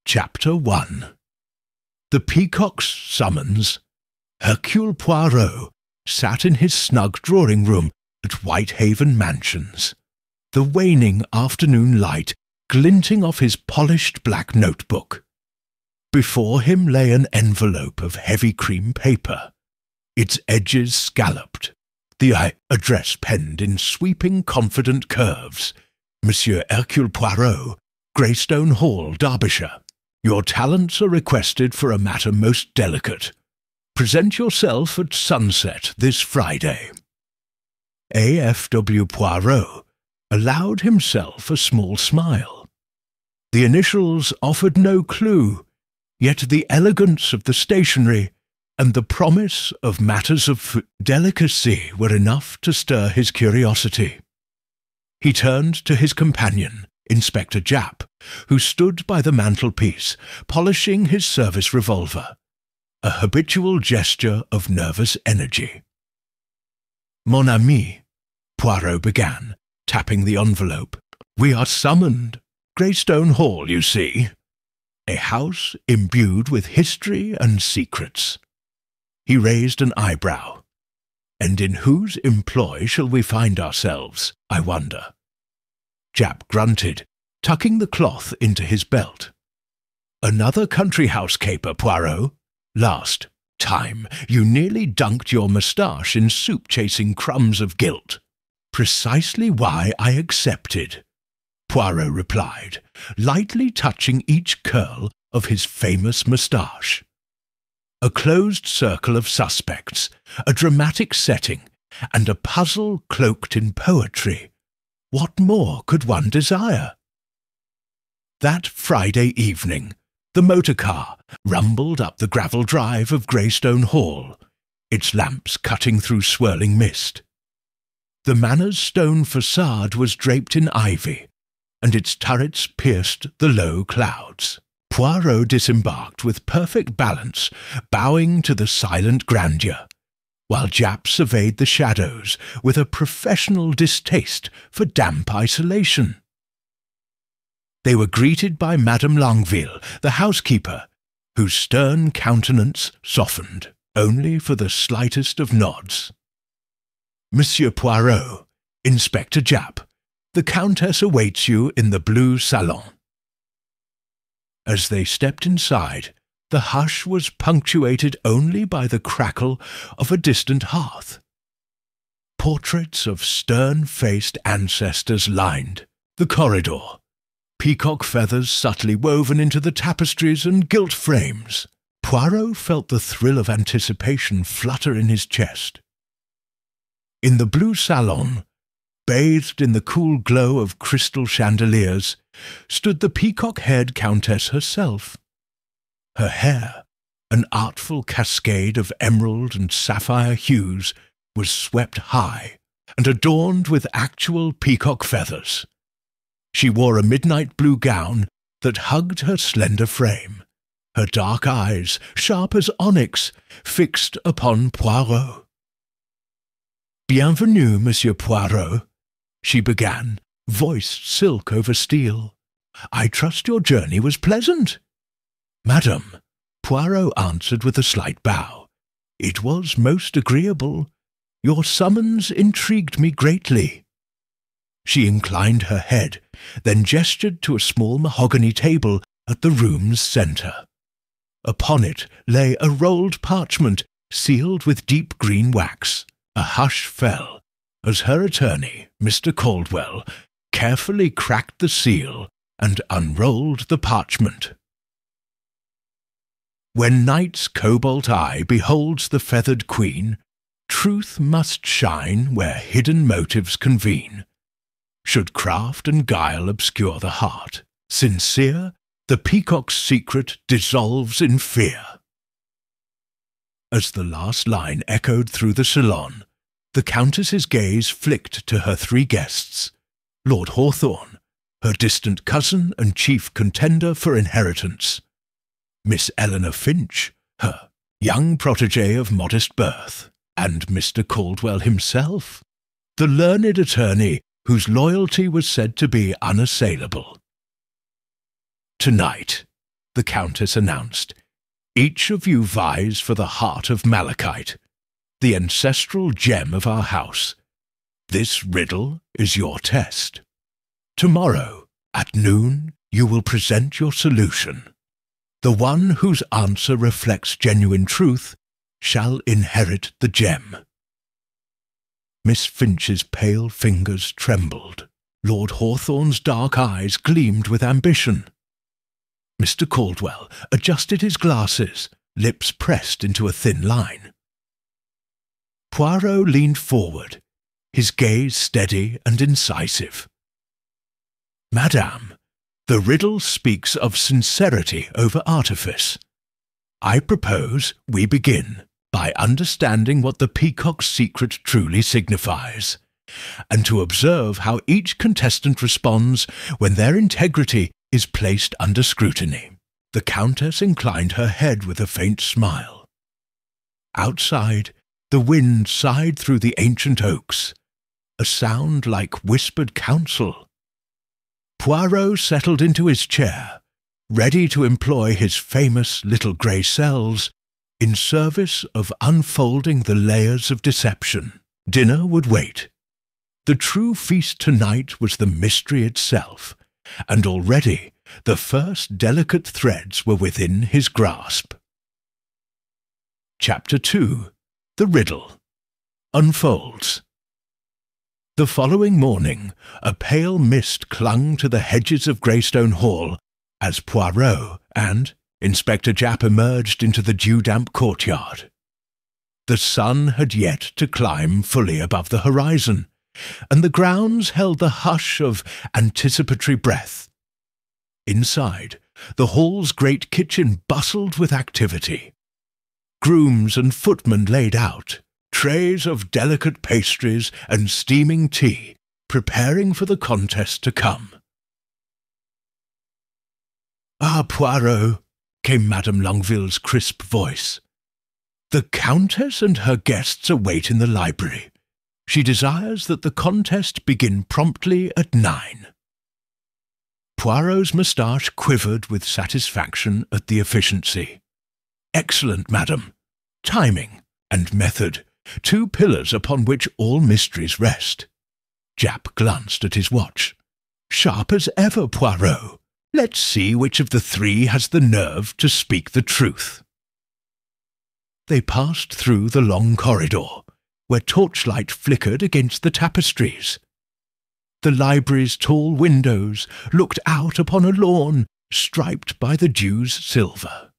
Chapter 1. The Peacock's summons. Hercule Poirot sat in his snug drawing-room at Whitehaven Mansions, the waning afternoon light glinting off his polished black notebook. Before him lay an envelope of heavy cream paper, its edges scalloped, the address penned in sweeping, confident curves. Monsieur Hercule Poirot, Greystone Hall, Derbyshire. Your talents are requested for a matter most delicate. Present yourself at sunset this Friday. A.F.W. Poirot allowed himself a small smile. The initials offered no clue, yet the elegance of the stationery and the promise of matters of delicacy were enough to stir his curiosity. He turned to his companion, Inspector Japp, who stood by the mantelpiece, polishing his service revolver, a habitual gesture of nervous energy. "Mon ami," Poirot began, tapping the envelope, "we are summoned. Greystone Hall, you see. A house imbued with history and secrets." He raised an eyebrow. "And in whose employ shall we find ourselves, I wonder?" Japp grunted, tucking the cloth into his belt. "Another country house caper, Poirot. Last time you nearly dunked your moustache in soup chasing crumbs of guilt." "Precisely why I accepted," Poirot replied, lightly touching each curl of his famous moustache. A closed circle of suspects, a dramatic setting, and a puzzle cloaked in poetry. What more could one desire? That Friday evening, the motor car rumbled up the gravel drive of Greystone Hall, its lamps cutting through swirling mist. The manor's stone facade was draped in ivy, and its turrets pierced the low clouds. Poirot disembarked with perfect balance, bowing to the silent grandeur, while Japp surveyed the shadows with a professional distaste for damp isolation. They were greeted by Madame Longueville, the housekeeper, whose stern countenance softened only for the slightest of nods. "Monsieur Poirot, Inspector Japp, the Countess awaits you in the blue salon." As they stepped inside, the hush was punctuated only by the crackle of a distant hearth. Portraits of stern-faced ancestors lined the corridor, peacock feathers subtly woven into the tapestries and gilt frames. Poirot felt the thrill of anticipation flutter in his chest. In the blue salon, bathed in the cool glow of crystal chandeliers, stood the peacock-haired Countess herself. Her hair, an artful cascade of emerald and sapphire hues, was swept high and adorned with actual peacock feathers. She wore a midnight blue gown that hugged her slender frame, her dark eyes, sharp as onyx, fixed upon Poirot. "Bienvenue, Monsieur Poirot," she began, voice silk over steel. "I trust your journey was pleasant." "Madame," Poirot answered with a slight bow, "it was most agreeable. Your summons intrigued me greatly." She inclined her head, then gestured to a small mahogany table at the room's centre. Upon it lay a rolled parchment sealed with deep green wax. A hush fell as her attorney, Mr. Caldwell, carefully cracked the seal and unrolled the parchment. "When night's cobalt eye beholds the feathered queen, truth must shine where hidden motives convene. Should craft and guile obscure the heart, sincere, the peacock's secret dissolves in fear." As the last line echoed through the salon, the Countess's gaze flicked to her three guests: Lord Hawthorne, her distant cousin and chief contender for inheritance; Miss Eleanor Finch, her young protégé of modest birth; and Mr. Caldwell himself, the learned attorney whose loyalty was said to be unassailable. Tonight, the Countess announced. "Each of you vies for the heart of malachite, the ancestral gem of our house. This riddle is your test. Tomorrow, at noon, you will present your solution. The one whose answer reflects genuine truth shall inherit the gem." Miss Finch's pale fingers trembled. Lord Hawthorne's dark eyes gleamed with ambition. Mr. Caldwell adjusted his glasses, lips pressed into a thin line. Poirot leaned forward, his gaze steady and incisive. "Madame, the riddle speaks of sincerity over artifice. I propose we begin by understanding what the peacock's secret truly signifies, and to observe how each contestant responds when their integrity is placed under scrutiny." The Countess inclined her head with a faint smile. Outside, the wind sighed through the ancient oaks, a sound like whispered counsel. Poirot settled into his chair, ready to employ his famous little grey cells in service of unfolding the layers of deception. Dinner would wait. The true feast tonight was the mystery itself, and already the first delicate threads were within his grasp. Chapter 2. The Riddle unfolds. The following morning, a pale mist clung to the hedges of Greystone Hall as Poirot and Inspector Japp emerged into the dew-damp courtyard. The sun had yet to climb fully above the horizon, and the grounds held the hush of anticipatory breath. Inside, the hall's great kitchen bustled with activity. Grooms and footmen laid out trays of delicate pastries and steaming tea, preparing for the contest to come. "Ah, Poirot," came Madame Longueville's crisp voice. "The Countess and her guests await in the library. She desires that the contest begin promptly at 9. Poirot's moustache quivered with satisfaction at the efficiency. "Excellent, madam. Timing and method, two pillars upon which all mysteries rest." Japp glanced at his watch. "Sharp as ever, Poirot. Let's see which of the three has the nerve to speak the truth." They passed through the long corridor, where torchlight flickered against the tapestries. The library's tall windows looked out upon a lawn striped by the dew's silver.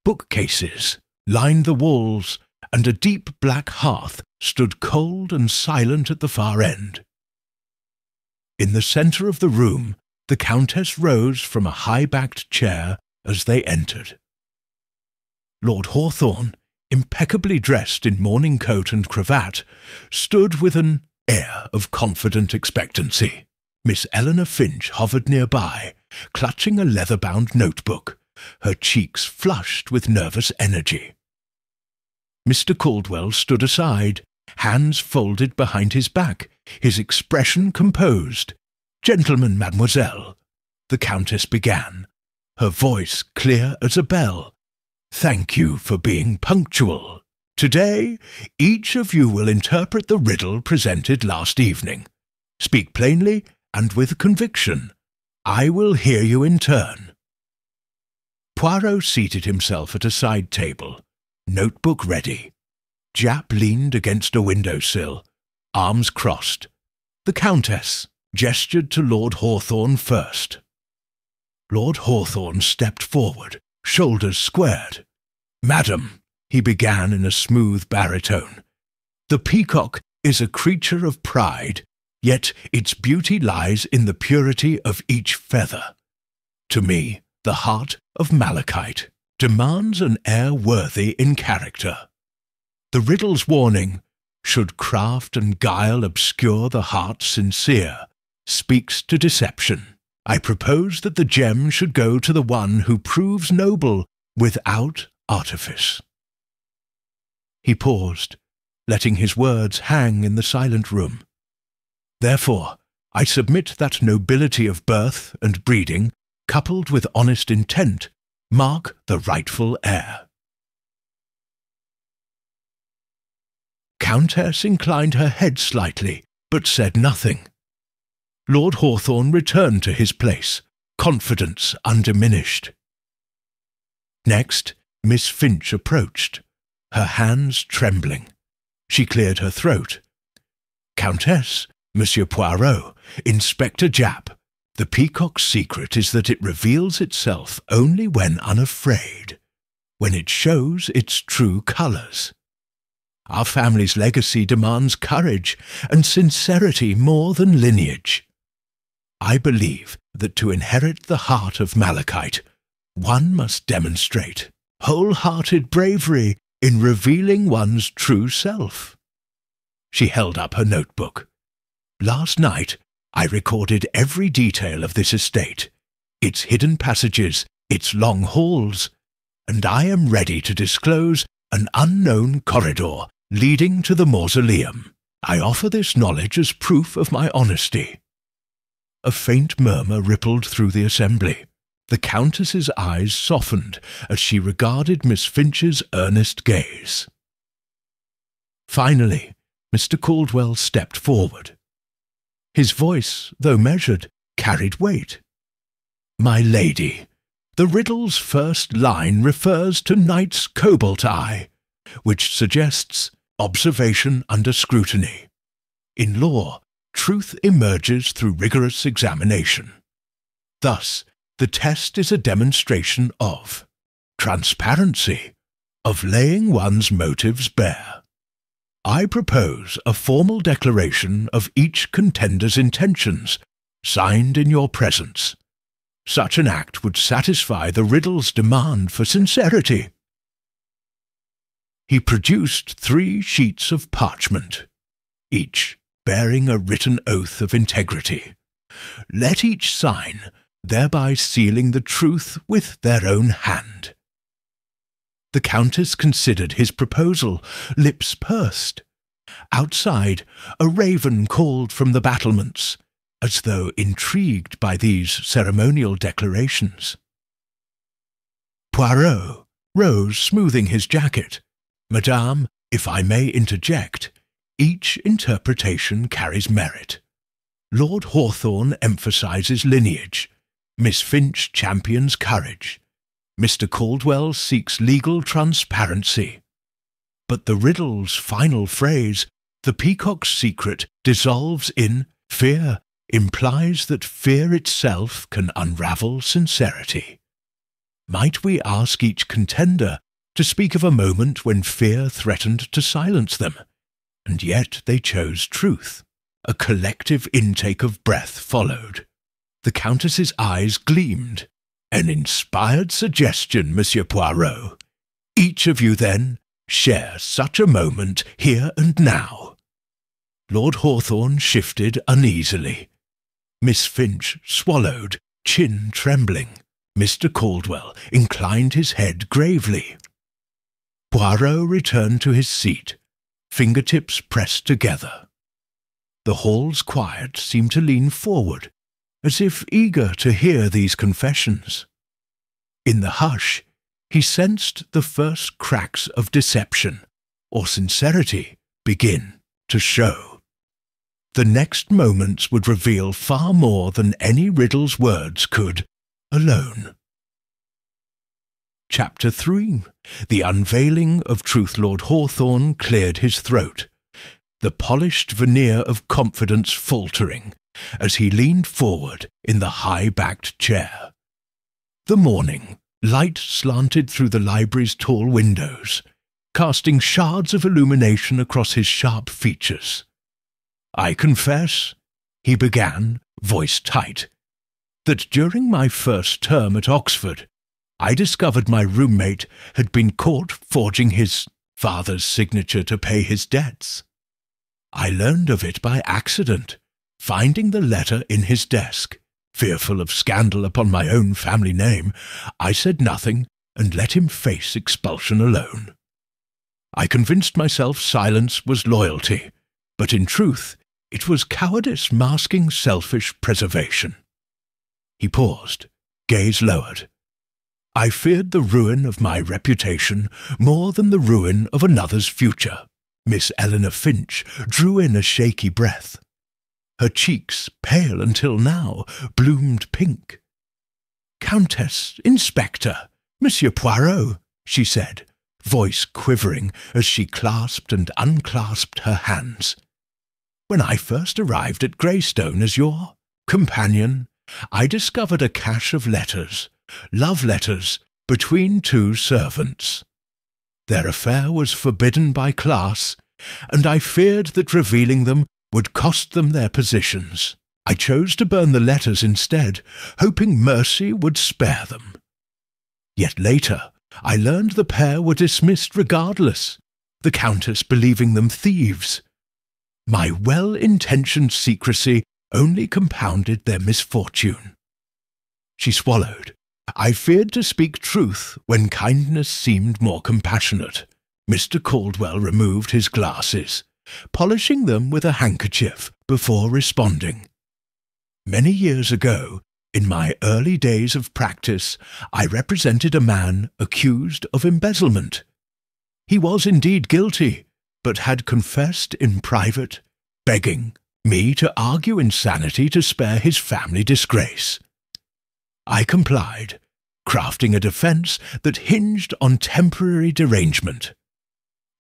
Bookcases lined the walls, and a deep black hearth stood cold and silent at the far end. In the centre of the room, the Countess rose from a high-backed chair as they entered. Lord Hawthorne, impeccably dressed in morning coat and cravat, stood with an air of confident expectancy. Miss Eleanor Finch hovered nearby, clutching a leather-bound notebook, her cheeks flushed with nervous energy. Mr. Caldwell stood aside, hands folded behind his back, his expression composed. "Gentlemen, mademoiselle," the Countess began, her voice clear as a bell. "Thank you for being punctual. Today, each of you will interpret the riddle presented last evening. Speak plainly and with conviction. I will hear you in turn." Poirot seated himself at a side table, notebook ready. Japp leaned against a window-sill, arms crossed. The Countess gestured to Lord Hawthorne first. Lord Hawthorne stepped forward, shoulders squared. "Madam," he began in a smooth baritone, "the peacock is a creature of pride, yet its beauty lies in the purity of each feather. To me, the heart of malachite demands an heir worthy in character. The riddle's warning, should craft and guile obscure the heart sincere, speaks to deception. I propose that the gem should go to the one who proves noble without artifice." He paused, letting his words hang in the silent room. "Therefore, I submit that nobility of birth and breeding, coupled with honest intent, mark the rightful heir. Countess inclined her head slightly, but said nothing. Lord Hawthorne returned to his place, confidence undiminished. Next, Miss Finch approached, her hands trembling. She cleared her throat. Countess, Monsieur Poirot, Inspector Japp, the peacock's secret is that it reveals itself only when unafraid, when it shows its true colours. Our family's legacy demands courage and sincerity more than lineage. I believe that to inherit the heart of malachite, one must demonstrate wholehearted bravery in revealing one's true self. She held up her notebook. Last night, I recorded every detail of this estate, its hidden passages, its long halls, and I am ready to disclose an unknown corridor leading to the mausoleum. I offer this knowledge as proof of my honesty. A faint murmur rippled through the assembly. The Countess's eyes softened as she regarded Miss Finch's earnest gaze. Finally, Mr. Caldwell stepped forward. His voice, though measured, carried weight. My lady, the riddle's first line refers to Knight's cobalt eye, which suggests observation under scrutiny. In law, truth emerges through rigorous examination. Thus, the test is a demonstration of transparency, of laying one's motives bare. I propose a formal declaration of each contender's intentions, signed in your presence. Such an act would satisfy the riddle's demand for sincerity. He produced 3 sheets of parchment, each bearing a written oath of integrity. Let each sign, thereby sealing the truth with their own hand. The Countess considered his proposal, lips pursed. Outside, a raven called from the battlements, as though intrigued by these ceremonial declarations. Poirot rose, smoothing his jacket. Madame, if I may interject, each interpretation carries merit. Lord Hawthorne emphasises lineage. Miss Finch champions courage. Mr. Caldwell seeks legal transparency. But the riddle's final phrase, the peacock's secret, dissolves in fear, implies that fear itself can unravel sincerity. Might we ask each contender to speak of a moment when fear threatened to silence them, and yet they chose truth? A collective intake of breath followed. The Countess's eyes gleamed. An inspired suggestion, Monsieur Poirot. Each of you, then, share such a moment here and now. Lord Hawthorne shifted uneasily. Miss Finch swallowed, chin trembling. Mr. Caldwell inclined his head gravely. Poirot returned to his seat, fingertips pressed together. The hall's quiet seemed to lean forward, as if eager to hear these confessions. In the hush, he sensed the first cracks of deception or sincerity begin to show. The next moments would reveal far more than any riddle's words could alone. Chapter 3. The unveiling of truth. Lord Hawthorne cleared his throat, the polished veneer of confidence faltering as he leaned forward in the high-backed chair. The morning light slanted through the library's tall windows, casting shards of illumination across his sharp features. I confess, he began, voice tight, that during my first term at Oxford, I discovered my roommate had been caught forging his father's signature to pay his debts. I learned of it by accident, finding the letter in his desk. Fearful of scandal upon my own family name, I said nothing and let him face expulsion alone. I convinced myself silence was loyalty, but in truth it was cowardice masking selfish preservation. He paused, gaze lowered. I feared the ruin of my reputation more than the ruin of another's future. Miss Eleanor Finch drew in a shaky breath. Her cheeks, pale until now, bloomed pink. "Countess, Inspector, Monsieur Poirot," she said, voice quivering as she clasped and unclasped her hands. "When I first arrived at Greystone as your companion, I discovered a cache of letters, love letters, between two servants. Their affair was forbidden by class, and I feared that revealing them would cost them their positions. I chose to burn the letters instead, hoping mercy would spare them. Yet later, I learned the pair were dismissed regardless, the Countess believing them thieves. My well-intentioned secrecy only compounded their misfortune." She swallowed. "I feared to speak truth when kindness seemed more compassionate." Mr. Caldwell removed his glasses, polishing them with a handkerchief before responding. "Many years ago, in my early days of practice, I represented a man accused of embezzlement. He was indeed guilty, but had confessed in private, begging me to argue insanity to spare his family disgrace. I complied, crafting a defence that hinged on temporary derangement.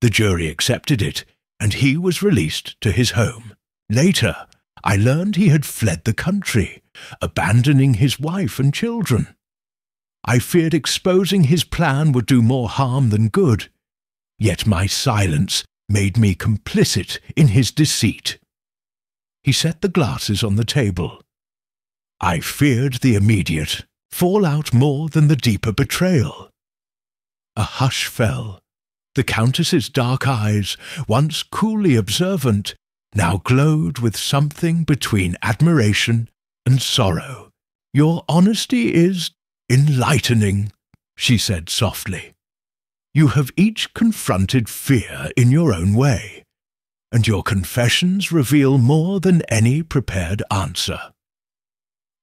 The jury accepted it, and he was released to his home. Later, I learned he had fled the country, abandoning his wife and children. I feared exposing his plan would do more harm than good, yet my silence made me complicit in his deceit." He set the glasses on the table. "I feared the immediate fallout more than the deeper betrayal." A hush fell. The Countess's dark eyes, once coolly observant, now glowed with something between admiration and sorrow. "Your honesty is enlightening," she said softly. "You have each confronted fear in your own way, and your confessions reveal more than any prepared answer."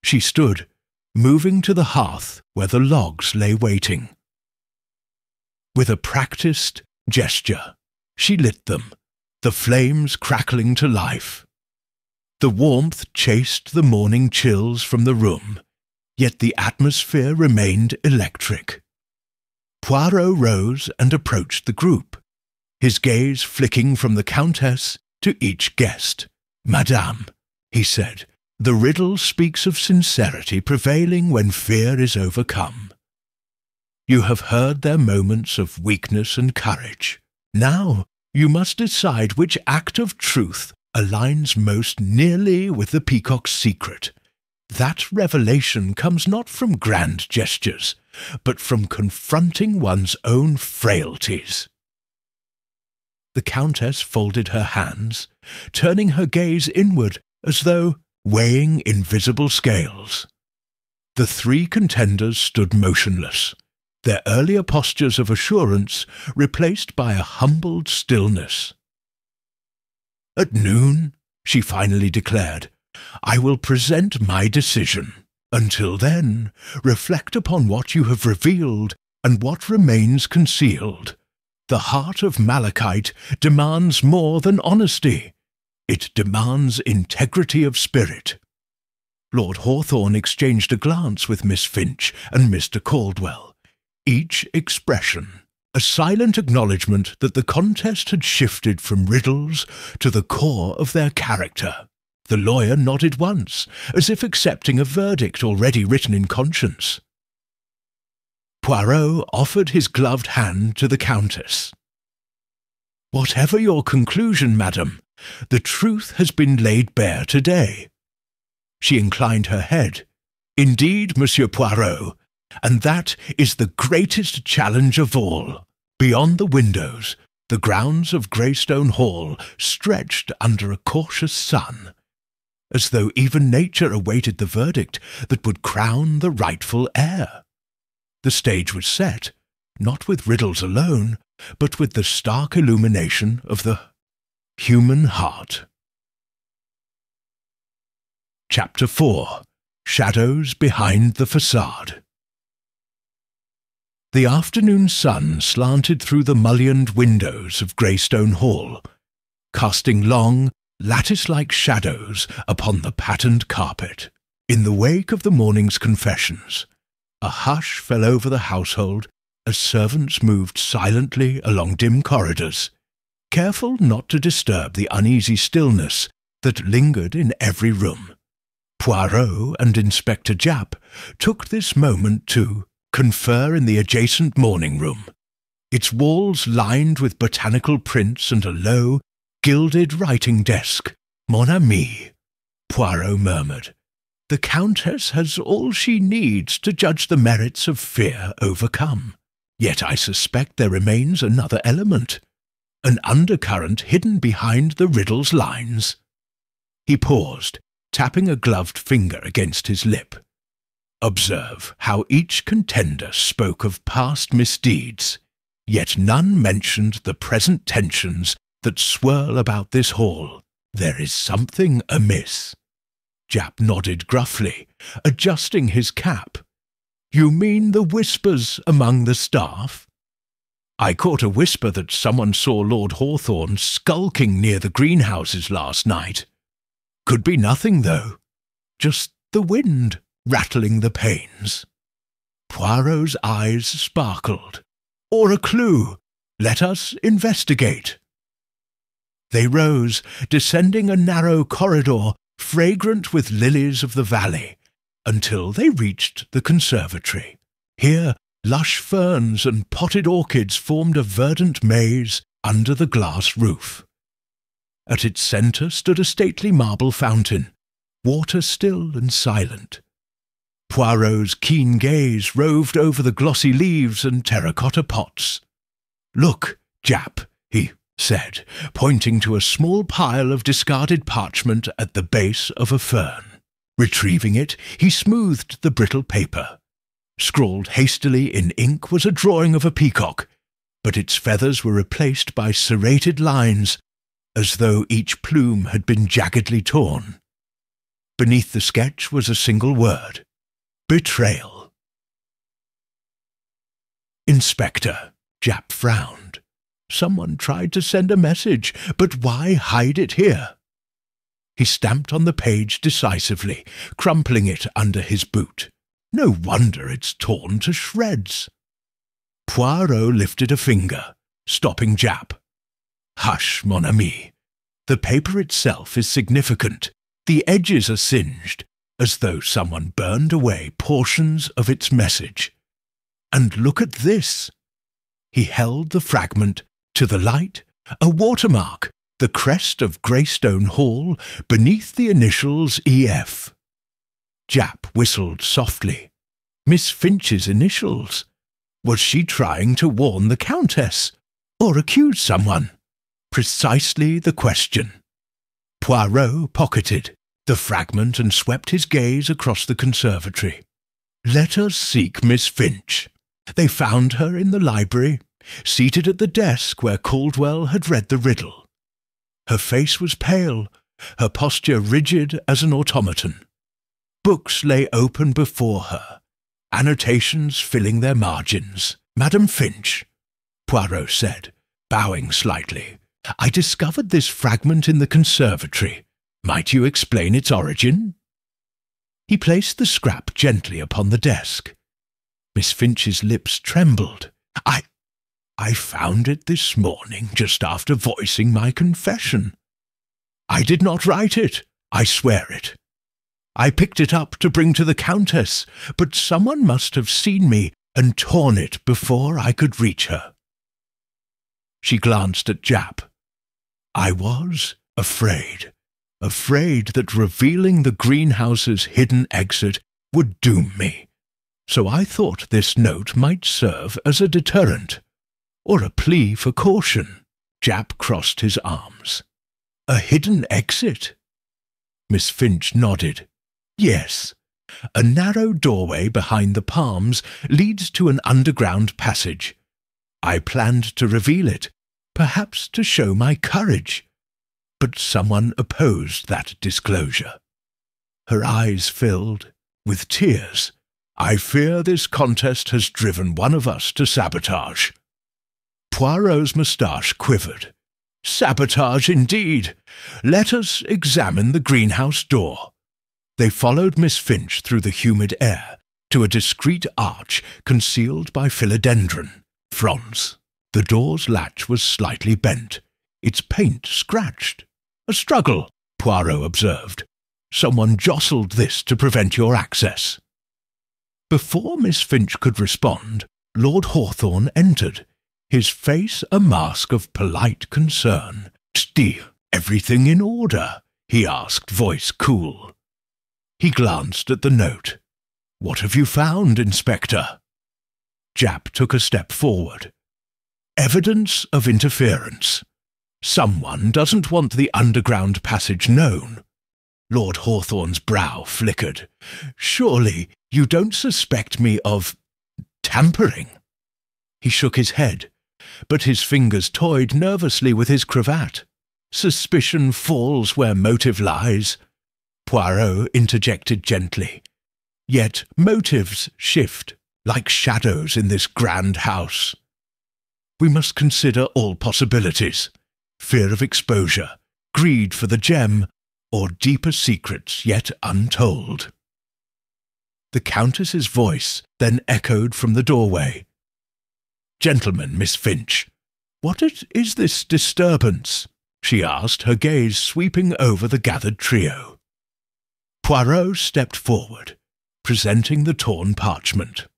She stood, moving to the hearth where the logs lay waiting. With a practised gesture, she lit them, the flames crackling to life. The warmth chased the morning chills from the room, yet the atmosphere remained electric. Poirot rose and approached the group, his gaze flicking from the Countess to each guest. "Madame," he said, "the riddle speaks of sincerity prevailing when fear is overcome. You have heard their moments of weakness and courage. Now you must decide which act of truth aligns most nearly with the peacock's secret. That revelation comes not from grand gestures, but from confronting one's own frailties." The Countess folded her hands, turning her gaze inward as though weighing invisible scales. The three contenders stood motionless, their earlier postures of assurance replaced by a humbled stillness. "At noon," she finally declared, "I will present my decision. Until then, reflect upon what you have revealed and what remains concealed. The heart of malachite demands more than honesty. It demands integrity of spirit." Lord Hawthorne exchanged a glance with Miss Finch and Mr. Caldwell, each expression a silent acknowledgement that the contest had shifted from riddles to the core of their character. The lawyer nodded once, as if accepting a verdict already written in conscience. Poirot offered his gloved hand to the Countess. "Whatever your conclusion, madam, the truth has been laid bare today." She inclined her head. "Indeed, Monsieur Poirot, and that is the greatest challenge of all. Beyond the windows, the grounds of Greystone Hall stretched under a cautious sun, as though even nature awaited the verdict that would crown the rightful heir. The stage was set, not with riddles alone, but with the stark illumination of the human heart. Chapter 4. Shadows Behind the Facade. The afternoon sun slanted through the mullioned windows of Greystone Hall, casting long, lattice-like shadows upon the patterned carpet. In the wake of the morning's confessions, a hush fell over the household as servants moved silently along dim corridors, careful not to disturb the uneasy stillness that lingered in every room. Poirot and Inspector Japp took this moment to confer in the adjacent morning room, its walls lined with botanical prints and a low, gilded writing desk. "Mon ami," Poirot murmured, "the Countess has all she needs to judge the merits of fear overcome. Yet I suspect there remains another element, an undercurrent hidden behind the riddle's lines." He paused, tapping a gloved finger against his lip. "Observe how each contender spoke of past misdeeds, yet none mentioned the present tensions that swirl about this hall. There is something amiss." Japp nodded gruffly, adjusting his cap. "You mean the whispers among the staff?" "I caught a whisper that someone saw Lord Hawthorne skulking near the greenhouses last night. Could be nothing, though. Just the wind rattling the panes." Poirot's eyes sparkled. "Or a clue. Let us investigate." They rose, descending a narrow corridor fragrant with lilies of the valley, until they reached the conservatory. Here, lush ferns and potted orchids formed a verdant maze under the glass roof. At its centre stood a stately marble fountain, water still and silent. Poirot's keen gaze roved over the glossy leaves and terracotta pots. "Look, Japp," he said, pointing to a small pile of discarded parchment at the base of a fern. Retrieving it, he smoothed the brittle paper. Scrawled hastily in ink was a drawing of a peacock, but its feathers were replaced by serrated lines, as though each plume had been jaggedly torn. Beneath the sketch was a single word: betrayal. "Inspector," Japp frowned. "Someone tried to send a message, but why hide it here?" He stamped on the page decisively, crumpling it under his boot. "No wonder it's torn to shreds." Poirot lifted a finger, stopping Japp. "Hush, mon ami. The paper itself is significant. The edges are singed, as though someone burned away portions of its message. And look at this." He held the fragment to the light, a watermark, the crest of Greystone Hall, beneath the initials E.F. Japp whistled softly. Miss Finch's initials. Was she trying to warn the Countess, or accuse someone? Precisely the question. Poirot pocketed the fragment and swept his gaze across the conservatory. "Let us seek Miss Finch." They found her in the library, seated at the desk where Caldwell had read the riddle. Her face was pale, her posture rigid as an automaton. Books lay open before her, annotations filling their margins. "Madam Finch," Poirot said, bowing slightly, "I discovered this fragment in the conservatory. Might you explain its origin?" He placed the scrap gently upon the desk. Miss Finch's lips trembled. I found it this morning just after voicing my confession. I did not write it, I swear it. I picked it up to bring to the Countess, but someone must have seen me and torn it before I could reach her." She glanced at Japp. "I was afraid that revealing the greenhouse's hidden exit would doom me, so I thought this note might serve as a deterrent, or a plea for caution." Japp crossed his arms. "A hidden exit?" Miss Finch nodded. "Yes. A narrow doorway behind the palms leads to an underground passage. I planned to reveal it, perhaps to show my courage, but someone opposed that disclosure." Her eyes filled with tears. I fear this contest has driven one of us to sabotage." Poirot's moustache quivered. "Sabotage indeed! Let us examine the greenhouse door." They followed Miss Finch through the humid air to a discreet arch concealed by philodendron fronds. The door's latch was slightly bent, its paint scratched. "A struggle," Poirot observed. "Someone jostled this to prevent your access." Before Miss Finch could respond, Lord Hawthorne entered, his face a mask of polite concern. "Still, everything in order?" he asked, voice cool. He glanced at the note. "What have you found, Inspector?" Japp took a step forward. "Evidence of interference. Someone doesn't want the underground passage known." Lord Hawthorne's brow flickered. "Surely you don't suspect me of tampering?" He shook his head, but his fingers toyed nervously with his cravat. "Suspicion falls where motive lies," Poirot interjected gently. "Yet motives shift, like shadows in this grand house. We must consider all possibilities. Fear of exposure, greed for the gem, or deeper secrets yet untold." The Countess's voice then echoed from the doorway. "Gentlemen, Miss Finch, what is this disturbance?" she asked, her gaze sweeping over the gathered trio. Poirot stepped forward, presenting the torn parchment.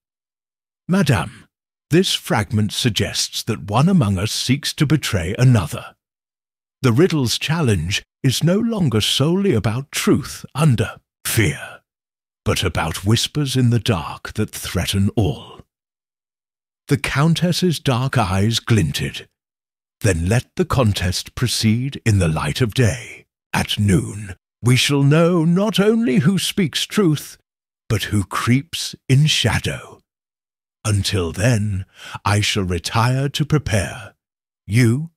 "Madame, this fragment suggests that one among us seeks to betray another. The riddle's challenge is no longer solely about truth under fear, but about whispers in the dark that threaten all." The Countess's dark eyes glinted. "Then let the contest proceed in the light of day. At noon, we shall know not only who speaks truth, but who creeps in shadow. Until then, I shall retire to prepare. You,"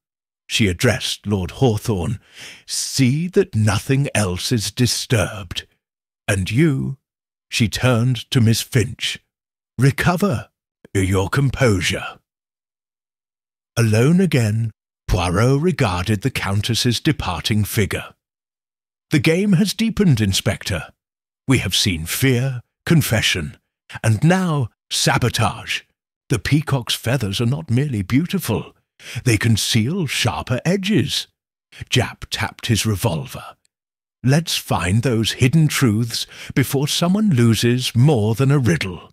she addressed Lord Hawthorne, "see that nothing else is disturbed. And you," she turned to Miss Finch, "recover your composure." Alone again, Poirot regarded the Countess's departing figure. "The game has deepened, Inspector. We have seen fear, confession, and now sabotage. The peacock's feathers are not merely beautiful. They conceal sharper edges." Japp tapped his revolver. "Let's find those hidden truths before someone loses more than a riddle."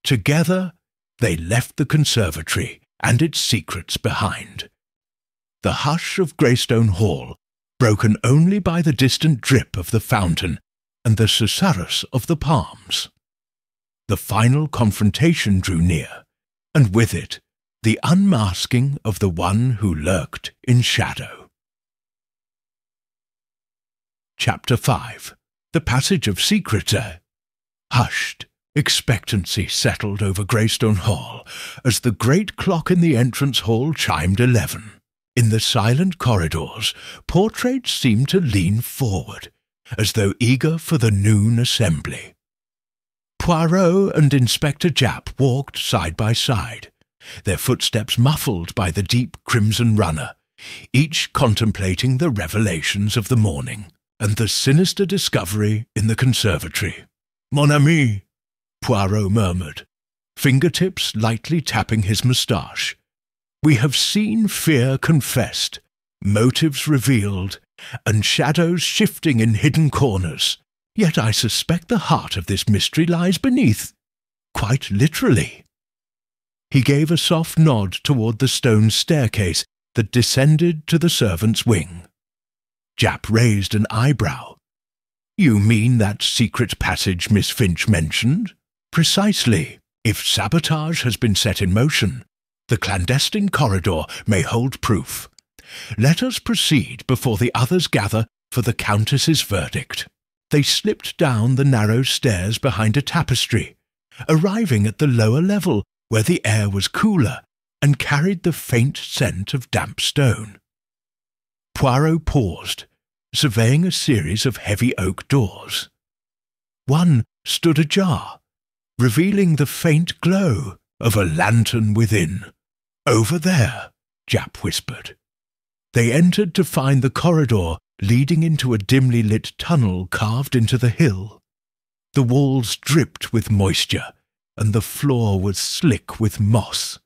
Together, they left the conservatory and its secrets behind. The hush of Greystone Hall, broken only by the distant drip of the fountain and the susurrus of the palms. The final confrontation drew near, and with it, the unmasking of the one who lurked in shadow. Chapter 5. The Passage of Secrets. Hushed expectancy settled over Greystone Hall as the great clock in the entrance hall chimed 11. In the silent corridors, portraits seemed to lean forward, as though eager for the noon assembly. Poirot and Inspector Japp walked side by side, their footsteps muffled by the deep crimson runner, each contemplating the revelations of the morning and the sinister discovery in the conservatory. "Mon ami," Poirot murmured, fingertips lightly tapping his moustache. "We have seen fear confessed, motives revealed, and shadows shifting in hidden corners. Yet I suspect the heart of this mystery lies beneath, quite literally." He gave a soft nod toward the stone staircase that descended to the servants' wing. Japp raised an eyebrow. "You mean that secret passage Miss Finch mentioned?" "Precisely. If sabotage has been set in motion, the clandestine corridor may hold proof. Let us proceed before the others gather for the Countess's verdict." They slipped down the narrow stairs behind a tapestry, arriving at the lower level where the air was cooler and carried the faint scent of damp stone. Poirot paused, surveying a series of heavy oak doors. One stood ajar, revealing the faint glow of a lantern within. "Over there," Japp whispered. They entered to find the corridor leading into a dimly lit tunnel carved into the hill. The walls dripped with moisture, and the floor was slick with moss.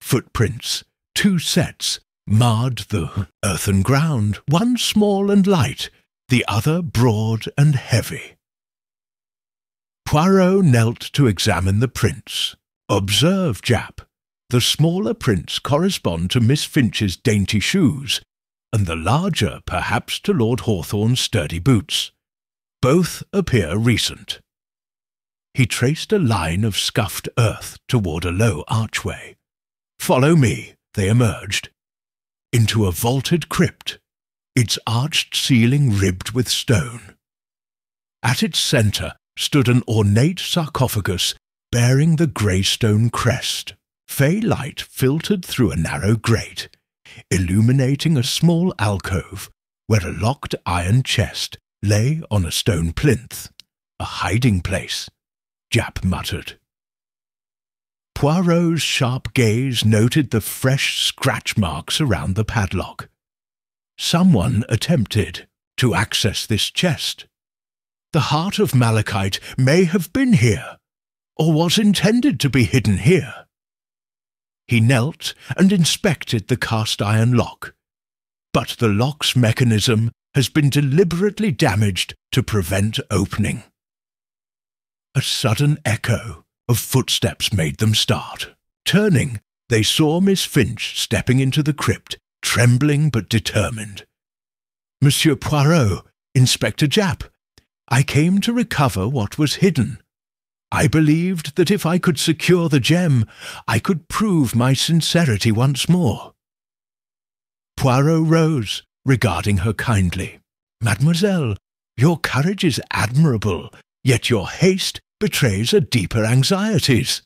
Footprints, 2 sets, marred the earthen ground, one small and light, the other broad and heavy. Poirot knelt to examine the prints. "Observe, Japp. The smaller prints correspond to Miss Finch's dainty shoes, and the larger perhaps to Lord Hawthorne's sturdy boots. Both appear recent." He traced a line of scuffed earth toward a low archway. "Follow me," they emerged. Into a vaulted crypt, its arched ceiling ribbed with stone. At its centre stood an ornate sarcophagus bearing the greystone crest. Fey light filtered through a narrow grate, illuminating a small alcove where a locked iron chest lay on a stone plinth. "A hiding place," Japp muttered. Poirot's sharp gaze noted the fresh scratch marks around the padlock. Someone attempted to access this chest. The heart of malachite may have been here, or was intended to be hidden here. He knelt and inspected the cast-iron lock, but the lock's mechanism has been deliberately damaged to prevent opening. A sudden echo of footsteps made them start. Turning, they saw Miss Finch stepping into the crypt, trembling but determined. "Monsieur Poirot, Inspector Japp, I came to recover what was hidden. I believed that if I could secure the gem, I could prove my sincerity once more." Poirot rose, regarding her kindly. "Mademoiselle, your courage is admirable, yet your haste betrays a deeper anxieties."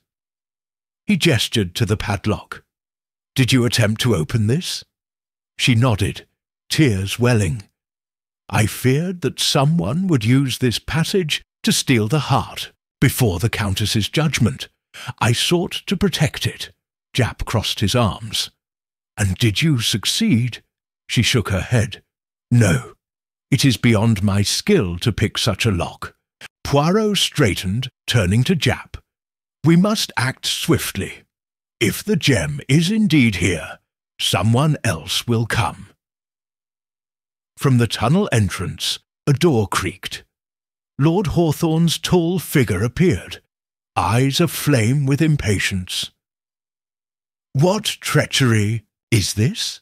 He gestured to the padlock. "Did you attempt to open this?" She nodded, tears welling. "I feared that someone would use this passage to steal the heart before the Countess's judgment. I sought to protect it." Japp crossed his arms. "And did you succeed?" She shook her head. "No. It is beyond my skill to pick such a lock." Poirot straightened, turning to Japp. "We must act swiftly. If the gem is indeed here, someone else will come." From the tunnel entrance, a door creaked. Lord Hawthorne's tall figure appeared, eyes aflame with impatience. "What treachery is this?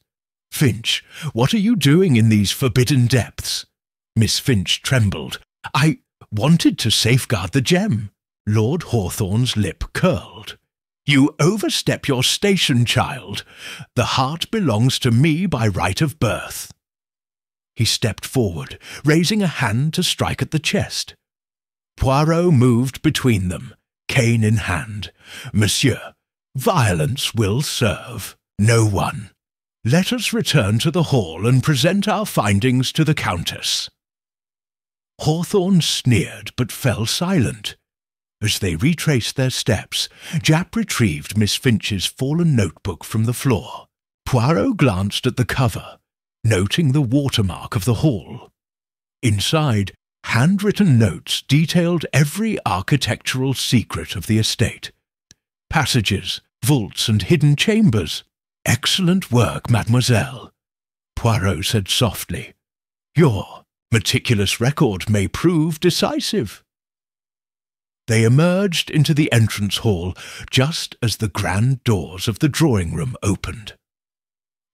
Finch, what are you doing in these forbidden depths?" Miss Finch trembled. "I wanted to safeguard the gem." Lord Hawthorne's lip curled. "You overstep your station, child. The heart belongs to me by right of birth." He stepped forward, raising a hand to strike at the chest. Poirot moved between them, cane in hand. "Monsieur, violence will serve no one. Let us return to the hall and present our findings to the Countess." Hawthorne sneered but fell silent. As they retraced their steps, Japp retrieved Miss Finch's fallen notebook from the floor. Poirot glanced at the cover, noting the watermark of the hall. Inside, handwritten notes detailed every architectural secret of the estate. Passages, vaults, and hidden chambers. "Excellent work, mademoiselle," Poirot said softly. "Your meticulous record may prove decisive." They emerged into the entrance hall just as the grand doors of the drawing-room opened.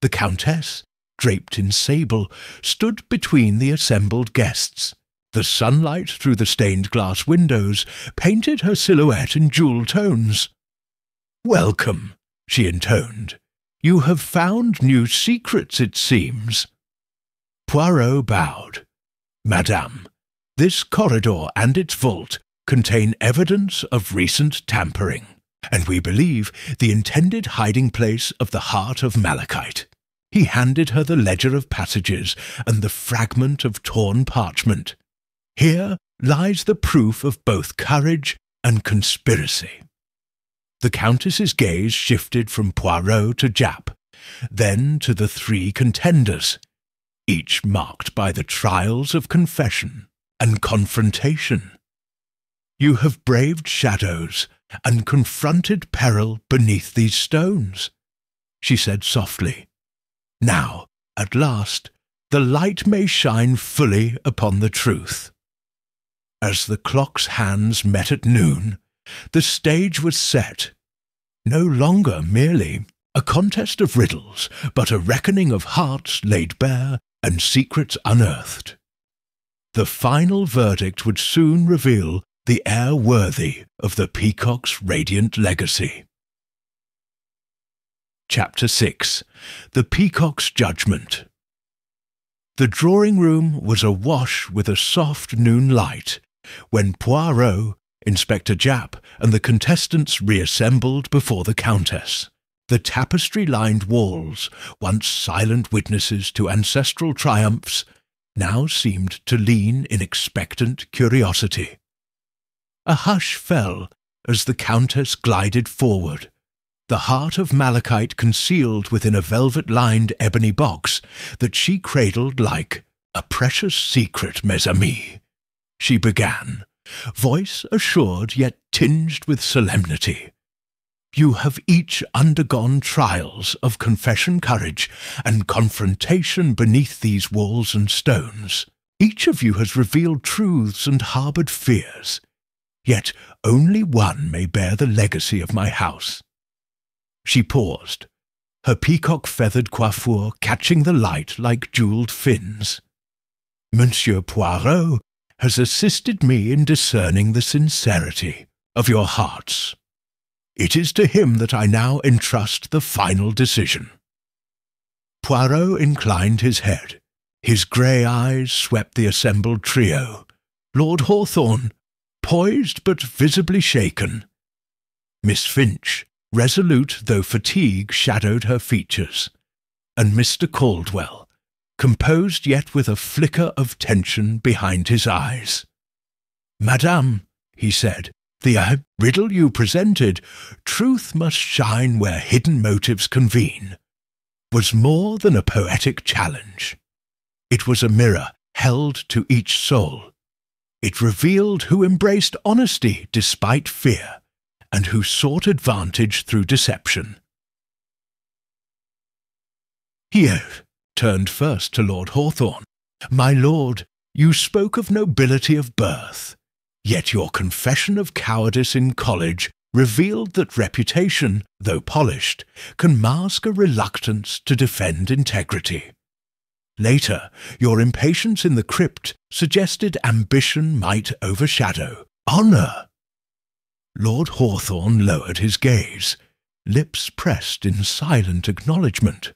The Countess, draped in sable, stood between the assembled guests. The sunlight through the stained-glass windows painted her silhouette in jewel tones. "Welcome," she intoned. "You have found new secrets, it seems." Poirot bowed. "Madame, this corridor and its vault contain evidence of recent tampering, and we believe the intended hiding place of the heart of malachite." He handed her the ledger of passages and the fragment of torn parchment. "Here lies the proof of both courage and conspiracy. The Countess's gaze shifted from Poirot to Japp, then to the three contenders, each marked by the trials of confession and confrontation. You have braved shadows and confronted peril beneath these stones, she said softly. Now, at last, the light may shine fully upon the truth. As the clock's hands met at noon, the stage was set, no longer merely a contest of riddles, but a reckoning of hearts laid bare and secrets unearthed. The final verdict would soon reveal the heir worthy of the Peacock's radiant legacy. Chapter 6. The Peacock's Judgment. The drawing-room was awash with a soft noon light when Poirot, Inspector Japp, and the contestants reassembled before the Countess. The tapestry-lined walls, once silent witnesses to ancestral triumphs, now seemed to lean in expectant curiosity. A hush fell as the Countess glided forward, the heart of malachite concealed within a velvet-lined ebony box that she cradled like a precious secret, mes amis. She began, voice assured yet tinged with solemnity. You have each undergone trials of confession courage and confrontation beneath these walls and stones. Each of you has revealed truths and harboured fears. Yet only one may bear the legacy of my house. She paused, her peacock-feathered coiffure catching the light like jewelled fins. Monsieur Poirot has assisted me in discerning the sincerity of your hearts. It is to him that I now entrust the final decision. Poirot inclined his head. His grey eyes swept the assembled trio. Lord Hawthorne, poised but visibly shaken. Miss Finch, resolute though fatigue shadowed her features. And Mr. Caldwell, composed yet with a flicker of tension behind his eyes. Madame, he said, the riddle you presented, truth must shine where hidden motives convene, was more than a poetic challenge. It was a mirror held to each soul. It revealed who embraced honesty despite fear, and who sought advantage through deception. Here turned first to Lord Hawthorne. My lord, you spoke of nobility of birth, yet your confession of cowardice in college revealed that reputation, though polished, can mask a reluctance to defend integrity. Later, your impatience in the crypt suggested ambition might overshadow honour. Lord Hawthorne lowered his gaze, lips pressed in silent acknowledgment.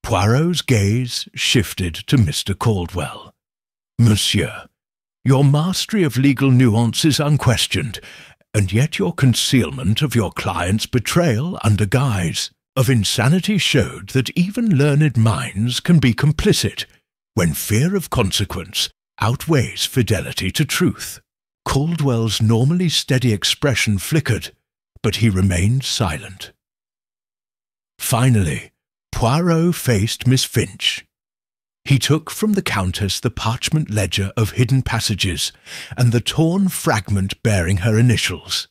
Poirot's gaze shifted to Mr. Caldwell. Monsieur, your mastery of legal nuance is unquestioned, and yet your concealment of your client's betrayal under guise of insanity showed that even learned minds can be complicit when fear of consequence outweighs fidelity to truth. Caldwell's normally steady expression flickered, but he remained silent. Finally, Poirot faced Miss Finch. He took from the Countess the parchment ledger of hidden passages and the torn fragment bearing her initials.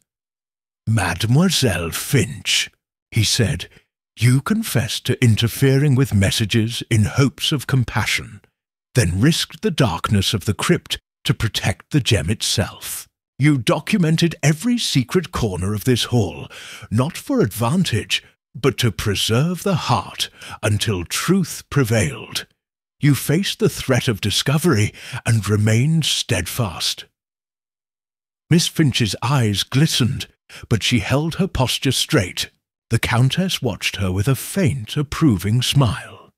Mademoiselle Finch, he said, you confessed to interfering with messages in hopes of compassion, then risked the darkness of the crypt to protect the gem itself. You documented every secret corner of this hall, not for advantage, but to preserve the heart until truth prevailed. You faced the threat of discovery and remained steadfast. Miss Finch's eyes glistened, but she held her posture straight. The Countess watched her with a faint, approving smile.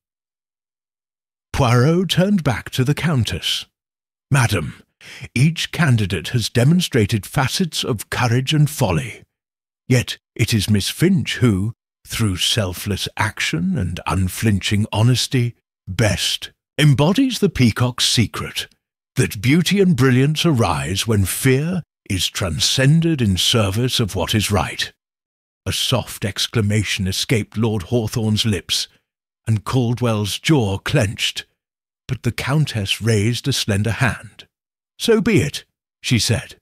Poirot turned back to the Countess. Madam, each candidate has demonstrated facets of courage and folly. Yet it is Miss Finch who, through selfless action and unflinching honesty, best embodies the Peacock's secret, that beauty and brilliance arise when fear is transcended in service of what is right. A soft exclamation escaped Lord Hawthorne's lips, and Caldwell's jaw clenched, but the Countess raised a slender hand. "So be it," she said.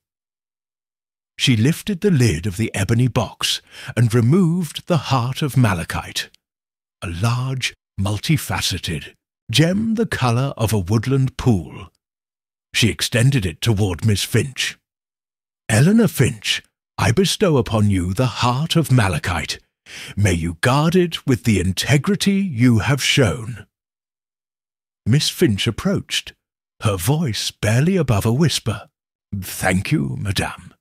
She lifted the lid of the ebony box and removed the heart of malachite, a large, multifaceted gem the colour of a woodland pool. She extended it toward Miss Finch. "Eleanor Finch, I bestow upon you the heart of malachite. May you guard it with the integrity you have shown." Miss Finch approached, her voice barely above a whisper. "Thank you, madame.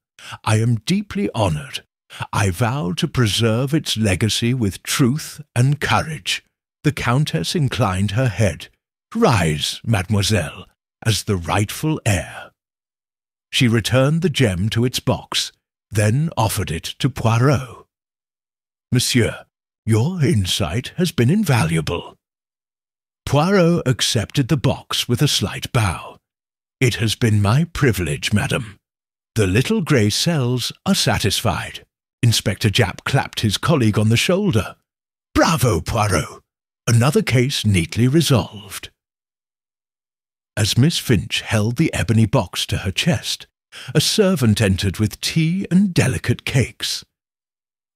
I am deeply honoured. I vow to preserve its legacy with truth and courage." The Countess inclined her head. "Rise, mademoiselle, as the rightful heir." She returned the gem to its box, then offered it to Poirot. "Monsieur, your insight has been invaluable." Poirot accepted the box with a slight bow. "It has been my privilege, madam. The little grey cells are satisfied." Inspector Japp clapped his colleague on the shoulder. "Bravo, Poirot! Another case neatly resolved." As Miss Finch held the ebony box to her chest, a servant entered with tea and delicate cakes.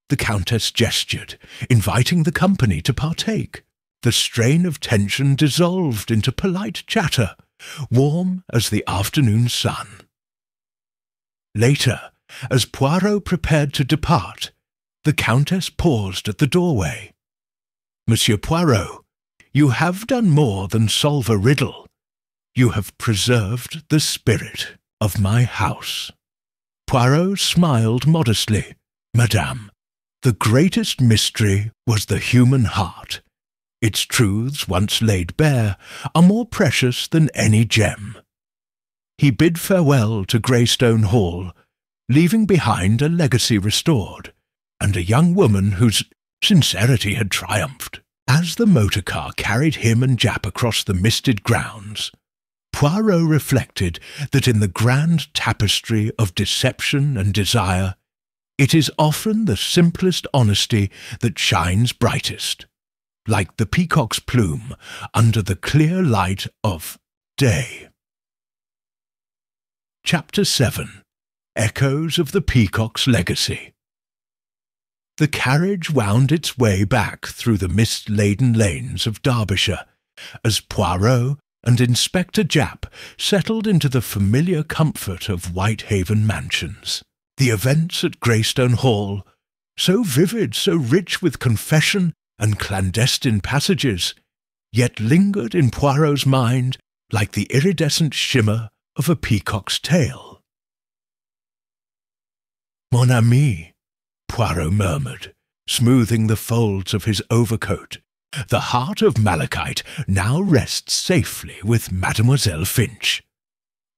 The Countess gestured, inviting the company to partake. The strain of tension dissolved into polite chatter, warm as the afternoon sun. Later, as Poirot prepared to depart, the Countess paused at the doorway. "Monsieur Poirot, you have done more than solve a riddle. You have preserved the spirit of my house." Poirot smiled modestly. "Madame, the greatest mystery was the human heart. Its truths, once laid bare, are more precious than any gem." He bid farewell to Greystone Hall, leaving behind a legacy restored, and a young woman whose sincerity had triumphed. As the motor car carried him and Japp across the misted grounds, Poirot reflected that in the grand tapestry of deception and desire, it is often the simplest honesty that shines brightest, like the peacock's plume under the clear light of day. Chapter 7. Echoes of the Peacock's Legacy. The carriage wound its way back through the mist-laden lanes of Derbyshire as Poirot and Inspector Japp settled into the familiar comfort of Whitehaven mansions. The events at Greystone Hall, so vivid, so rich with confession and clandestine passages, yet lingered in Poirot's mind like the iridescent shimmer of a peacock's tail. "Mon ami," Poirot murmured, smoothing the folds of his overcoat, "the heart of malachite now rests safely with Mademoiselle Finch.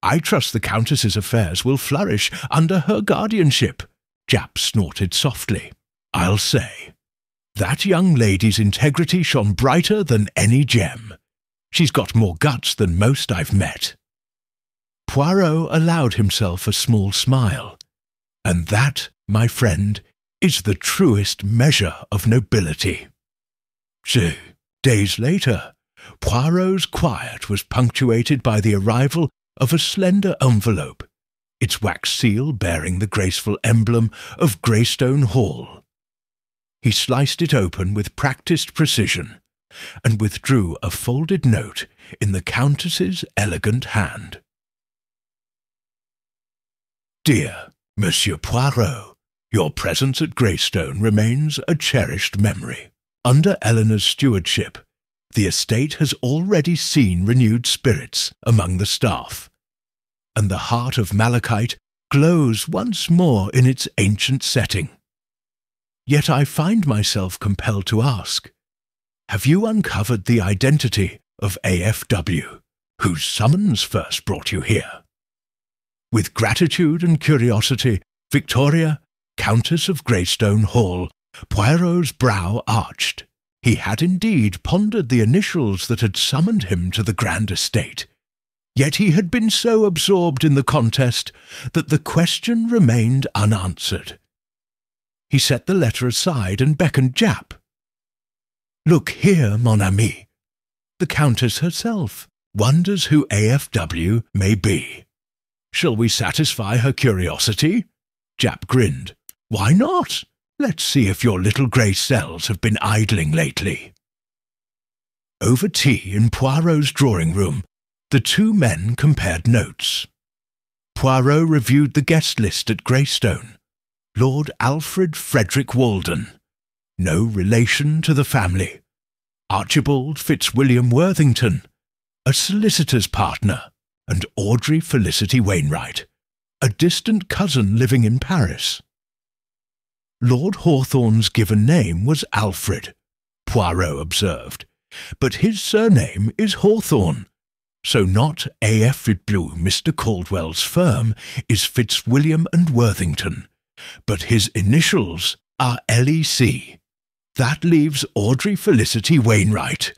I trust the Countess's affairs will flourish under her guardianship." Japp snorted softly. "I'll say, that young lady's integrity shone brighter than any gem. She's got more guts than most I've met." Poirot allowed himself a small smile. "And that, my friend, is the truest measure of nobility." Days later, Poirot's quiet was punctuated by the arrival of a slender envelope, its wax seal bearing the graceful emblem of Greystone Hall. He sliced it open with practised precision, and withdrew a folded note in the Countess's elegant hand. "Dear Monsieur Poirot, your presence at Greystone remains a cherished memory. Under Eleanor's stewardship, the estate has already seen renewed spirits among the staff, and the heart of malachite glows once more in its ancient setting. Yet I find myself compelled to ask, have you uncovered the identity of AFW, whose summons first brought you here?" With gratitude and curiosity, Victoria, Countess of Greystone Hall, Poirot's brow arched. He had indeed pondered the initials that had summoned him to the grand estate, Yet he had been so absorbed in the contest that the question remained unanswered. He set the letter aside and beckoned Japp. "Look here, mon ami. The Countess herself wonders who AFW may be. Shall we satisfy her curiosity?" Japp grinned. "Why not? Let's see if your little grey cells have been idling lately." Over tea in Poirot's drawing room, the two men compared notes. Poirot reviewed the guest list at Greystone. Lord Alfred Frederick Walden, no relation to the family. Archibald Fitzwilliam Worthington, a solicitor's partner, and Audrey Felicity Wainwright, a distant cousin living in Paris. Lord Hawthorne's given name was Alfred, Poirot observed, but his surname is Hawthorne, so not AFW Mr. Caldwell's firm is Fitzwilliam and Worthington, but his initials are LEC. That leaves Audrey Felicity Wainwright.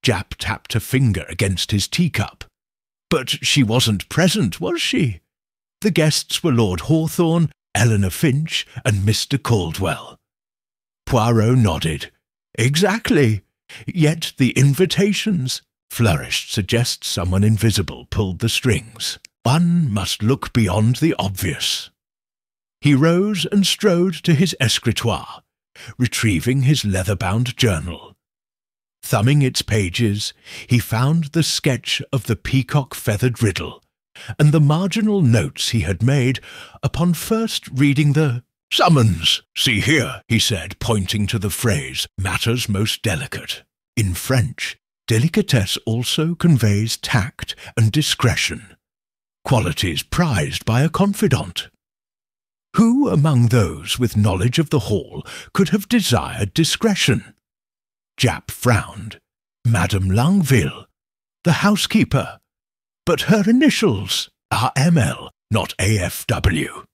Japp tapped a finger against his teacup. But she wasn't present, was she? The guests were Lord Hawthorne, Eleanor Finch, and Mr. Caldwell. Poirot nodded. Exactly. Yet the invitations, flourished, suggests someone invisible pulled the strings. One must look beyond the obvious. He rose and strode to his escritoire, retrieving his leather-bound journal. Thumbing its pages, he found the sketch of the Peacock-Feathered Riddle, and the marginal notes he had made upon first reading the "Summons, see here," he said, pointing to the phrase, "matters most delicate." In French, delicatesse also conveys tact and discretion, qualities prized by a confidant. Who among those with knowledge of the hall could have desired discretion? Japp frowned. Madame Langeville, the housekeeper. But her initials are ML, not AFW.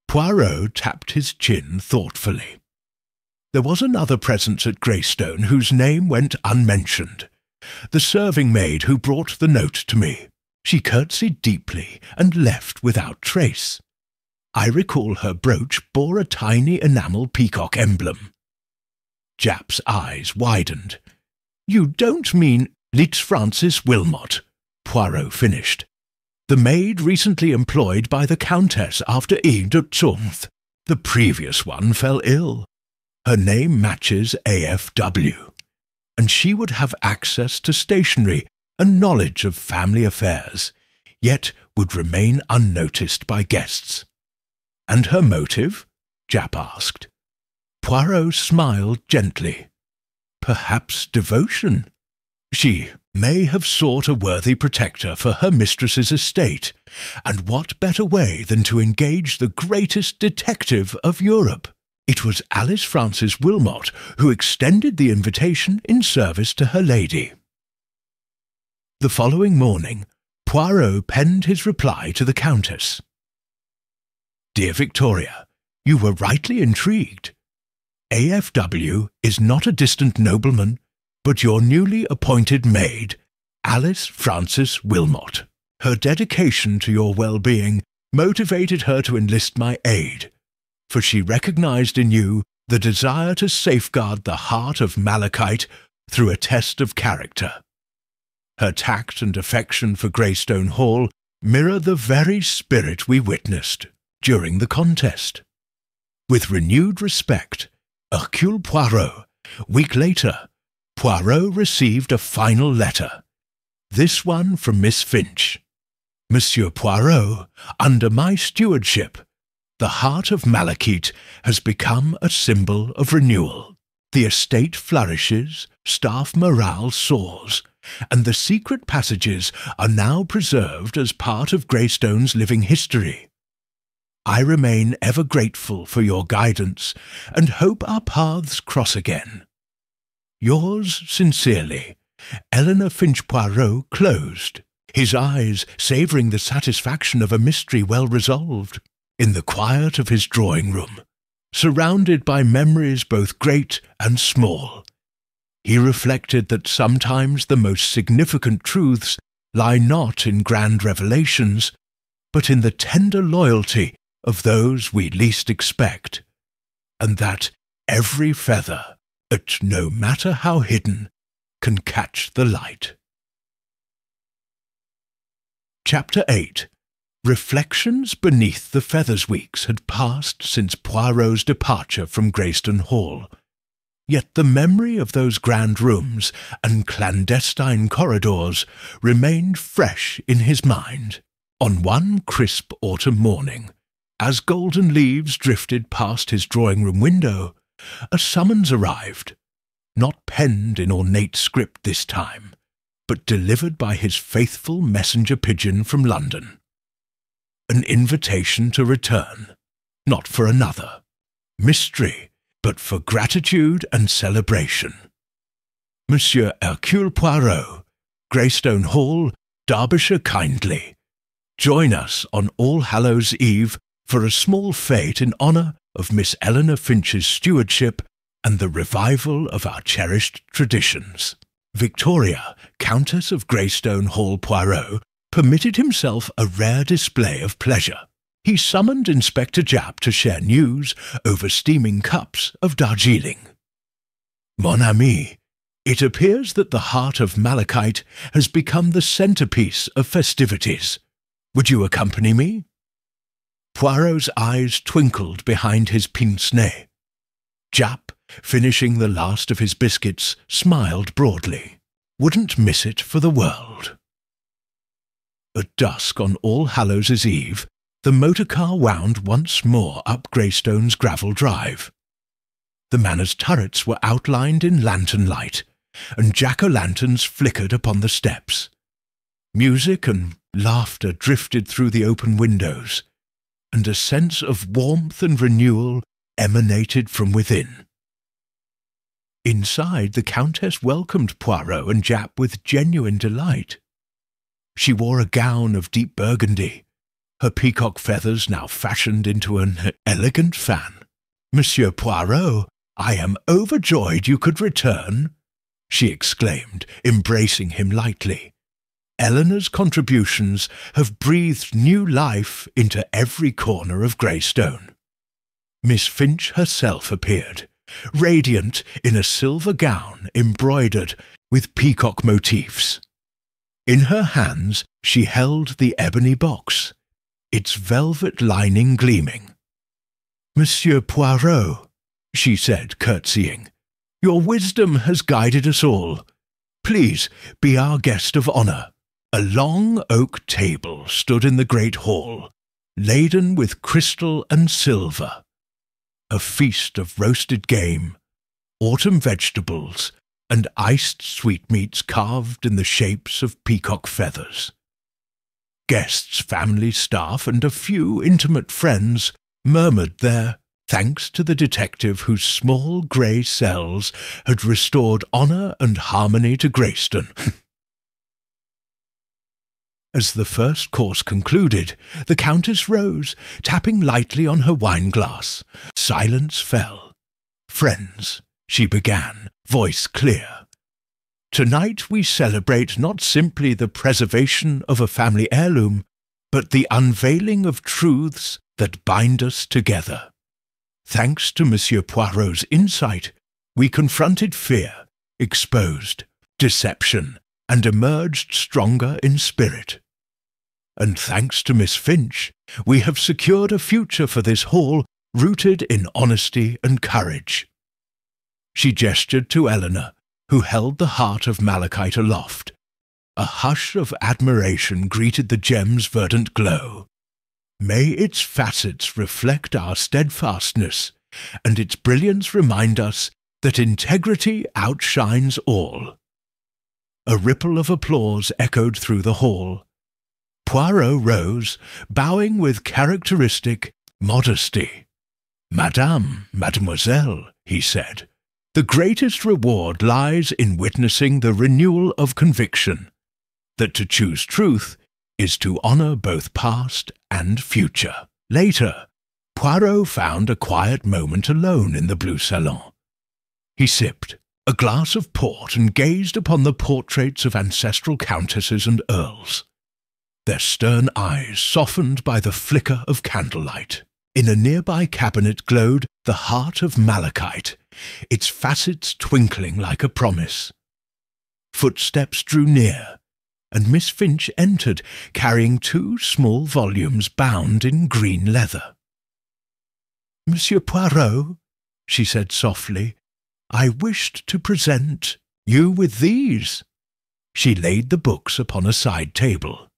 Poirot tapped his chin thoughtfully. There was another presence at Greystone whose name went unmentioned. The serving maid who brought the note to me. She curtsied deeply and left without trace. I recall her brooch bore a tiny enamel peacock emblem. Japp's eyes widened. "You don't mean Litz Francis Wilmot," Poirot finished. "The maid recently employed by the Countess after Ile de Zunft. The previous one fell ill. Her name matches AFW, and she would have access to stationery and knowledge of family affairs, yet would remain unnoticed by guests." "And her motive?" Japp asked. Poirot smiled gently. "Perhaps devotion. She may have sought a worthy protector for her mistress's estate, and what better way than to engage the greatest detective of Europe? It was Alice Frances Wilmot who extended the invitation in service to her lady." The following morning, Poirot penned his reply to the Countess. "Dear Victoria, you were rightly intrigued. AFW is not a distant nobleman, but your newly appointed maid, Alice Frances Wilmot. Her dedication to your well-being motivated her to enlist my aid, for she recognized in you the desire to safeguard the heart of Malachite through a test of character. Her tact and affection for Greystone Hall mirror the very spirit we witnessed during the contest. With renewed respect, Hercule Poirot." Week later, Poirot received a final letter, this one from Miss Finch. "Monsieur Poirot, under my stewardship, the heart of Malachite has become a symbol of renewal. The estate flourishes, staff morale soars, and the secret passages are now preserved as part of Greystone's living history. I remain ever grateful for your guidance and hope our paths cross again. Yours sincerely, Eleanor Finch Poirot." Closed, his eyes savouring the satisfaction of a mystery well resolved. In the quiet of his drawing room, surrounded by memories both great and small, he reflected that sometimes the most significant truths lie not in grand revelations, but in the tender loyalty of those we least expect, and that every feather, no matter how hidden, can catch the light. Chapter 8. Reflections beneath the feathers. Weeks had passed since Poirot's departure from Greyston Hall, yet the memory of those grand rooms and clandestine corridors remained fresh in his mind. On one crisp autumn morning, as golden leaves drifted past his drawing-room window, a summons arrived, not penned in ornate script this time, but delivered by his faithful messenger pigeon from London. An invitation to return, not for another mystery, but for gratitude and celebration. Monsieur Hercule Poirot, Greystone Hall, Derbyshire kindly. Join us on All Hallows Eve for a small fete in honour of Miss Eleanor Finch's stewardship and the revival of our cherished traditions. Victoria, Countess of Greystone Hall Poirot, permitted himself a rare display of pleasure. He summoned Inspector Japp to share news over steaming cups of Darjeeling. Mon ami, it appears that the heart of malachite has become the centrepiece of festivities. Would you accompany me? Poirot's eyes twinkled behind his pince-nez. Japp, finishing the last of his biscuits, smiled broadly. Wouldn't miss it for the world. At dusk on All Hallows' Eve, the motor car wound once more up Greystone's gravel drive. The manor's turrets were outlined in lantern light, and jack-o'-lanterns flickered upon the steps. Music and laughter drifted through the open windows, and a sense of warmth and renewal emanated from within. Inside, the Countess welcomed Poirot and Japp with genuine delight. She wore a gown of deep burgundy, her peacock feathers now fashioned into an elegant fan. "Monsieur Poirot, I am overjoyed you could return," she exclaimed, embracing him lightly. "Eleanor's contributions have breathed new life into every corner of Greystone." Miss Finch herself appeared, radiant in a silver gown embroidered with peacock motifs. In her hands she held the ebony box, its velvet lining gleaming. "Monsieur Poirot," she said, curtsying, "your wisdom has guided us all. Please be our guest of honour." A long oak table stood in the great hall, laden with crystal and silver. A feast of roasted game, autumn vegetables, and iced sweetmeats carved in the shapes of peacock feathers. Guests, family, staff, and a few intimate friends murmured their thanks to the detective whose small grey cells had restored honour and harmony to Greyston. As the first course concluded, the Countess rose, tapping lightly on her wine-glass. Silence fell. "Friends," she began, voice clear, "tonight we celebrate not simply the preservation of a family heirloom, but the unveiling of truths that bind us together. Thanks to Monsieur Poirot's insight, we confronted fear, exposed deception, and emerged stronger in spirit. And thanks to Miss Finch, we have secured a future for this hall rooted in honesty and courage." She gestured to Eleanor, who held the heart of malachite aloft. A hush of admiration greeted the gem's verdant glow. "May its facets reflect our steadfastness, and its brilliance remind us that integrity outshines all." A ripple of applause echoed through the hall. Poirot rose, bowing with characteristic modesty. Mademoiselle," he said, "the greatest reward lies in witnessing the renewal of conviction, that to choose truth is to honour both past and future." Later, Poirot found a quiet moment alone in the blue salon. He sipped a glass of port and gazed upon the portraits of ancestral countesses and earls, their stern eyes softened by the flicker of candlelight. In a nearby cabinet glowed the heart of malachite, its facets twinkling like a promise. Footsteps drew near, and Miss Finch entered, carrying 2 small volumes bound in green leather. "Monsieur Poirot," she said softly, "I wished to present you with these." She laid the books upon a side table.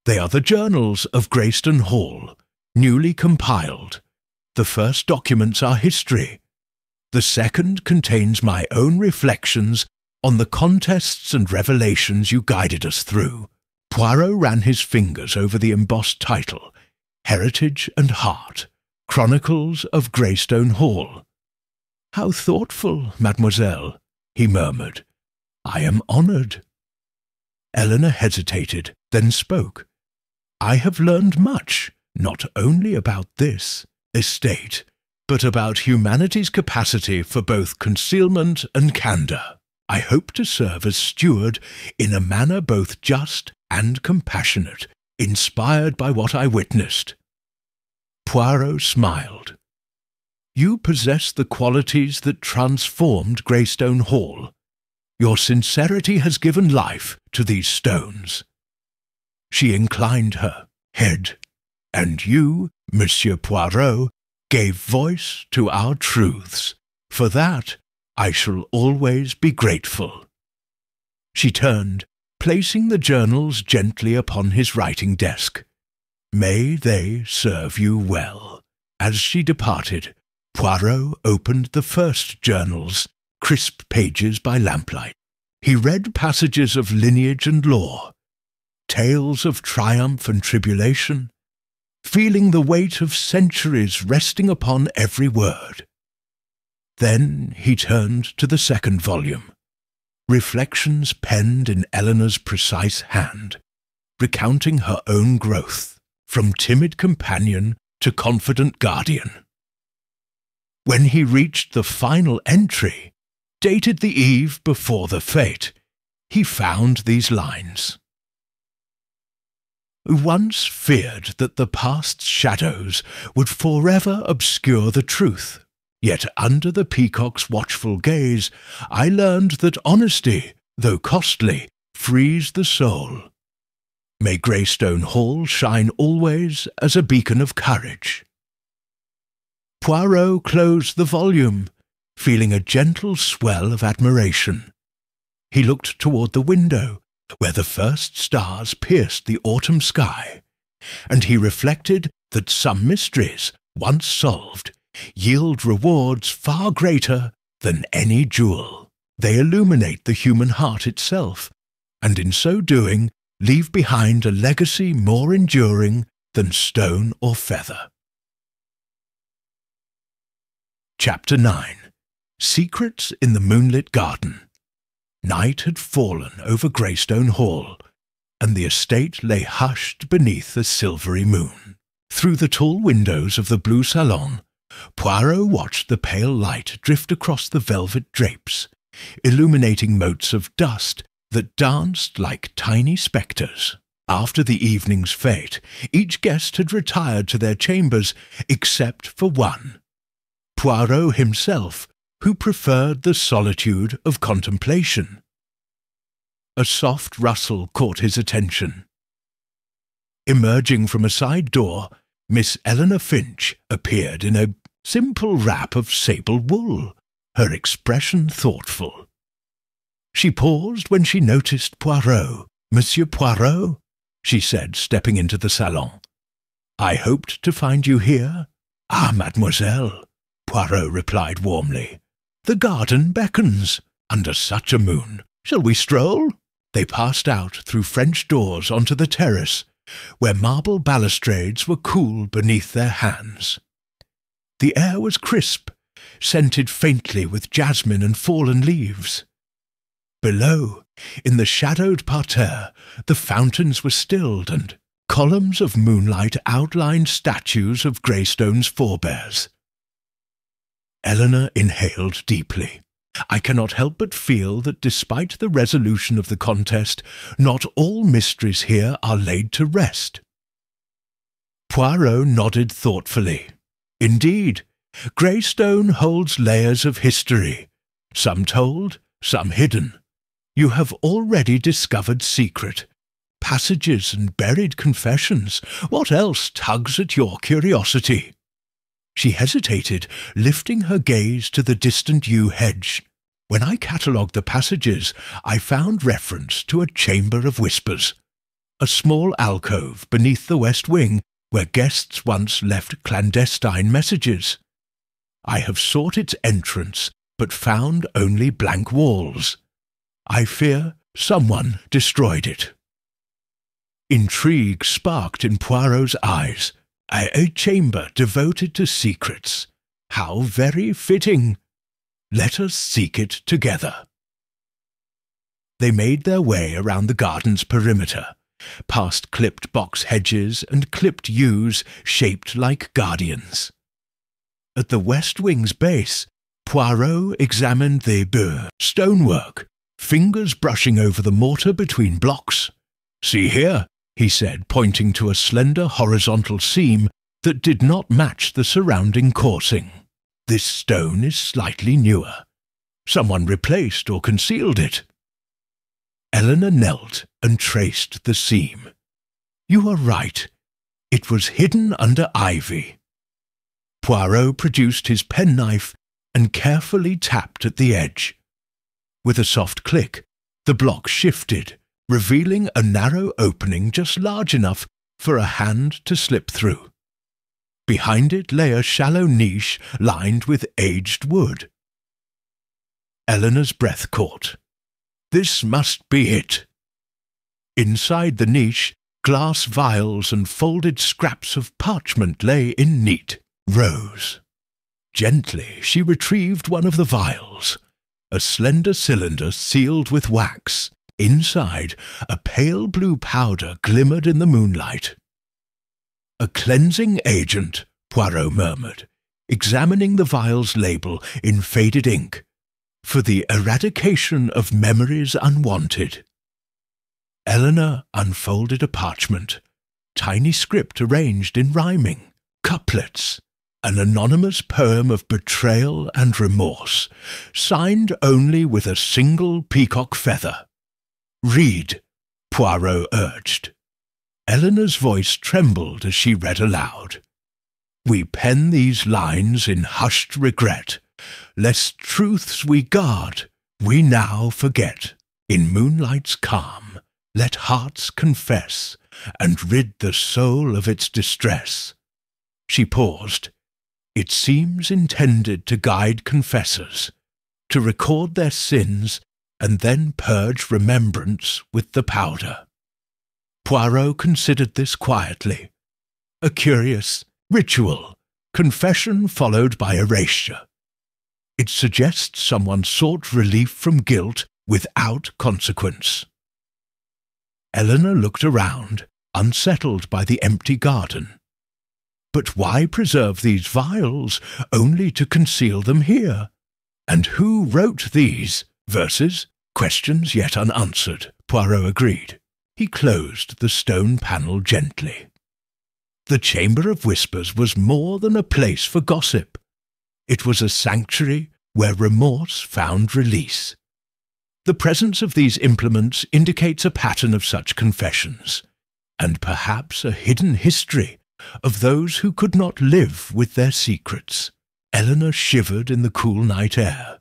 "They are the journals of Greyston Hall, newly compiled. The first documents are history. The second contains my own reflections on the contests and revelations you guided us through." Poirot ran his fingers over the embossed title, Heritage and Heart, Chronicles of Greystone Hall. "How thoughtful, mademoiselle," he murmured. "I am honoured." Eleanor hesitated, then spoke. "I have learned much, not only about this estate, but about humanity's capacity for both concealment and candour. I hope to serve as steward in a manner both just and compassionate, inspired by what I witnessed." Poirot smiled. "You possess the qualities that transformed Greystone Hall. Your sincerity has given life to these stones." She inclined her head. "And you, Monsieur Poirot, gave voice to our truths. For that I shall always be grateful." She turned, placing the journals gently upon his writing desk. "May they serve you well." As she departed, Poirot opened the first journals, crisp pages by lamplight. He read passages of lineage and lore, tales of triumph and tribulation, feeling the weight of centuries resting upon every word. Then he turned to the second volume, reflections penned in Eleanor's precise hand, recounting her own growth, from timid companion to confident guardian. When he reached the final entry, dated the eve before the fete, he found these lines. "Once feared that the past's shadows would forever obscure the truth, yet under the peacock's watchful gaze I learned that honesty, though costly, frees the soul. May Greystone Hall shine always as a beacon of courage." Poirot closed the volume, feeling a gentle swell of admiration. He looked toward the window, where the first stars pierced the autumn sky, and he reflected that some mysteries, once solved, yield rewards far greater than any jewel. They illuminate the human heart itself, and in so doing leave behind a legacy more enduring than stone or feather. Chapter 9. Secrets in the Moonlit Garden. Night had fallen over Greystone Hall, and the estate lay hushed beneath a silvery moon. Through the tall windows of the blue salon, Poirot watched the pale light drift across the velvet drapes, illuminating motes of dust that danced like tiny spectres. After the evening's fete, each guest had retired to their chambers except for one, Poirot himself, who preferred the solitude of contemplation. A soft rustle caught his attention. Emerging from a side door, Miss Eleanor Finch appeared in a simple wrap of sable wool, her expression thoughtful. She paused when she noticed Poirot. "Monsieur Poirot," she said, stepping into the salon. "I hoped to find you here." "Ah, mademoiselle," Poirot replied warmly. "The garden beckons. Under such a moon. Shall we stroll?" They passed out through French doors onto the terrace, where marble balustrades were cool beneath their hands. The air was crisp, scented faintly with jasmine and fallen leaves. Below, in the shadowed parterre, the fountains were stilled, and columns of moonlight outlined statues of Greystone's forebears. Eleanor inhaled deeply. I cannot help but feel that despite the resolution of the contest, not all mysteries here are laid to rest." Poirot nodded thoughtfully. "Indeed, Greystone holds layers of history, some told, some hidden. You have already discovered secret, passages and buried confessions. What else tugs at your curiosity?" She hesitated, lifting her gaze to the distant yew hedge. "When I catalogued the passages, I found reference to a chamber of whispers, a small alcove beneath the west wing where guests once left clandestine messages. I have sought its entrance, but found only blank walls. I fear someone destroyed it." Intrigue sparked in Poirot's eyes. A chamber devoted to secrets. How very fitting. Let us seek it together." They made their way around the garden's perimeter, past clipped box hedges and clipped yews shaped like guardians. At the west wing's base, Poirot examined the stonework, fingers brushing over the mortar between blocks. "See here," he said, pointing to a slender horizontal seam that did not match the surrounding coursing. "This stone is slightly newer. Someone replaced or concealed it." Eleanor knelt and traced the seam. "You are right. It was hidden under ivy." Poirot produced his penknife and carefully tapped at the edge. With a soft click, the block shifted, revealing a narrow opening just large enough for a hand to slip through. Behind it lay a shallow niche lined with aged wood. Eleanor's breath caught. This must be it. Inside the niche, glass vials and folded scraps of parchment lay in neat rows. Gently she retrieved one of the vials, a slender cylinder sealed with wax. Inside, a pale blue powder glimmered in the moonlight. "A cleansing agent," Poirot murmured, examining the vial's label in faded ink, "for the eradication of memories unwanted." Eleanor unfolded a parchment, tiny script arranged in rhyming, couplets, an anonymous poem of betrayal and remorse, signed only with a single peacock feather. "Read," Poirot urged. Eleanor's voice trembled as she read aloud. "We pen these lines in hushed regret, lest truths we guard, we now forget. In moonlight's calm, let hearts confess, and rid the soul of its distress." She paused. "It seems intended to guide confessors, to record their sins and then purge remembrance with the powder." Poirot considered this quietly. A curious ritual, confession followed by erasure. It suggests someone sought relief from guilt without consequence. Eleanor looked around, unsettled by the empty garden. But why preserve these vials only to conceal them here? And who wrote these verses? Questions yet unanswered, Poirot agreed. He closed the stone panel gently. The Chamber of Whispers was more than a place for gossip. It was a sanctuary where remorse found release. The presence of these implements indicates a pattern of such confessions, and perhaps a hidden history of those who could not live with their secrets. Eleanor shivered in the cool night air.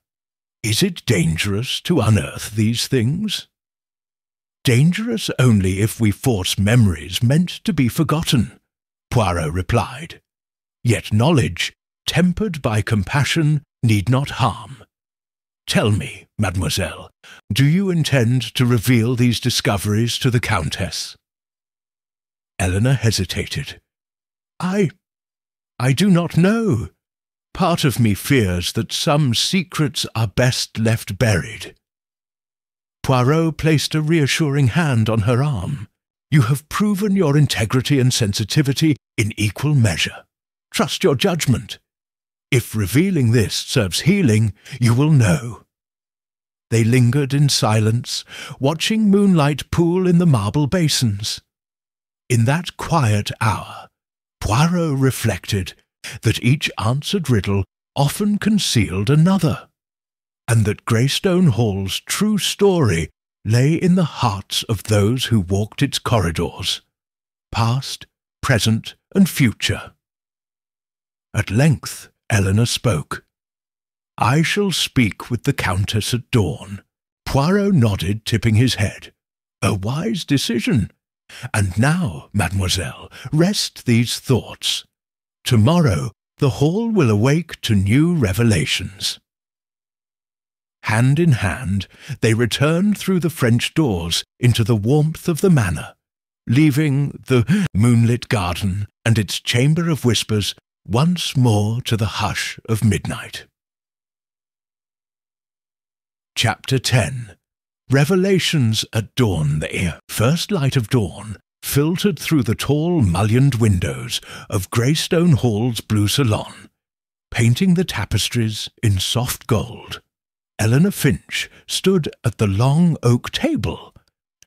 Is it dangerous to unearth these things? Dangerous only if we force memories meant to be forgotten, Poirot replied. Yet knowledge, tempered by compassion, need not harm. Tell me, mademoiselle, do you intend to reveal these discoveries to the Countess? Eleanor hesitated. I do not know. Part of me fears that some secrets are best left buried. Poirot placed a reassuring hand on her arm. You have proven your integrity and sensitivity in equal measure. Trust your judgment. If revealing this serves healing, you will know. They lingered in silence, watching moonlight pool in the marble basins. In that quiet hour, Poirot reflected that each answered riddle often concealed another, and that Greystone Hall's true story lay in the hearts of those who walked its corridors, past, present, and future. At length Eleanor spoke. "I shall speak with the Countess at dawn." Poirot nodded, tipping his head. "A wise decision. And now, mademoiselle, rest these thoughts. Tomorrow the hall will awake to new revelations." Hand in hand, they returned through the French doors into the warmth of the manor, leaving the moonlit garden and its chamber of whispers once more to the hush of midnight. Chapter 10. Revelations at dawn. The first light of dawn filtered through the tall mullioned windows of Greystone Hall's blue salon, painting the tapestries in soft gold. Eleanor Finch stood at the long oak table,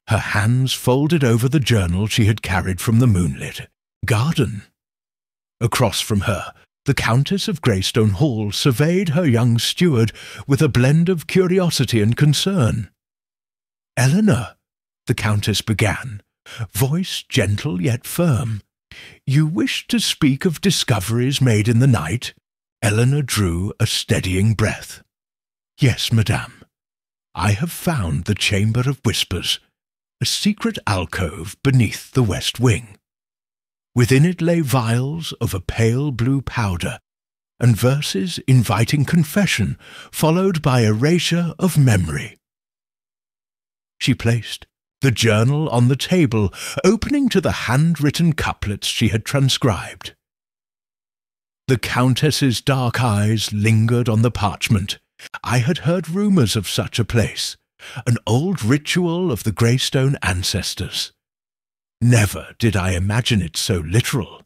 her hands folded over the journal she had carried from the moonlit garden. Across from her, the Countess of Greystone Hall surveyed her young steward with a blend of curiosity and concern. "Eleanor," the Countess began, voice gentle yet firm, "you wished to speak of discoveries made in the night?" Eleanor drew a steadying breath. "Yes, madame. I have found the Chamber of Whispers, a secret alcove beneath the west wing. Within it lay vials of a pale blue powder, and verses inviting confession, followed by erasure of memory." She placed the journal on the table, opening to the handwritten couplets she had transcribed. The Countess's dark eyes lingered on the parchment. "I had heard rumours of such a place, an old ritual of the Greystone ancestors. Never did I imagine it so literal."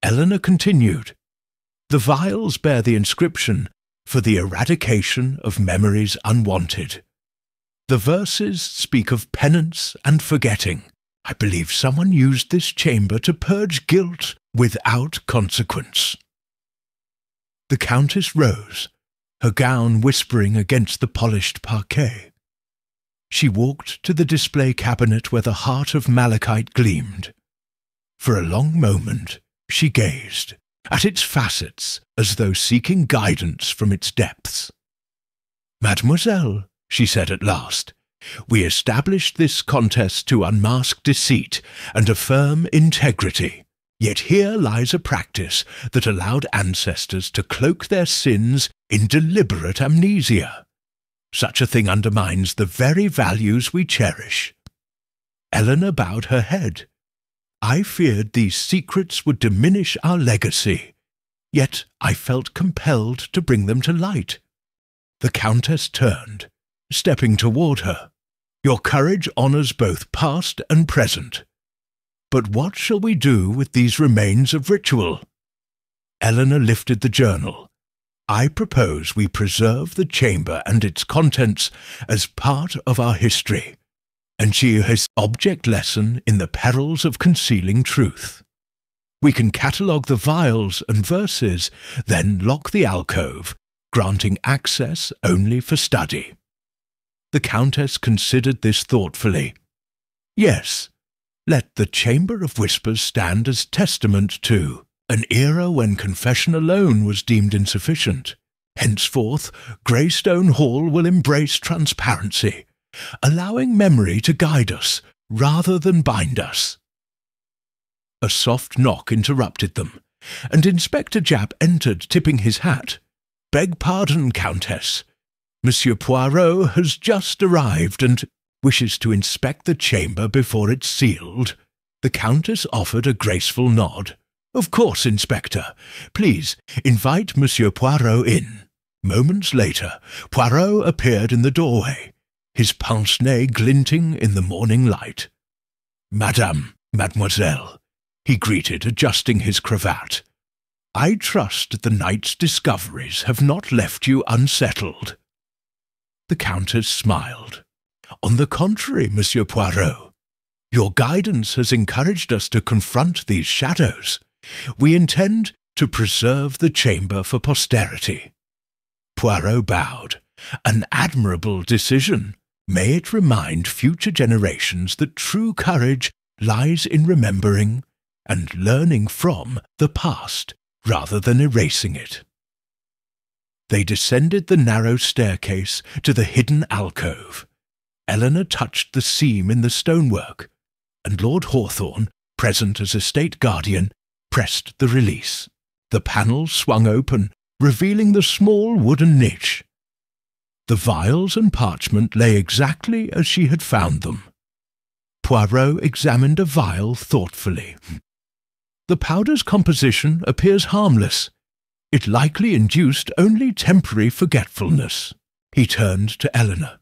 Eleanor continued, "The vials bear the inscription, 'For the eradication of memories unwanted.' The verses speak of penance and forgetting. I believe someone used this chamber to purge guilt without consequence." The Countess rose, her gown whispering against the polished parquet. She walked to the display cabinet where the heart of malachite gleamed. For a long moment she gazed at its facets as though seeking guidance from its depths. "Mademoiselle," she said at last, "we established this contest to unmask deceit and affirm integrity. Yet here lies a practice that allowed ancestors to cloak their sins in deliberate amnesia. Such a thing undermines the very values we cherish." Eleanor bowed her head. "I feared these secrets would diminish our legacy, yet I felt compelled to bring them to light." The Countess turned, stepping toward her. "Your courage honours both past and present. But what shall we do with these remains of ritual?" Eleanor lifted the journal. "I propose we preserve the chamber and its contents as part of our history, and she has object lesson in the perils of concealing truth. We can catalogue the vials and verses, then lock the alcove, granting access only for study." The Countess considered this thoughtfully. "Yes, let the Chamber of Whispers stand as testament to an era when confession alone was deemed insufficient. Henceforth, Greystone Hall will embrace transparency, allowing memory to guide us rather than bind us." A soft knock interrupted them, and Inspector Japp entered, tipping his hat. "Beg pardon, Countess. Monsieur Poirot has just arrived and wishes to inspect the chamber before it's sealed." The Countess offered a graceful nod. "Of course, Inspector. Please invite Monsieur Poirot in." Moments later, Poirot appeared in the doorway, his pince-nez glinting in the morning light. Mademoiselle," he greeted, adjusting his cravat. "I trust the night's discoveries have not left you unsettled." The Countess smiled. "On the contrary, Monsieur Poirot, your guidance has encouraged us to confront these shadows. We intend to preserve the chamber for posterity." Poirot bowed. "An admirable decision. May it remind future generations that true courage lies in remembering and learning from the past rather than erasing it." They descended the narrow staircase to the hidden alcove. Eleanor touched the seam in the stonework, and Lord Hawthorne, present as a state guardian, pressed the release. The panels swung open, revealing the small wooden niche. The vials and parchment lay exactly as she had found them. Poirot examined a vial thoughtfully. "The powder's composition appears harmless. It likely induced only temporary forgetfulness." He turned to Eleanor.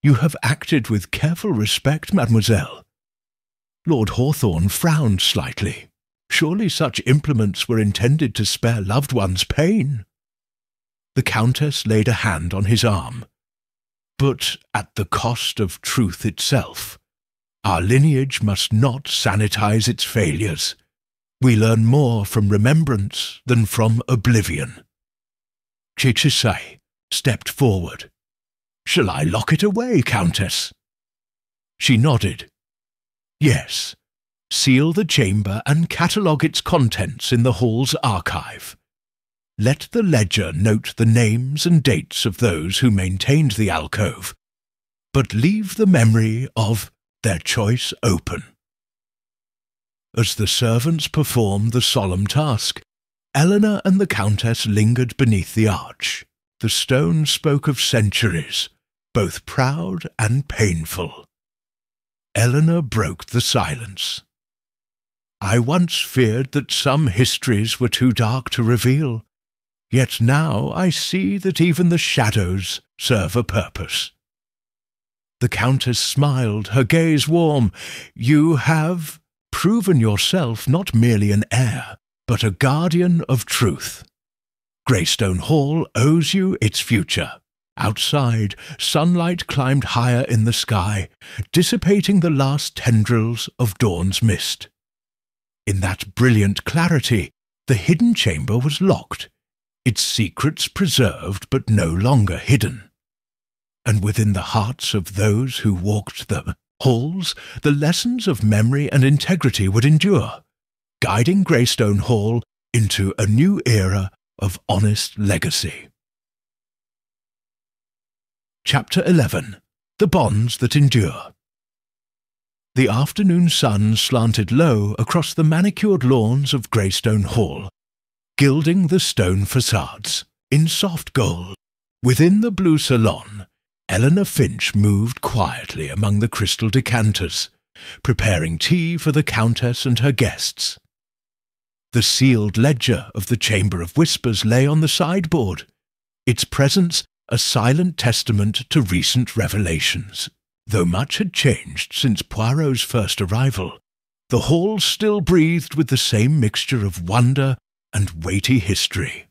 "You have acted with careful respect, mademoiselle." Lord Hawthorne frowned slightly. Surely such implements were intended to spare loved ones pain. The Countess laid a hand on his arm. "But at the cost of truth itself. Our lineage must not sanitize its failures. We learn more from remembrance than from oblivion." Chichisay stepped forward. "Shall I lock it away, Countess?" She nodded. "Yes. Seal the chamber and catalogue its contents in the hall's archive. Let the ledger note the names and dates of those who maintained the alcove, but leave the memory of their choice open." As the servants performed the solemn task, Eleanor and the Countess lingered beneath the arch. The stone spoke of centuries, both proud and painful. Eleanor broke the silence. "I once feared that some histories were too dark to reveal, yet now I see that even the shadows serve a purpose." The Countess smiled, her gaze warm. "You have proven yourself not merely an heir, but a guardian of truth. Greystone Hall owes you its future." Outside, sunlight climbed higher in the sky, dissipating the last tendrils of dawn's mist. In that brilliant clarity, the hidden chamber was locked, its secrets preserved but no longer hidden. And within the hearts of those who walked the halls, the lessons of memory and integrity would endure, guiding Greystone Hall into a new era of honest legacy. Chapter 11. The Bonds That Endure. The afternoon sun slanted low across the manicured lawns of Greystone Hall, gilding the stone facades in soft gold. Within the blue salon, Eleanor Finch moved quietly among the crystal decanters, preparing tea for the Countess and her guests. The sealed ledger of the Chamber of Whispers lay on the sideboard, its presence a silent testament to recent revelations. Though much had changed since Poirot's first arrival, the hall still breathed with the same mixture of wonder and weighty history.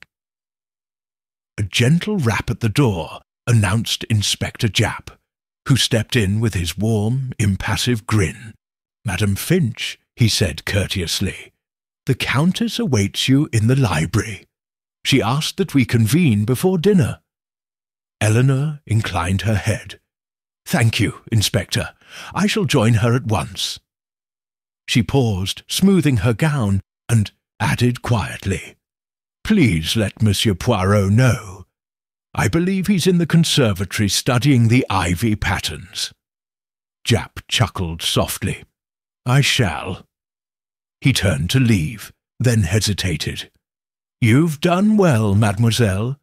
A gentle rap at the door announced Inspector Japp, who stepped in with his warm, impassive grin. "Madam Finch," he said courteously, "the Countess awaits you in the library. She asked that we convene before dinner." Eleanor inclined her head. "Thank you, Inspector. I shall join her at once." She paused, smoothing her gown, and added quietly, "Please let Monsieur Poirot know. I believe he's in the conservatory studying the ivy patterns." Japp chuckled softly. "I shall." He turned to leave, then hesitated. "You've done well, mademoiselle.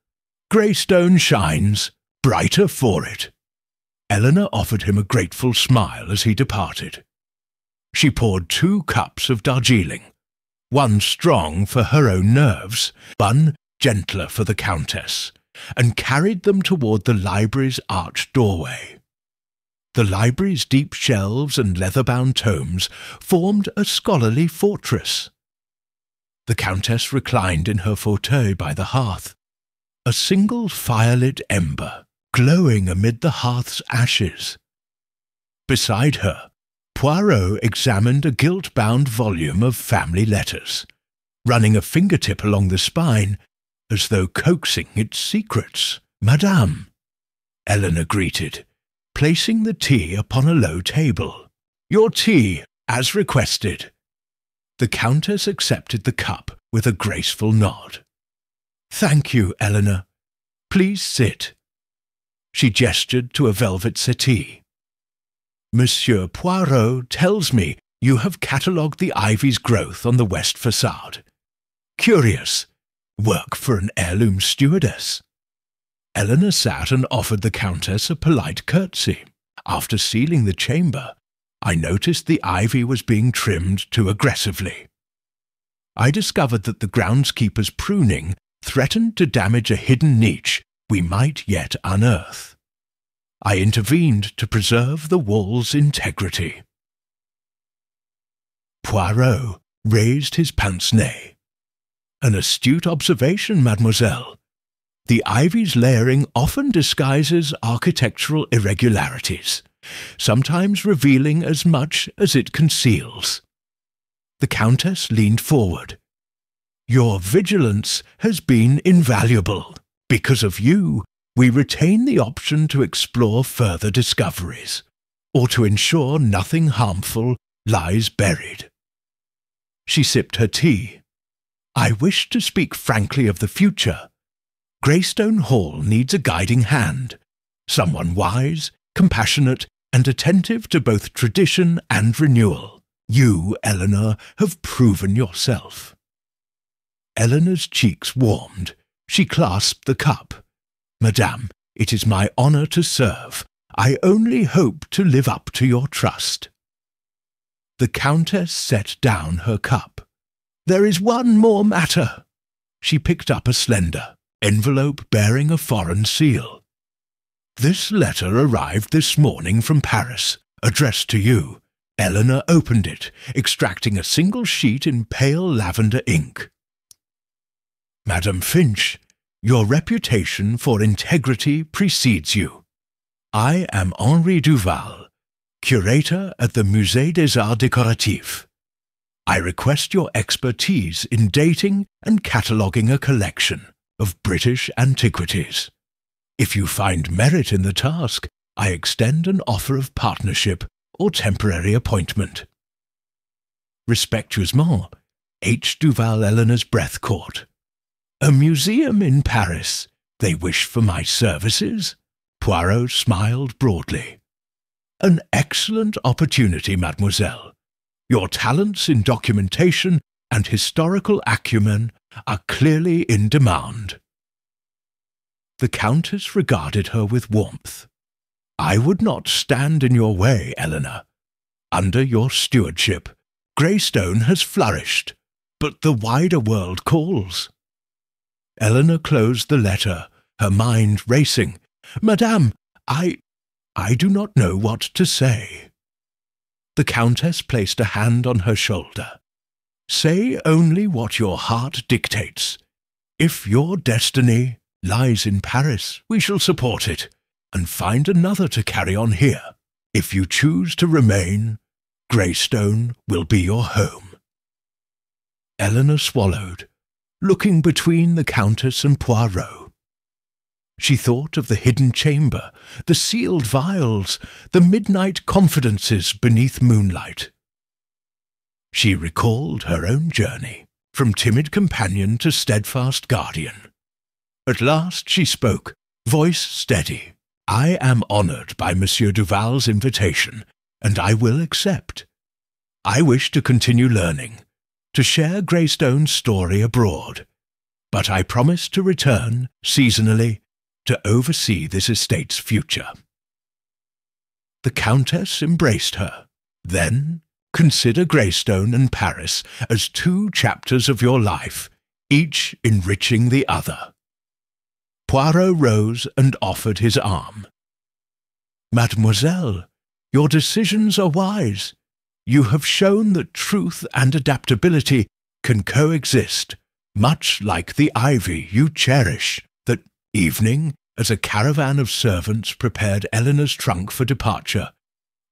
Greystone shines, brighter for it." Eleanor offered him a grateful smile as he departed. She poured 2 cups of Darjeeling, one strong for her own nerves, one gentler for the Countess, and carried them toward the library's arched doorway. The library's deep shelves and leather-bound tomes formed a scholarly fortress. The Countess reclined in her fauteuil by the hearth. A single firelit ember glowing amid the hearth's ashes. Beside her, Poirot examined a gilt-bound volume of family letters, running a fingertip along the spine as though coaxing its secrets. "Madame," Eleanor greeted, placing the tea upon a low table. "Your tea, as requested." The Countess accepted the cup with a graceful nod. "Thank you, Eleanor. Please sit." She gestured to a velvet settee. "Monsieur Poirot tells me you have catalogued the ivy's growth on the west facade. Curious. Work for an heirloom stewardess." Eleanor sat and offered the Countess a polite curtsy. After sealing the chamber, I noticed the ivy was being trimmed too aggressively. I discovered that the groundskeeper's pruning threatened to damage a hidden niche we might yet unearth. I intervened to preserve the wall's integrity. Poirot raised his pince-nez. "An astute observation, mademoiselle. The ivy's layering often disguises architectural irregularities, sometimes revealing as much as it conceals." The Countess leaned forward. "Your vigilance has been invaluable. Because of you, we retain the option to explore further discoveries, or to ensure nothing harmful lies buried." She sipped her tea. "I wish to speak frankly of the future. Greystone Hall needs a guiding hand, someone wise, compassionate, and attentive to both tradition and renewal. You, Eleanor, have proven yourself." Eleanor's cheeks warmed. She clasped the cup. "Madame, it is my honour to serve. I only hope to live up to your trust." The Countess set down her cup. "There is one more matter." She picked up a slender envelope bearing a foreign seal. "This letter arrived this morning from Paris, addressed to you." Eleanor opened it, extracting a single sheet in pale lavender ink. "Madame Finch, your reputation for integrity precedes you. I am Henri Duval, curator at the Musée des Arts Décoratifs. I request your expertise in dating and cataloguing a collection of British antiquities. If you find merit in the task, I extend an offer of partnership or temporary appointment. Respectueusement, H. Duval. Eleanor's breath caught. "A museum in Paris. They wish for my services?" Poirot smiled broadly. "An excellent opportunity, mademoiselle. Your talents in documentation and historical acumen are clearly in demand." The Countess regarded her with warmth. "I would not stand in your way, Eleanor. Under your stewardship, Greystone has flourished, but the wider world calls." Eleanor closed the letter, her mind racing. "Madame, I do not know what to say." The Countess placed a hand on her shoulder. "Say only what your heart dictates. If your destiny lies in Paris, we shall support it, and find another to carry on here. If you choose to remain, Greystone will be your home." Eleanor swallowed, looking between the Countess and Poirot. She thought of the hidden chamber, the sealed vials, the midnight confidences beneath moonlight. She recalled her own journey, from timid companion to steadfast guardian. At last she spoke, voice steady. "I am honoured by Monsieur Duval's invitation, and I will accept. I wish to continue learning, to share Greystone's story abroad, but I promise to return, seasonally, to oversee this estate's future." The Countess embraced her. "Then consider Greystone and Paris as two chapters of your life, each enriching the other." Poirot rose and offered his arm. "Mademoiselle, your decisions are wise. You have shown that truth and adaptability can coexist, much like the ivy you cherish." That evening, as a caravan of servants prepared Eleanor's trunk for departure,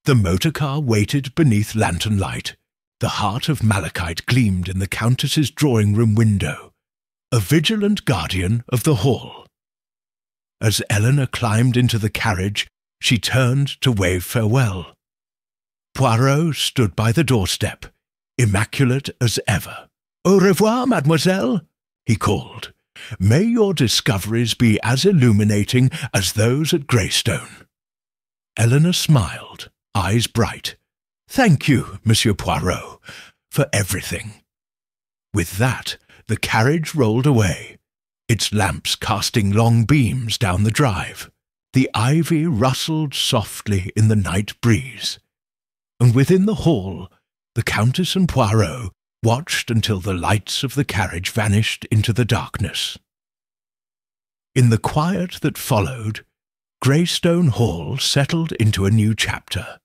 the motor car waited beneath lantern light. The heart of malachite gleamed in the Countess's drawing-room window, a vigilant guardian of the hall. As Eleanor climbed into the carriage, she turned to wave farewell. Poirot stood by the doorstep, immaculate as ever. "Au revoir, mademoiselle," he called. "May your discoveries be as illuminating as those at Greystone." Eleanor smiled, eyes bright. "Thank you, Monsieur Poirot, for everything." With that, the carriage rolled away, its lamps casting long beams down the drive. The ivy rustled softly in the night breeze, and within the hall, the Countess and Poirot watched until the lights of the carriage vanished into the darkness. In the quiet that followed, Greystone Hall settled into a new chapter,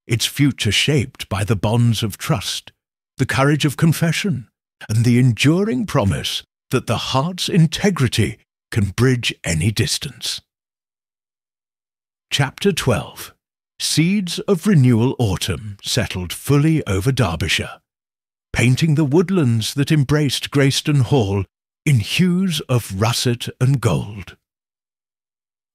its future shaped by the bonds of trust, the courage of confession, and the enduring promise that the heart's integrity can bridge any distance. Chapter 12. Seeds of renewal autumn settled fully over Derbyshire, painting the woodlands that embraced Greystone Hall in hues of russet and gold.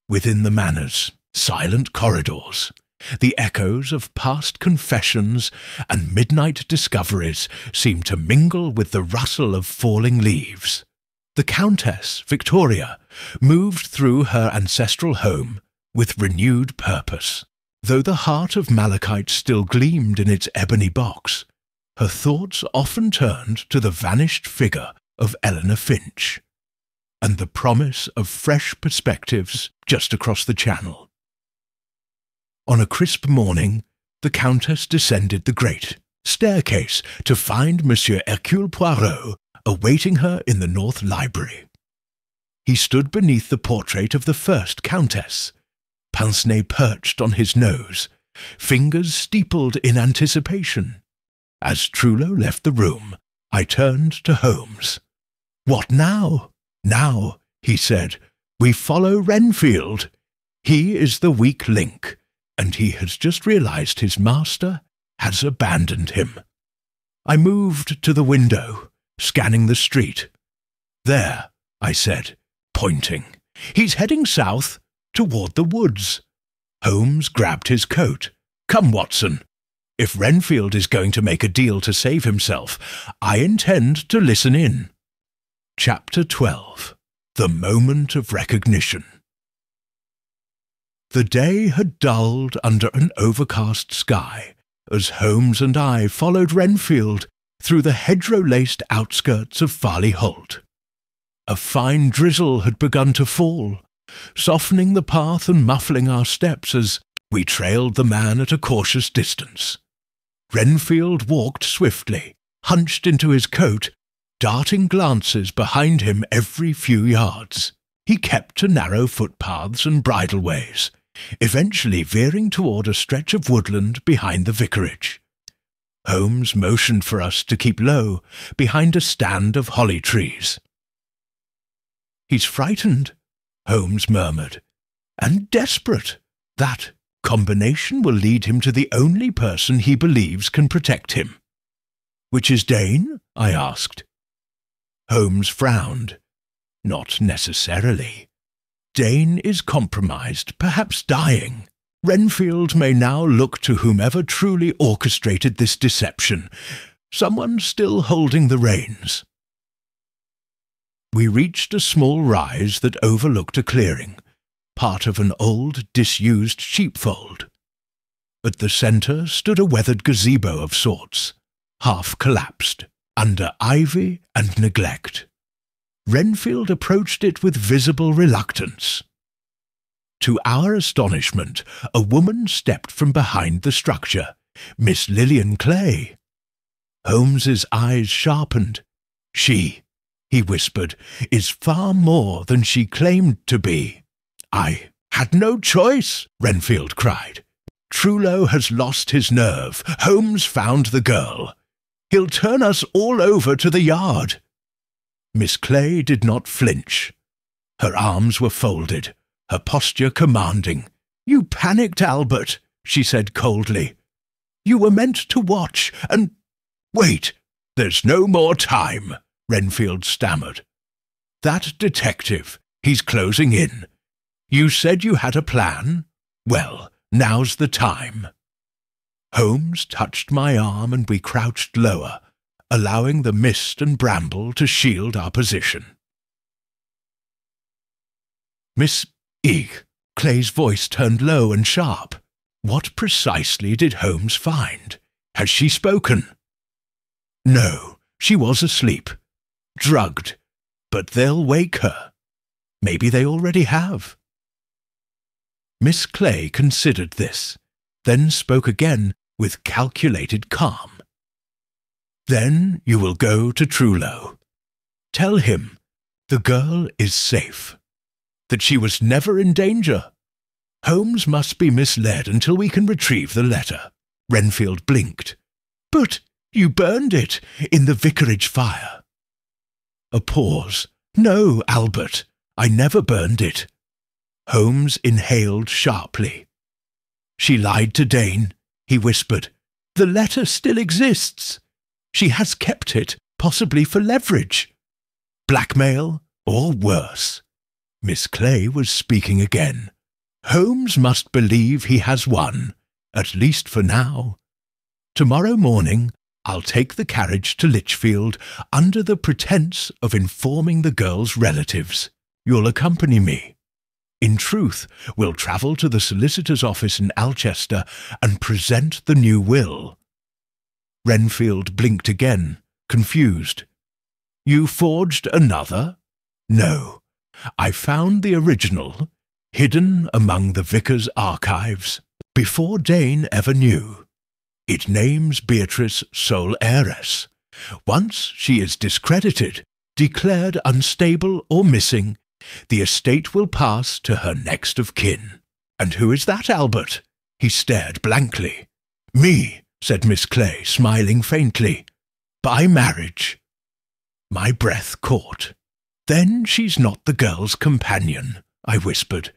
Within the manor's silent corridors, the echoes of past confessions and midnight discoveries seemed to mingle with the rustle of falling leaves. The Countess, Victoria, moved through her ancestral home with renewed purpose. Though the heart of malachite still gleamed in its ebony box, her thoughts often turned to the vanished figure of Eleanor Finch, and the promise of fresh perspectives just across the channel. On a crisp morning, the Countess descended the great staircase to find Monsieur Hercule Poirot awaiting her in the North Library. He stood beneath the portrait of the first Countess, pince-nez perched on his nose, fingers steepled in anticipation. As Trullo left the room, I turned to Holmes. "What now?" "Now," he said, "we follow Renfield. He is the weak link, and he has just realized his master has abandoned him." I moved to the window, scanning the street. "There," I said, pointing. "He's heading south, toward the woods." Holmes grabbed his coat. "Come, Watson. If Renfield is going to make a deal to save himself, I intend to listen in." Chapter 12. The Moment of Recognition. The day had dulled under an overcast sky as Holmes and I followed Renfield through the hedgerow-laced outskirts of Farley Holt. A fine drizzle had begun to fall, softening the path and muffling our steps as we trailed the man at a cautious distance. Renfield walked swiftly, hunched into his coat, darting glances behind him every few yards. He kept to narrow footpaths and bridleways, eventually veering toward a stretch of woodland behind the vicarage. Holmes motioned for us to keep low, behind a stand of holly trees. "He's frightened," Holmes murmured, "and desperate. That combination will lead him to the only person he believes can protect him." "Which is Dane?" I asked. Holmes frowned. "Not necessarily. Dane is compromised, perhaps dying. Renfield may now look to whomever truly orchestrated this deception, someone still holding the reins." We reached a small rise that overlooked a clearing, part of an old, disused sheepfold. At the centre stood a weathered gazebo of sorts, half collapsed, under ivy and neglect. Renfield approached it with visible reluctance. To our astonishment, a woman stepped from behind the structure, Miss Lillian Clay. Holmes's eyes sharpened. "She," he whispered, "is far more than she claimed to be." "I had no choice," Renfield cried. "Trullo has lost his nerve. Holmes found the girl. He'll turn us all over to the yard." Miss Clay did not flinch. Her arms were folded, her posture commanding. "You panicked, Albert," she said coldly. "You were meant to watch, and—" "Wait, there's no more time," Renfield stammered. "That detective, he's closing in. You said you had a plan? Well, now's the time." Holmes touched my arm and we crouched lower, allowing the mist and bramble to shield our position. "Miss Eek," Clay's voice turned low and sharp. "What precisely did Holmes find? Has she spoken?" "No, she was asleep. Drugged. But they'll wake her. Maybe they already have." Miss Clay considered this, then spoke again with calculated calm. "Then you will go to Trullo. Tell him the girl is safe, that she was never in danger. Holmes must be misled until we can retrieve the letter." Renfield blinked. "But you burned it in the vicarage fire." A pause. "No, Albert, I never burned it." Holmes inhaled sharply. "She lied to Dane," he whispered. "The letter still exists. She has kept it, possibly for leverage. Blackmail, or worse." Miss Clay was speaking again. "Holmes must believe he has won, at least for now. Tomorrow morning I'll take the carriage to Lichfield under the pretence of informing the girl's relatives. You'll accompany me. In truth, we'll travel to the solicitor's office in Alchester and present the new will." Renfield blinked again, confused. "You forged another?" "No. I found the original, hidden among the vicar's archives, before Dane ever knew. It names Beatrice sole heiress. Once she is discredited, declared unstable or missing, the estate will pass to her next of kin." "And who is that, Albert?" He stared blankly. "Me," said Miss Clay, smiling faintly. "By marriage." My breath caught. "Then she's not the girl's companion," I whispered.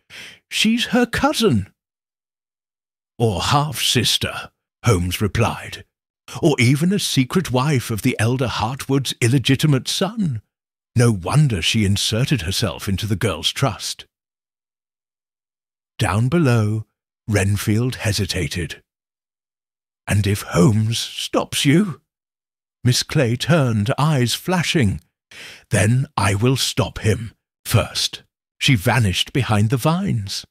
"She's her cousin." "Or half-sister," Holmes replied. "Or even a secret wife of the elder Hartwood's illegitimate son. No wonder she inserted herself into the girl's trust." Down below, Renfield hesitated. "And if Holmes stops you?" Miss Clay turned, eyes flashing. "Then I will stop him first." She vanished behind the vines.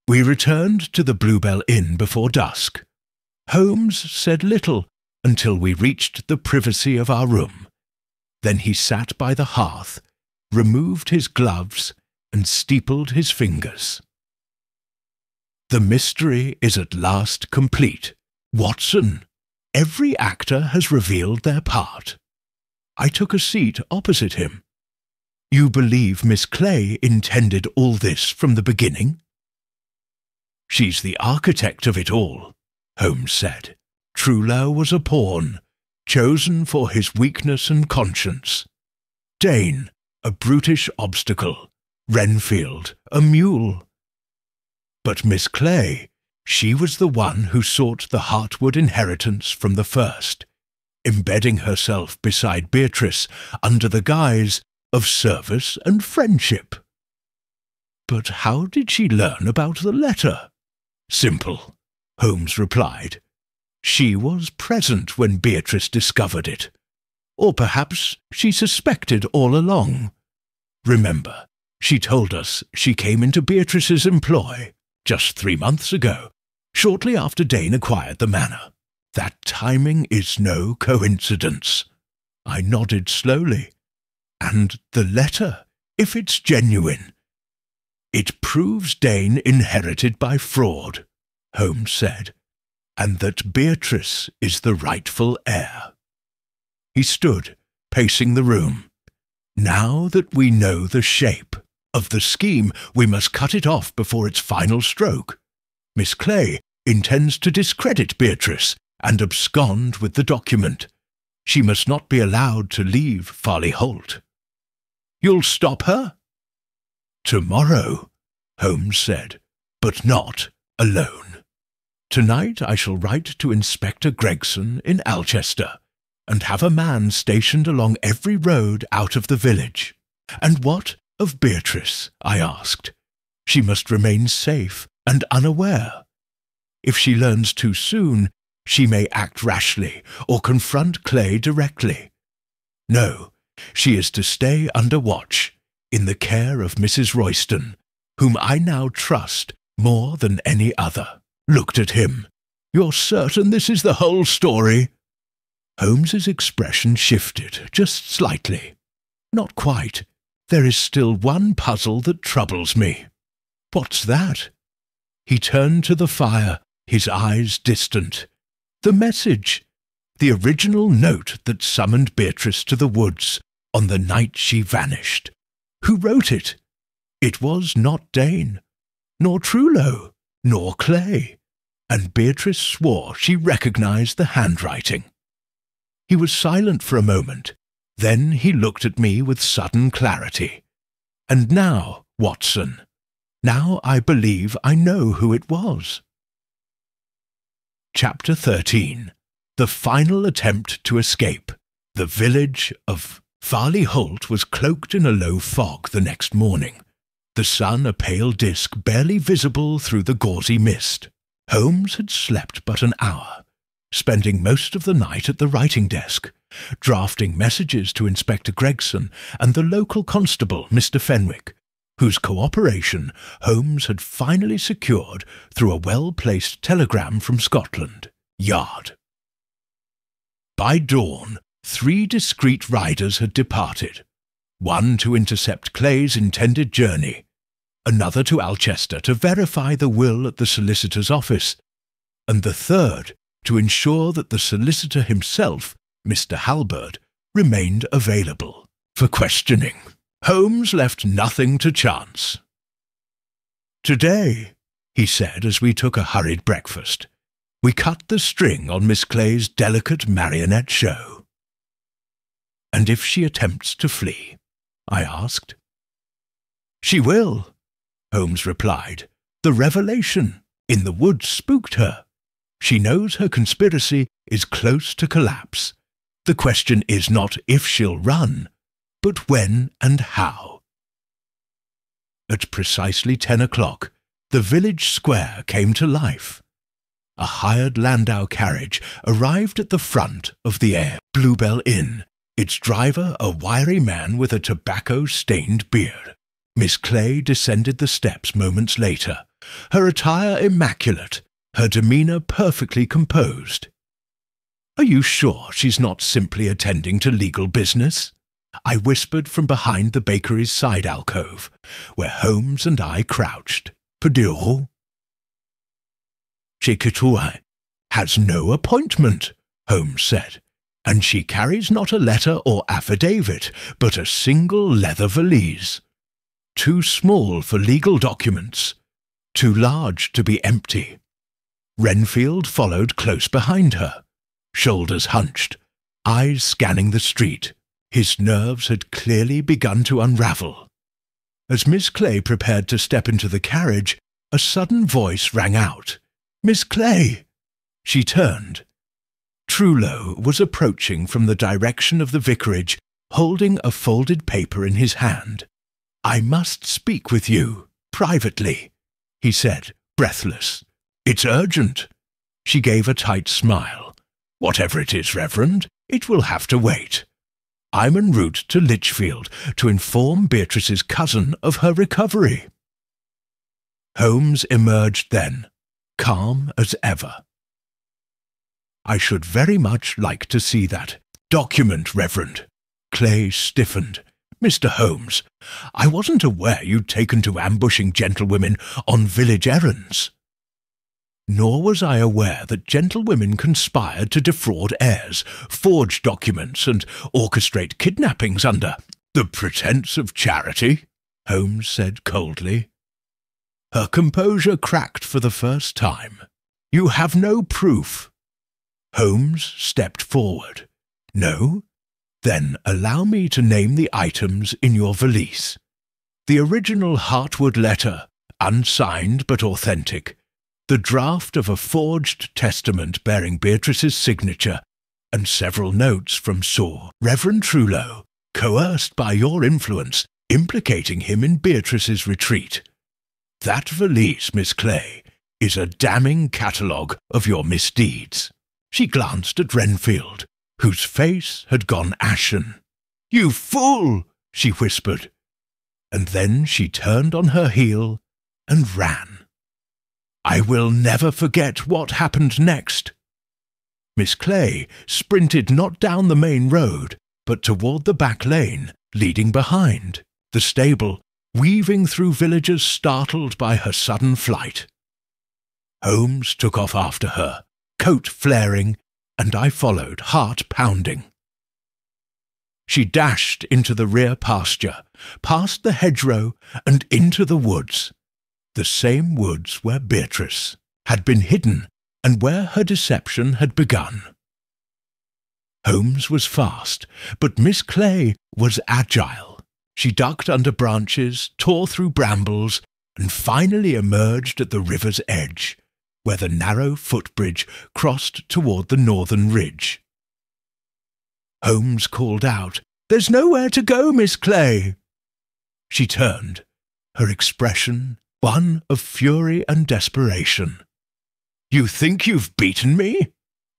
We returned to the Bluebell Inn before dusk. Holmes said little until we reached the privacy of our room. Then he sat by the hearth, removed his gloves, and steepled his fingers. "The mystery is at last complete. Watson, every actor has revealed their part." I took a seat opposite him. "You believe Miss Clay intended all this from the beginning?" "She's the architect of it all," Holmes said. "Trullo was a pawn, chosen for his weakness and conscience. Dane, a brutish obstacle. Renfield, a mule. But Miss Clay, she was the one who sought the Hartwood inheritance from the first, embedding herself beside Beatrice under the guise of service and friendship." "But how did she learn about the letter?" "Simple," Holmes replied. "She was present when Beatrice discovered it. Or perhaps she suspected all along. Remember, she told us she came into Beatrice's employ just 3 months ago, shortly after Dane acquired the manor. That timing is no coincidence." I nodded slowly. "And the letter, if it's genuine?" "It proves Dane inherited by fraud," Holmes said, "and that Beatrice is the rightful heir." He stood, pacing the room. "Now that we know the shape of the scheme, we must cut it off before its final stroke. Miss Clay intends to discredit Beatrice and abscond with the document. She must not be allowed to leave Farley Holt." "You'll stop her?" "Tomorrow," Holmes said, "but not alone. Tonight I shall write to Inspector Gregson in Alchester, and have a man stationed along every road out of the village." "And what of Beatrice?" I asked. "She must remain safe and unaware. If she learns too soon, she may act rashly or confront Clay directly. No, she is to stay under watch, in the care of Mrs. Royston, whom I now trust more than any other." Looked at him. "You're certain this is the whole story?" Holmes's expression shifted just slightly. "Not quite. There is still one puzzle that troubles me." "What's that?" He turned to the fire, his eyes distant. "The message. The original note that summoned Beatrice to the woods on the night she vanished. Who wrote it? It was not Dane, nor Trullo, nor Clay, and Beatrice swore she recognized the handwriting." He was silent for a moment. Then he looked at me with sudden clarity. "And now, Watson, now I believe I know who it was." Chapter 13. The Final Attempt to Escape. The village of Farley Holt was cloaked in a low fog the next morning, the sun a pale disk barely visible through the gauzy mist. Holmes had slept but an hour, spending most of the night at the writing desk, drafting messages to Inspector Gregson and the local constable, Mr. Fenwick, whose cooperation Holmes had finally secured through a well-placed telegram from Scotland Yard. By dawn, 3 discreet riders had departed, one to intercept Clay's intended journey, another to Alchester to verify the will at the solicitor's office, and the third to ensure that the solicitor himself, Mr. Halbert, remained available for questioning. Holmes left nothing to chance. "Today," he said as we took a hurried breakfast, "we cut the string on Miss Clay's delicate marionette show." "And if she attempts to flee?" I asked. "She will," Holmes replied. "The revelation in the woods spooked her. She knows her conspiracy is close to collapse. The question is not if she'll run, but when and how." At precisely 10 o'clock, the village square came to life. A hired landau carriage arrived at the front of the Bluebell Inn, its driver a wiry man with a tobacco-stained beard. Miss Clay descended the steps moments later, her attire immaculate, her demeanour perfectly composed. "Are you sure she's not simply attending to legal business?" I whispered from behind the bakery's side alcove, where Holmes and I crouched. "Poirot?" "Chez Couture has no appointment," Holmes said, "and she carries not a letter or affidavit, but a single leather valise. Too small for legal documents, too large to be empty." Renfield followed close behind her, shoulders hunched, eyes scanning the street. His nerves had clearly begun to unravel. As Miss Clay prepared to step into the carriage, a sudden voice rang out. "Miss Clay!" She turned. Trullo was approaching from the direction of the vicarage, holding a folded paper in his hand. "I must speak with you, privately," he said, breathless. "It's urgent." She gave a tight smile. "Whatever it is, Reverend, it will have to wait. I'm en route to Lichfield to inform Beatrice's cousin of her recovery." Holmes emerged then, calm as ever. "I should very much like to see that document, Reverend." Clay stiffened. "Mr. Holmes, I wasn't aware you'd taken to ambushing gentlewomen on village errands." "Nor was I aware that gentlewomen conspired to defraud heirs, forge documents, and orchestrate kidnappings under the pretence of charity," Holmes said coldly. Her composure cracked for the first time. "You have no proof." Holmes stepped forward. "No? Then allow me to name the items in your valise." The original Heartwood letter, unsigned but authentic, the draft of a forged testament bearing Beatrice's signature, and several notes from Sir Reverend Trullo, coerced by your influence, implicating him in Beatrice's retreat. That valise, Miss Clay, is a damning catalogue of your misdeeds. She glanced at Renfield, whose face had gone ashen. "You fool!" she whispered, and then she turned on her heel and ran. I will never forget what happened next. Miss Clay sprinted not down the main road, but toward the back lane, leading behind, the stable, weaving through villagers startled by her sudden flight. Holmes took off after her, coat flaring, and I followed, heart pounding. She dashed into the rear pasture, past the hedgerow, and into the woods, the same woods where Beatrice had been hidden and where her deception had begun. Holmes was fast, but Miss Clay was agile. She ducked under branches, tore through brambles, and finally emerged at the river's edge, where the narrow footbridge crossed toward the northern ridge. Holmes called out, "There's nowhere to go, Miss Clay." She turned, her expression one of fury and desperation. "You think you've beaten me?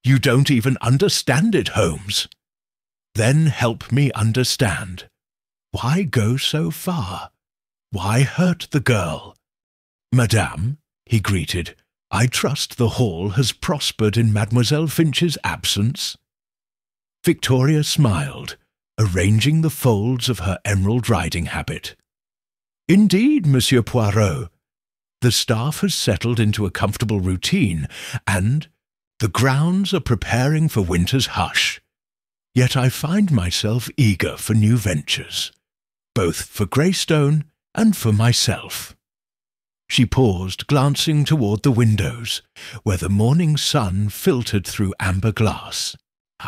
You don't even understand it, Holmes. Then help me understand. Why go so far? Why hurt the girl?" "Madame," he greeted, "I trust the hall has prospered in Mademoiselle Finch's absence." Victoria smiled, arranging the folds of her emerald riding habit. "Indeed, Monsieur Poirot. The staff has settled into a comfortable routine, and the grounds are preparing for winter's hush. Yet I find myself eager for new ventures, both for Greystone and for myself." She paused, glancing toward the windows, where the morning sun filtered through amber glass.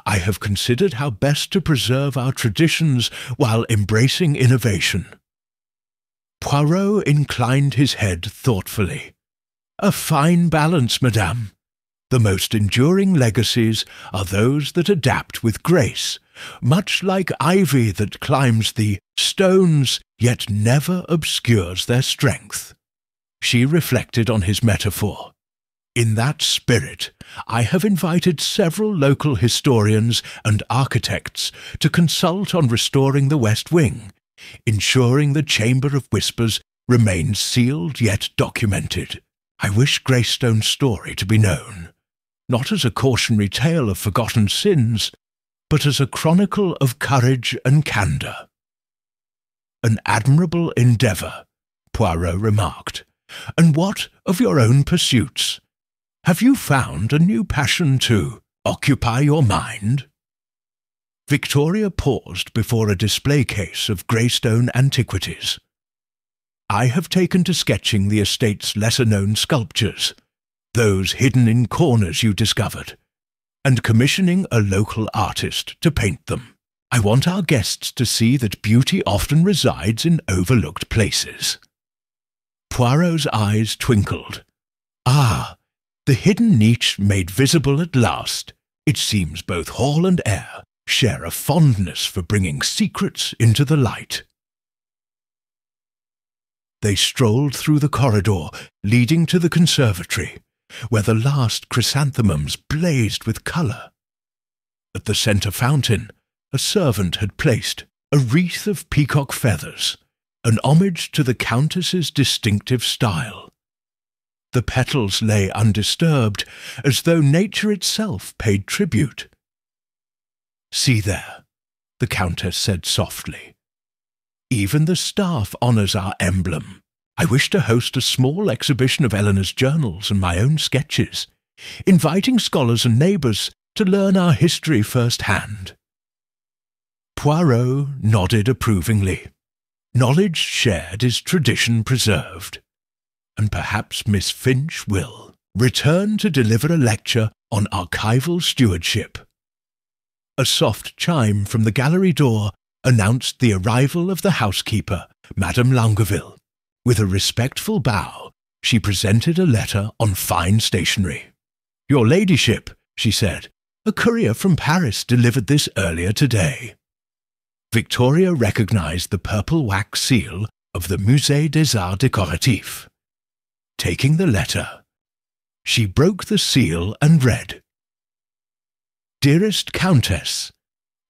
"I have considered how best to preserve our traditions while embracing innovation." Poirot inclined his head thoughtfully. "A fine balance, madame. The most enduring legacies are those that adapt with grace, much like ivy that climbs the stones yet never obscures their strength." She reflected on his metaphor. "In that spirit, I have invited several local historians and architects to consult on restoring the West Wing, ensuring the Chamber of Whispers remains sealed yet documented. I wish Greystone's story to be known, not as a cautionary tale of forgotten sins, but as a chronicle of courage and candour." "An admirable endeavour," Poirot remarked. "And what of your own pursuits? Have you found a new passion to occupy your mind?" Victoria paused before a display case of Greystone antiquities. "I have taken to sketching the estate's lesser-known sculptures, those hidden in corners you discovered, and commissioning a local artist to paint them. I want our guests to see that beauty often resides in overlooked places." Poirot's eyes twinkled. "Ah, the hidden niche made visible at last. It seems both hall and air share a fondness for bringing secrets into the light." They strolled through the corridor leading to the conservatory, where the last chrysanthemums blazed with colour. At the centre fountain, a servant had placed a wreath of peacock feathers, an homage to the Countess's distinctive style. The petals lay undisturbed, as though nature itself paid tribute. "See there," the Countess said softly. "Even the staff honours our emblem. I wish to host a small exhibition of Eleanor's journals and my own sketches, inviting scholars and neighbours to learn our history first-hand." Poirot nodded approvingly. Knowledge shared is tradition preserved, and perhaps Miss Finch will return to deliver a lecture on archival stewardship. A soft chime from the gallery door announced the arrival of the housekeeper, Madame Longueville. With a respectful bow, she presented a letter on fine stationery. "Your ladyship," she said, "a courier from Paris delivered this earlier today." Victoria recognized the purple wax seal of the Musée des Arts Décoratifs. Taking the letter, she broke the seal and read, "Dearest Countess,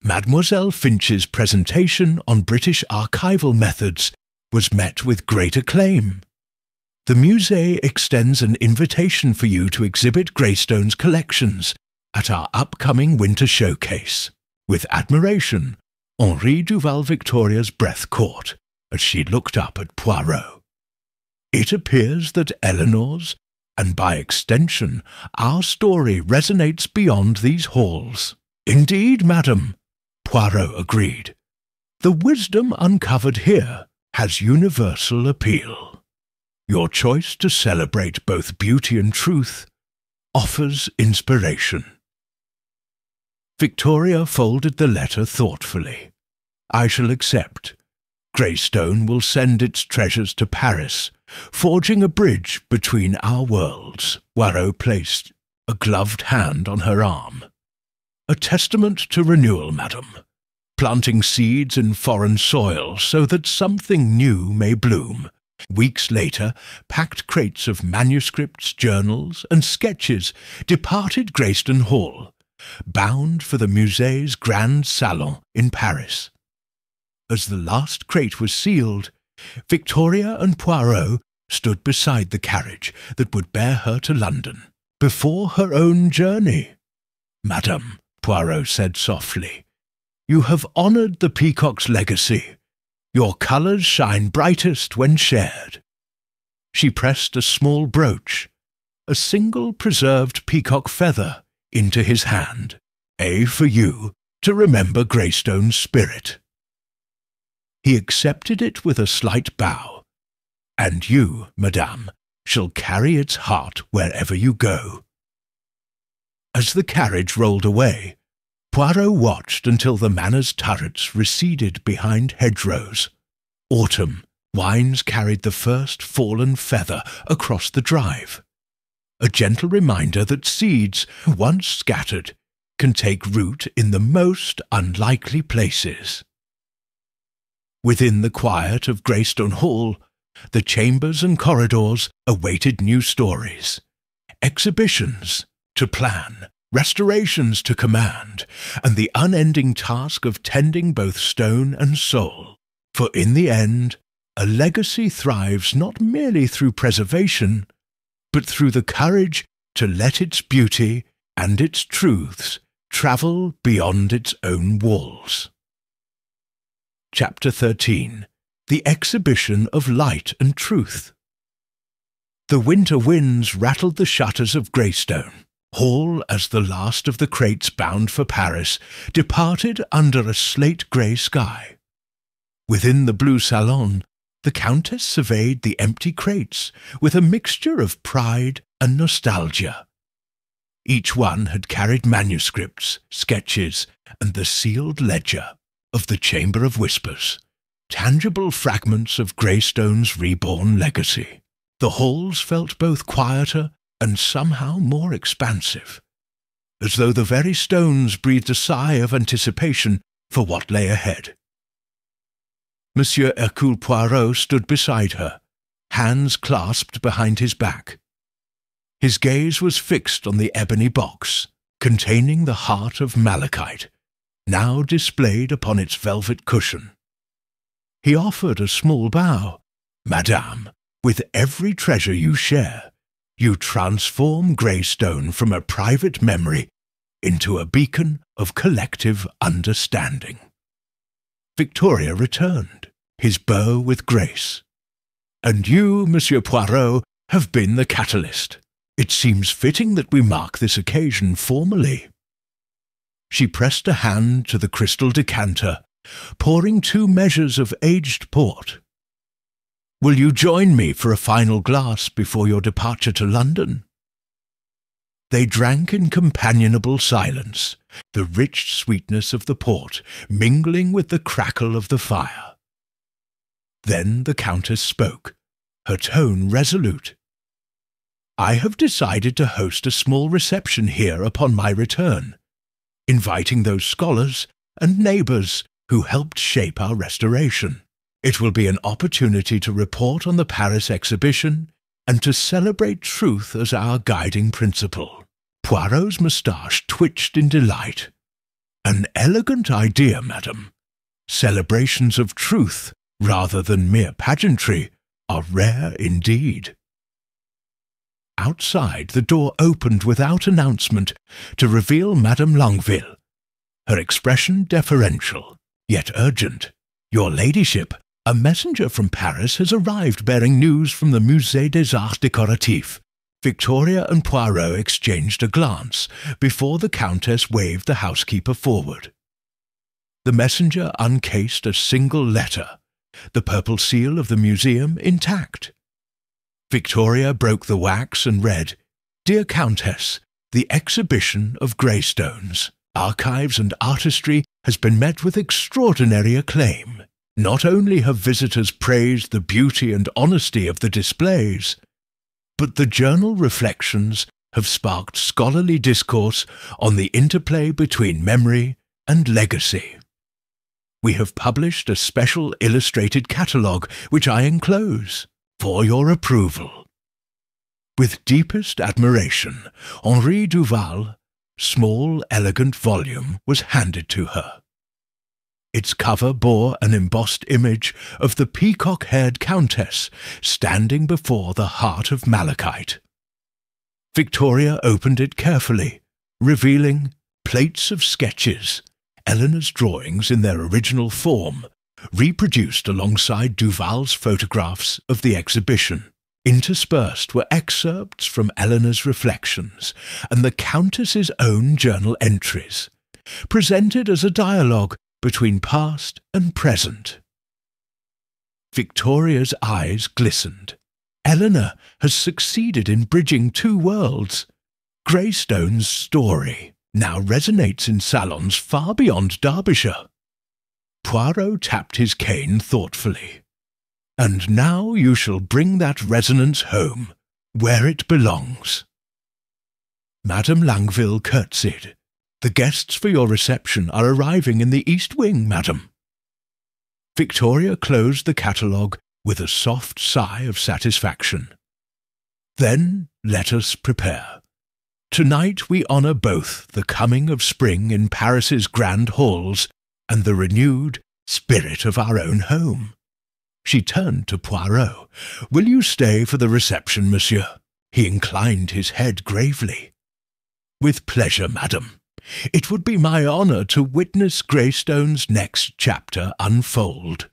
Mademoiselle Finch's presentation on British archival methods was met with great acclaim. The Musée extends an invitation for you to exhibit Greystone's collections at our upcoming winter showcase. With admiration, Henri Duval Victoria's breath caught as she looked up at Poirot. It appears that Eleanor's, and by extension our story, resonates beyond these halls." "Indeed, madam," Poirot agreed. "The wisdom uncovered here has universal appeal. Your choice to celebrate both beauty and truth offers inspiration." Victoria folded the letter thoughtfully. "I shall accept. Greystone will send its treasures to Paris, forging a bridge between our worlds." Poirot placed a gloved hand on her arm. "A testament to renewal, madam, planting seeds in foreign soil so that something new may bloom." Weeks later, packed crates of manuscripts, journals, and sketches departed Greyston Hall, bound for the Musée's Grand Salon in Paris. As the last crate was sealed, Victoria and Poirot stood beside the carriage that would bear her to London, before her own journey. "Madame," Poirot said softly, "you have honoured the peacock's legacy. Your colours shine brightest when shared." She pressed a small brooch, a single preserved peacock feather, into his hand. "A for you, to remember Greystone's spirit." He accepted it with a slight bow. "And you, madame, shall carry its heart wherever you go." As the carriage rolled away, Poirot watched until the manor's turrets receded behind hedgerows. Autumn winds carried the first fallen feather across the drive, a gentle reminder that seeds, once scattered, can take root in the most unlikely places. Within the quiet of Greystone Hall, the chambers and corridors awaited new stories, exhibitions to plan, restorations to command, and the unending task of tending both stone and soul. For in the end, a legacy thrives not merely through preservation, but through the courage to let its beauty and its truths travel beyond its own walls. Chapter 13. The Exhibition of Light and Truth. The winter winds rattled the shutters of Greystone Hall as the last of the crates bound for Paris departed under a slate-grey sky. Within the blue salon, the Countess surveyed the empty crates with a mixture of pride and nostalgia. Each one had carried manuscripts, sketches, and the sealed ledger of the Chamber of Whispers, tangible fragments of Greystone's reborn legacy. The halls felt both quieter and somehow more expansive, as though the very stones breathed a sigh of anticipation for what lay ahead. Monsieur Hercule Poirot stood beside her, hands clasped behind his back. His gaze was fixed on the ebony box containing the heart of malachite, now displayed upon its velvet cushion. He offered a small bow. "Madame, with every treasure you share, you transform Greystone from a private memory into a beacon of collective understanding." Victoria returned, his bow with grace. "And you, Monsieur Poirot, have been the catalyst. It seems fitting that we mark this occasion formally." She pressed a hand to the crystal decanter, pouring 2 measures of aged port. "Will you join me for a final glass before your departure to London?" They drank in companionable silence, the rich sweetness of the port mingling with the crackle of the fire. Then the Countess spoke, her tone resolute. "I have decided to host a small reception here upon my return, inviting those scholars and neighbours who helped shape our restoration. It will be an opportunity to report on the Paris exhibition and to celebrate truth as our guiding principle." Poirot's moustache twitched in delight. "An elegant idea, madam. Celebrations of truth, rather than mere pageantry, are rare indeed." Outside, the door opened without announcement to reveal Madame Longueville, her expression deferential, yet urgent. "Your ladyship, a messenger from Paris has arrived bearing news from the Musée des Arts Décoratifs." Victoria and Poirot exchanged a glance before the Countess waved the housekeeper forward. The messenger uncased a single letter, the purple seal of the museum intact. Victoria broke the wax and read, "Dear Countess, the exhibition of Greystones, archives and artistry has been met with extraordinary acclaim. Not only have visitors praised the beauty and honesty of the displays, but the journal reflections have sparked scholarly discourse on the interplay between memory and legacy. We have published a special illustrated catalogue which I enclose for your approval. With deepest admiration, Henri Duval." Small, elegant volume was handed to her. Its cover bore an embossed image of the Peacock-Haired Countess standing before the heart of malachite. Victoria opened it carefully, revealing plates of sketches, Eleanor's drawings in their original form, reproduced alongside Duval's photographs of the exhibition. Interspersed were excerpts from Eleanor's reflections and the Countess's own journal entries, presented as a dialogue between past and present. Victoria's eyes glistened. Eleanor has succeeded in bridging two worlds. Greystone's story now resonates in salons far beyond Derbyshire. Poirot tapped his cane thoughtfully. "And now you shall bring that resonance home, where it belongs." Madame Longueville curtsied. "The guests for your reception are arriving in the East Wing, madam." Victoria closed the catalogue with a soft sigh of satisfaction. "Then let us prepare. Tonight we honour both the coming of spring in Paris's grand halls and the renewed spirit of our own home." She turned to Poirot. "Will you stay for the reception, monsieur?" He inclined his head gravely. "With pleasure, madam. It would be my honour to witness Greystone's next chapter unfold."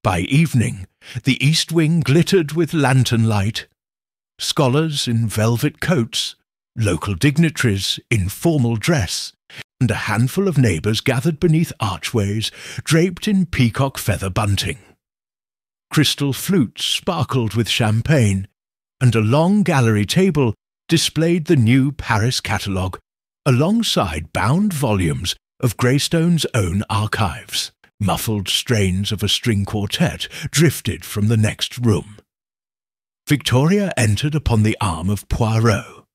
By evening, the East Wing glittered with lantern light. Scholars in velvet coats, local dignitaries in formal dress, and a handful of neighbours gathered beneath archways draped in peacock feather bunting. Crystal flutes sparkled with champagne, and a long gallery table displayed the new Paris catalogue, alongside bound volumes of Greystone's own archives. Muffled strains of a string quartet drifted from the next room. Victoria entered upon the arm of Poirot.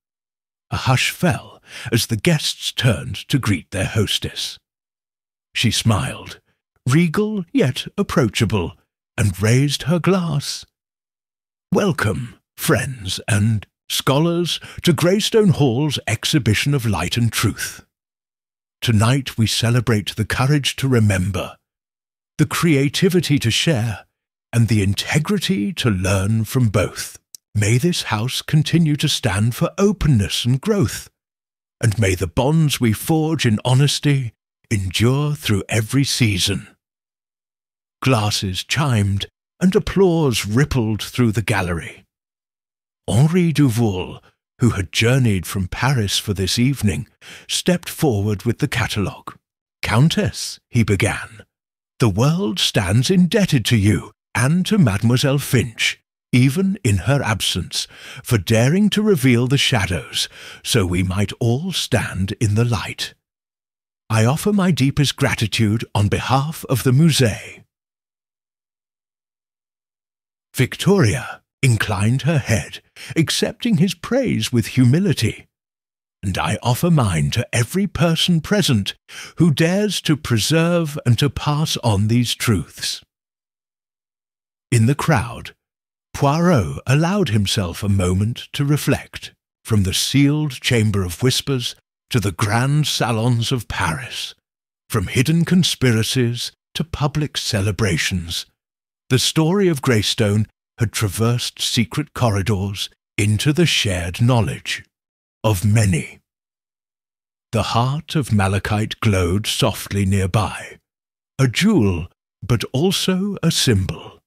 A hush fell as the guests turned to greet their hostess. She smiled, regal yet approachable, and raised her glass. "Welcome, friends and scholars, to Greystone Hall's exhibition of light and truth. Tonight we celebrate the courage to remember, the creativity to share, and the integrity to learn from both. May this house continue to stand for openness and growth, and may the bonds we forge in honesty endure through every season." Glasses chimed, and applause rippled through the gallery. Henri Duval, who had journeyed from Paris for this evening, stepped forward with the catalogue. "Countess," he began, "the world stands indebted to you and to Mademoiselle Finch. even in her absence, for daring to reveal the shadows, so we might all stand in the light. I offer my deepest gratitude on behalf of the Musée." Victoria inclined her head, accepting his praise with humility. "And I offer mine to every person present who dares to preserve and to pass on these truths." In the crowd, Poirot allowed himself a moment to reflect, from the sealed chamber of whispers to the grand salons of Paris, from hidden conspiracies to public celebrations. The story of Greystone had traversed secret corridors into the shared knowledge of many. The heart of malachite glowed softly nearby, a jewel but also a symbol,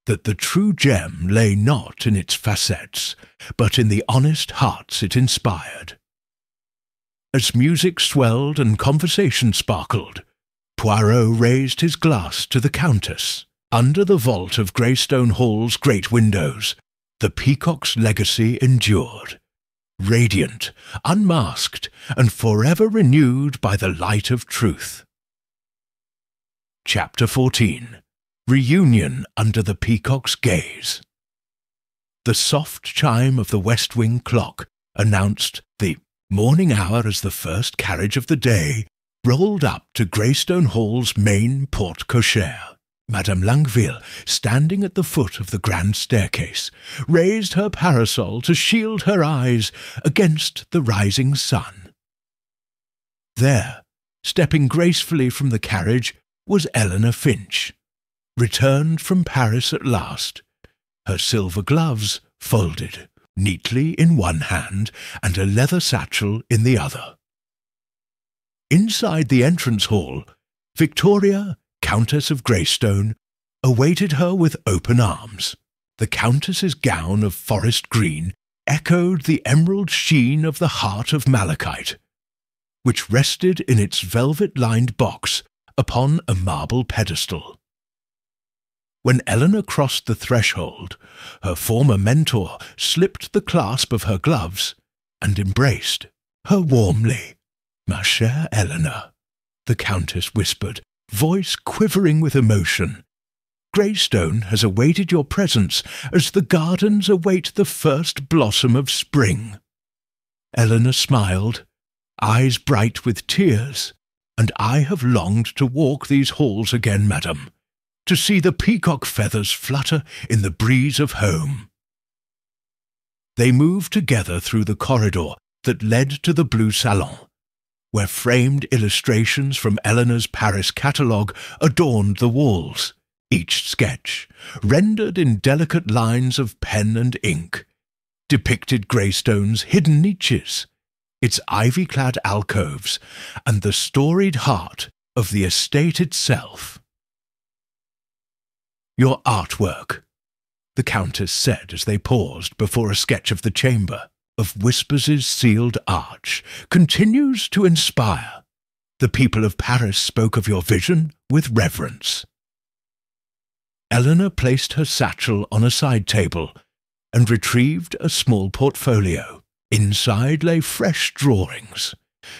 that the true gem lay not in its facets, but in the honest hearts it inspired. As music swelled and conversation sparkled, Poirot raised his glass to the Countess. Under the vault of Greystone Hall's great windows, the Peacock's legacy endured, radiant, unmasked, and forever renewed by the light of truth. Chapter 14. Reunion under the Peacock's gaze. The soft chime of the West Wing clock announced the morning hour as the first carriage of the day rolled up to Greystone Hall's main porte-cochere. Madame Longueville, standing at the foot of the grand staircase, raised her parasol to shield her eyes against the rising sun. There, stepping gracefully from the carriage, was Eleanor Finch, returned from Paris at last, her silver gloves folded neatly in one hand and a leather satchel in the other. Inside the entrance hall, Victoria, Countess of Greystone, awaited her with open arms. The Countess's gown of forest green echoed the emerald sheen of the heart of malachite, which rested in its velvet-lined box upon a marble pedestal. When Eleanor crossed the threshold, her former mentor slipped the clasp of her gloves and embraced her warmly. "Ma chère Eleanor," the Countess whispered, voice quivering with emotion. "Greystone has awaited your presence as the gardens await the first blossom of spring." Eleanor smiled, eyes bright with tears. "And I have longed to walk these halls again, madam, to see the peacock feathers flutter in the breeze of home." They moved together through the corridor that led to the blue salon, where framed illustrations from Eleanor's Paris catalogue adorned the walls, each sketch, rendered in delicate lines of pen and ink, depicted Greystone's hidden niches, its ivy-clad alcoves, and the storied heart of the estate itself. "Your artwork," the Countess said as they paused before a sketch of the chamber, of Whispers's sealed arch, "continues to inspire. The people of Paris spoke of your vision with reverence." Eleanor placed her satchel on a side table and retrieved a small portfolio. Inside lay fresh drawings,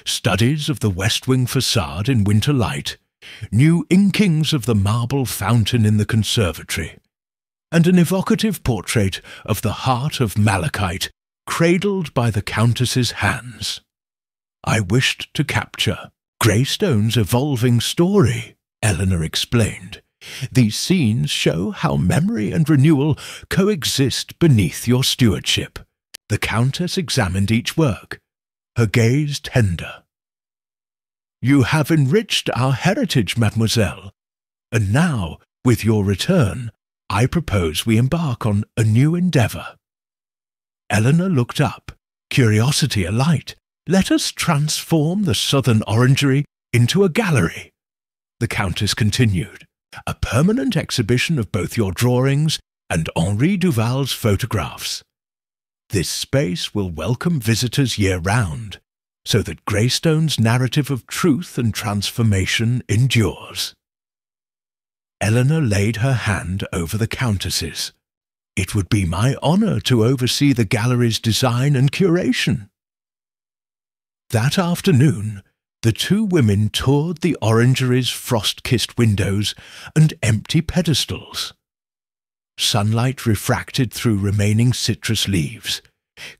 studies of the West Wing facade in winter light, new inkings of the marble fountain in the conservatory, and an evocative portrait of the heart of malachite cradled by the Countess's hands. "I wished to capture Greystone's evolving story," Eleanor explained. "These scenes show how memory and renewal coexist beneath your stewardship." The Countess examined each work, her gaze tender. "You have enriched our heritage, mademoiselle, and now, with your return, I propose we embark on a new endeavour." Eleanor looked up, curiosity alight. "Let us transform the southern orangery into a gallery," the Countess continued. "A permanent exhibition of both your drawings and Henri Duval's photographs. This space will welcome visitors year-round, so that Greystone's narrative of truth and transformation endures." Eleanor laid her hand over the Countess's. It would be my honour to oversee the gallery's design and curation. That afternoon, the two women toured the orangery's frost-kissed windows and empty pedestals. Sunlight refracted through remaining citrus leaves,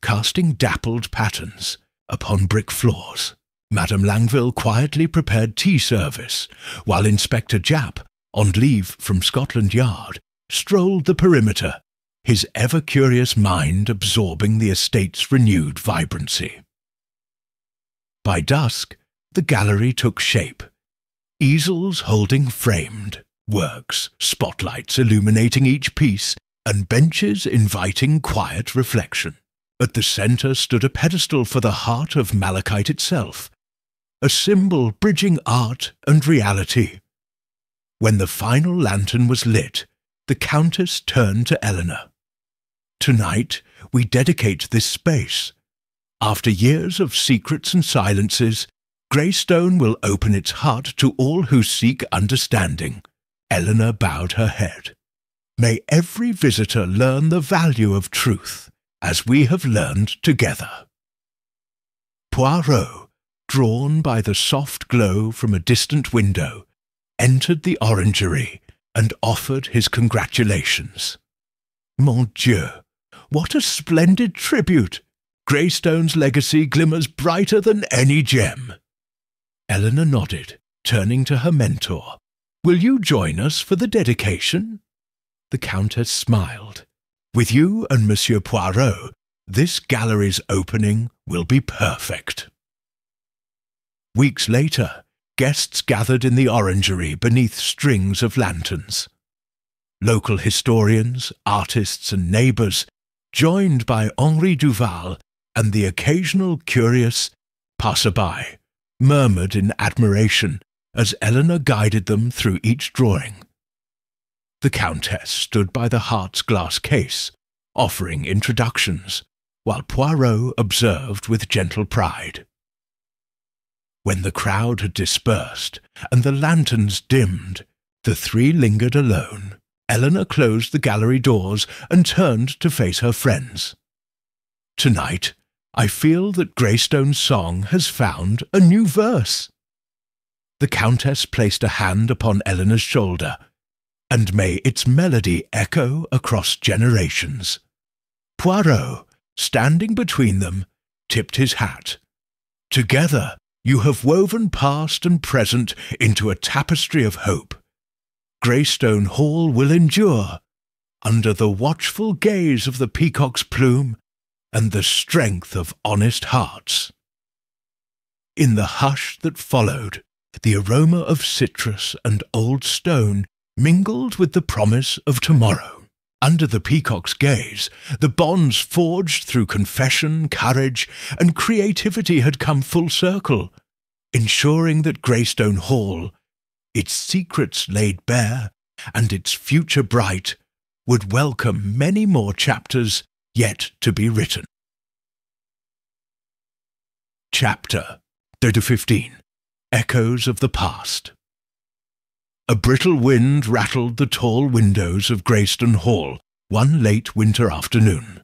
casting dappled patterns upon brick floors. Madame Langville quietly prepared tea service, while Inspector Japp, on leave from Scotland Yard, strolled the perimeter, his ever-curious mind absorbing the estate's renewed vibrancy. By dusk, the gallery took shape, easels holding framed works, spotlights illuminating each piece, and benches inviting quiet reflection. At the centre stood a pedestal for the heart of malachite itself, a symbol bridging art and reality. When the final lantern was lit, the Countess turned to Eleanor. "Tonight we dedicate this space. After years of secrets and silences, Greystone will open its heart to all who seek understanding." Eleanor bowed her head. "May every visitor learn the value of truth, as we have learned together." Poirot, drawn by the soft glow from a distant window, entered the orangery and offered his congratulations. "Mon Dieu, what a splendid tribute! Greystone's legacy glimmers brighter than any gem." Eleanor nodded, turning to her mentor. "Will you join us for the dedication?" The Countess smiled. "With you and Monsieur Poirot, this gallery's opening will be perfect." Weeks later, guests gathered in the orangery beneath strings of lanterns. Local historians, artists and neighbours, joined by Henri Duval and the occasional curious passer-by, murmured in admiration as Eleanor guided them through each drawing. The Countess stood by the heart's glass case, offering introductions, while Poirot observed with gentle pride. When the crowd had dispersed and the lanterns dimmed, the three lingered alone. Eleanor closed the gallery doors and turned to face her friends. "Tonight, I feel that Greystone's song has found a new verse." The Countess placed a hand upon Eleanor's shoulder, "and may its melody echo across generations." Poirot, standing between them, tipped his hat. "Together, you have woven past and present into a tapestry of hope. Greystone Hall will endure, under the watchful gaze of the peacock's plume and the strength of honest hearts." In the hush that followed, the aroma of citrus and old stone mingled with the promise of tomorrow. Under the peacock's gaze, the bonds forged through confession, courage, and creativity had come full circle, ensuring that Greystone Hall, its secrets laid bare and its future bright, would welcome many more chapters yet to be written. Chapter 15. Echoes of the Past. A brittle wind rattled the tall windows of Greystone Hall one late winter afternoon,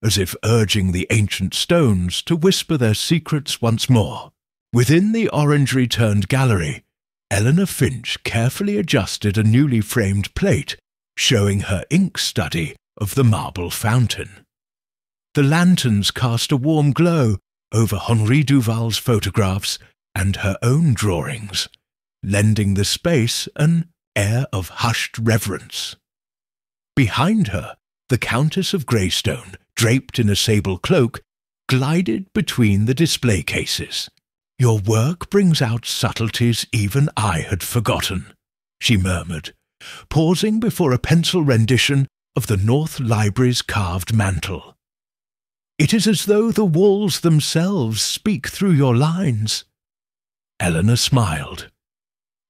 as if urging the ancient stones to whisper their secrets once more. Within the orangery-turned gallery, Eleanor Finch carefully adjusted a newly framed plate showing her ink study of the marble fountain. The lanterns cast a warm glow over Henri Duval's photographs and her own drawings, lending the space an air of hushed reverence. Behind her, the Countess of Greystone, draped in a sable cloak, glided between the display cases. "Your work brings out subtleties even I had forgotten," she murmured, pausing before a pencil rendition of the North Library's carved mantel. "It is as though the walls themselves speak through your lines." Eleanor smiled.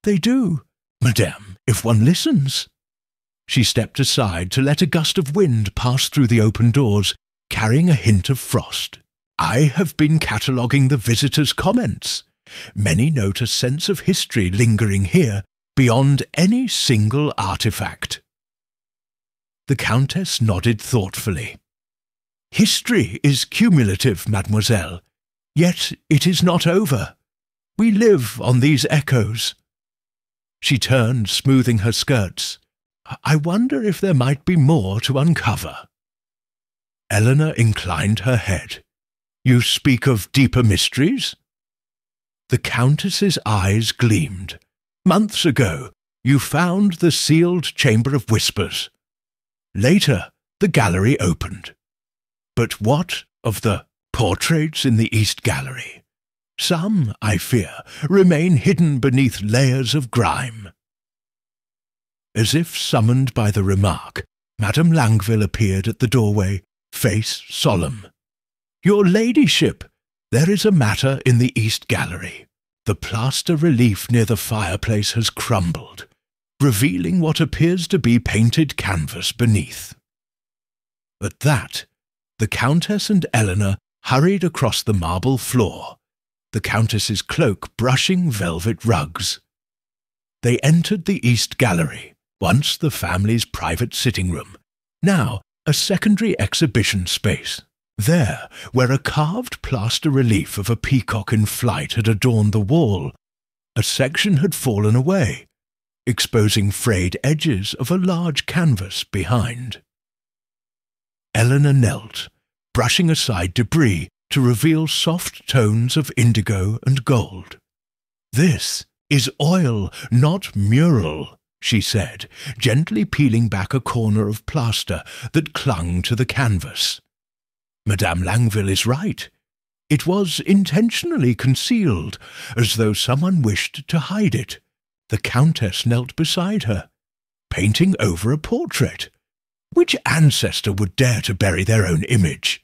"They do, madame, if one listens." She stepped aside to let a gust of wind pass through the open doors, carrying a hint of frost. "I have been cataloguing the visitors' comments. Many note a sense of history lingering here beyond any single artifact." The Countess nodded thoughtfully. "History is cumulative, mademoiselle, yet it is not over. We live on these echoes." She turned, smoothing her skirts. "I wonder if there might be more to uncover." Eleanor inclined her head. "You speak of deeper mysteries?" The Countess's eyes gleamed. "Months ago, you found the sealed Chamber of Whispers. Later, the gallery opened. But what of the portraits in the East Gallery? Some, I fear, remain hidden beneath layers of grime." As if summoned by the remark, Madame Langeville appeared at the doorway, face solemn. "Your ladyship, there is a matter in the East Gallery. The plaster relief near the fireplace has crumbled, revealing what appears to be painted canvas beneath." At that, the Countess and Eleanor hurried across the marble floor, the Countess's cloak brushing velvet rugs. They entered the East Gallery, once the family's private sitting room, now a secondary exhibition space. There, where a carved plaster relief of a peacock in flight had adorned the wall, a section had fallen away, exposing frayed edges of a large canvas behind. Eleanor knelt, brushing aside debris to reveal soft tones of indigo and gold. "This is oil, not mural," she said, gently peeling back a corner of plaster that clung to the canvas. "Madame Langeville is right. It was intentionally concealed, as though someone wished to hide it." The Countess knelt beside her, painting over a portrait. Which ancestor would dare to bury their own image?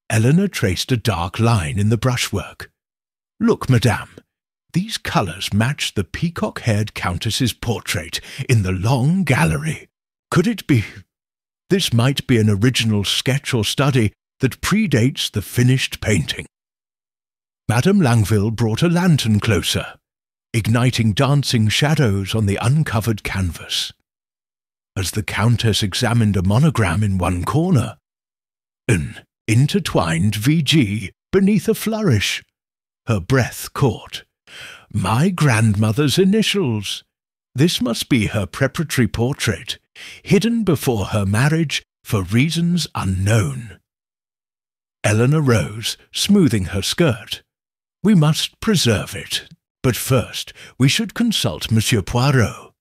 Eleanor traced a dark line in the brushwork. "Look, madame, these colours match the Peacock-Haired Countess's portrait in the long gallery. Could it be? This might be an original sketch or study that predates the finished painting." Madame Langeville brought a lantern closer, igniting dancing shadows on the uncovered canvas. As the Countess examined a monogram in one corner, an intertwined VG beneath a flourish, her breath caught. "My grandmother's initials. This must be her preparatory portrait, hidden before her marriage for reasons unknown." Eleanor rose, smoothing her skirt. "We must preserve it, but first we should consult Monsieur Poirot.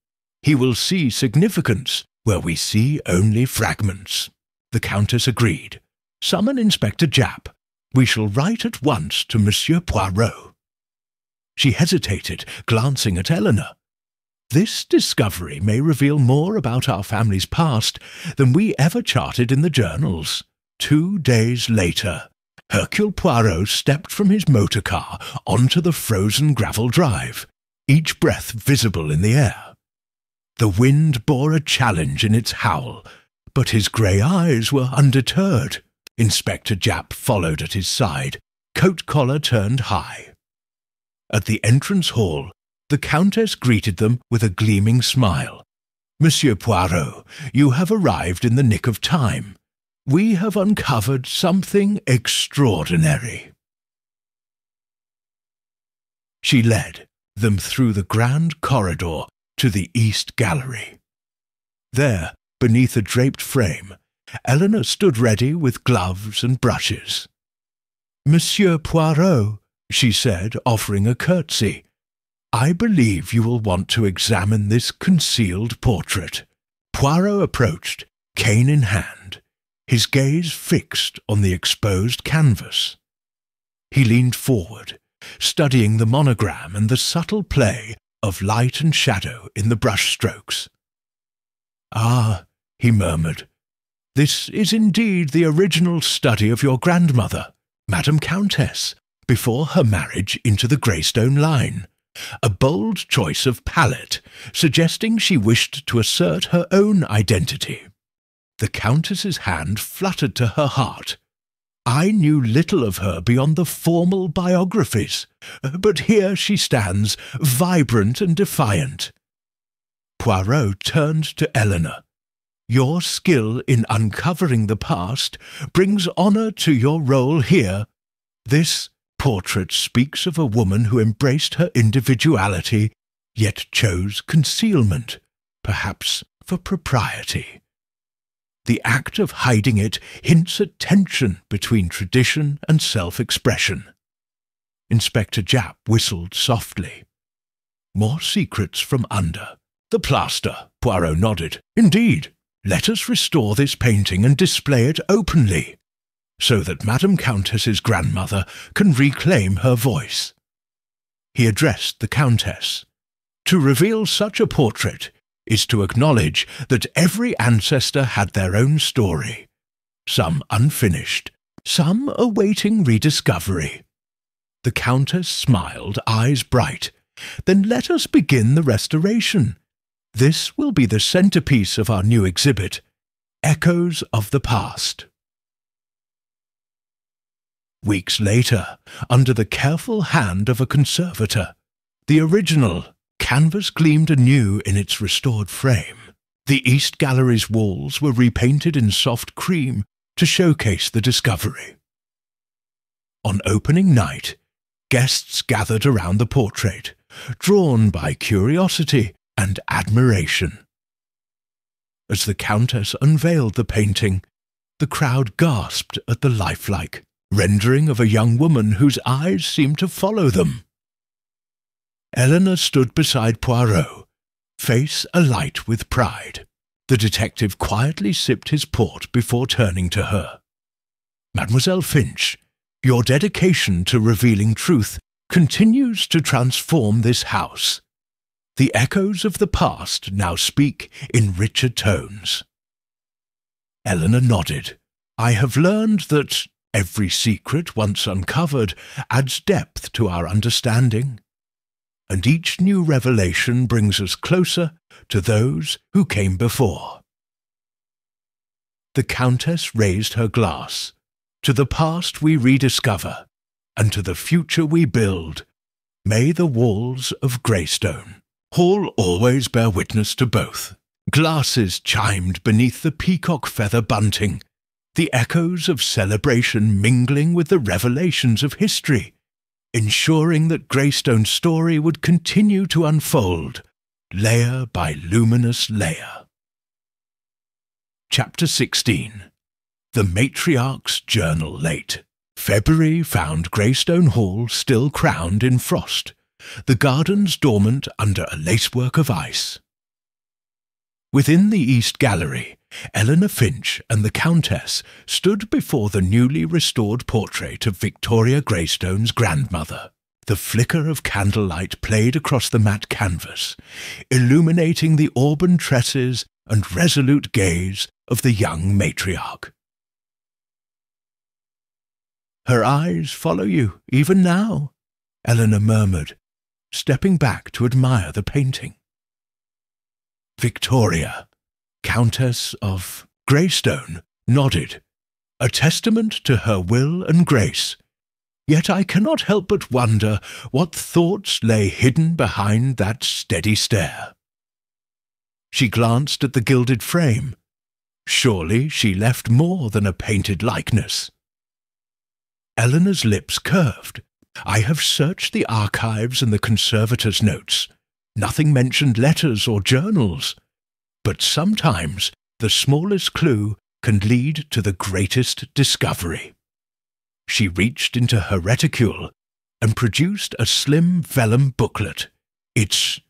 He will see significance where we see only fragments." The Countess agreed. "Summon Inspector Japp. We shall write at once to Monsieur Poirot." She hesitated, glancing at Eleanor. "This discovery may reveal more about our family's past than we ever charted in the journals." 2 days later, Hercule Poirot stepped from his motor car onto the frozen gravel drive, each breath visible in the air. The wind bore a challenge in its howl, but his grey eyes were undeterred. Inspector Japp followed at his side, coat collar turned high. At the entrance hall, the Countess greeted them with a gleaming smile. "Monsieur Poirot, you have arrived in the nick of time. We have uncovered something extraordinary." She led them through the grand corridor to the East Gallery. There, beneath a draped frame, Eleanor stood ready with gloves and brushes. "Monsieur Poirot," she said, offering a curtsy, "I believe you will want to examine this concealed portrait." Poirot approached, cane in hand, his gaze fixed on the exposed canvas. He leaned forward, studying the monogram and the subtle play of light and shadow in the brushstrokes. "Ah," he murmured, "this is indeed the original study of your grandmother, Madame Countess, before her marriage into the Greystone line. A bold choice of palette, suggesting she wished to assert her own identity." The Countess's hand fluttered to her heart. "I knew little of her beyond the formal biographies, but here she stands, vibrant and defiant." Poirot turned to Eleanor. Your skill in uncovering the past brings honor to your role here. This portrait speaks of a woman who embraced her individuality, yet chose concealment, perhaps for propriety. The act of hiding it hints at tension between tradition and self-expression. Inspector Japp whistled softly. More secrets from under. The plaster, Poirot nodded. Indeed. Let us restore this painting and display it openly, so that Madame Countess's grandmother can reclaim her voice. He addressed the Countess. To reveal such a portrait is to acknowledge that every ancestor had their own story, some unfinished, some awaiting rediscovery. The Countess smiled, eyes bright. Then let us begin the restoration. This will be the centerpiece of our new exhibit, Echoes of the Past. Weeks later, under the careful hand of a conservator, the original canvas gleamed anew in its restored frame. The East Gallery's walls were repainted in soft cream to showcase the discovery. On opening night, guests gathered around the portrait, drawn by curiosity and admiration. As the Countess unveiled the painting, the crowd gasped at the lifelike rendering of a young woman whose eyes seemed to follow them. Eleanor stood beside Poirot, face alight with pride. The detective quietly sipped his port before turning to her. Mademoiselle Finch, your dedication to revealing truth continues to transform this house. The echoes of the past now speak in richer tones. Eleanor nodded. I have learned that every secret once uncovered adds depth to our understanding, and each new revelation brings us closer to those who came before. The Countess raised her glass. To the past we rediscover, and to the future we build. May the walls of Greystone Hall always bear witness to both. Glasses chimed beneath the peacock feather bunting, the echoes of celebration mingling with the revelations of history, ensuring that Greystone's story would continue to unfold, layer by luminous layer. Chapter 16. The Matriarch's Journal Late. February found Greystone Hall still crowned in frost, the gardens dormant under a lacework of ice. Within the East Gallery, Eleanor Finch and the Countess stood before the newly restored portrait of Victoria Greystone's grandmother. The flicker of candlelight played across the matte canvas, illuminating the auburn tresses and resolute gaze of the young matriarch. Her eyes follow you, even now, Eleanor murmured, stepping back to admire the painting. Victoria, Countess of Greystone, nodded, a testament to her will and grace. Yet I cannot help but wonder what thoughts lay hidden behind that steady stare. She glanced at the gilded frame. Surely she left more than a painted likeness. Eleanor's lips curved. I have searched the archives and the conservator's notes. Nothing mentioned letters or journals. But sometimes the smallest clue can lead to the greatest discovery. She reached into her reticule and produced a slim vellum booklet. Its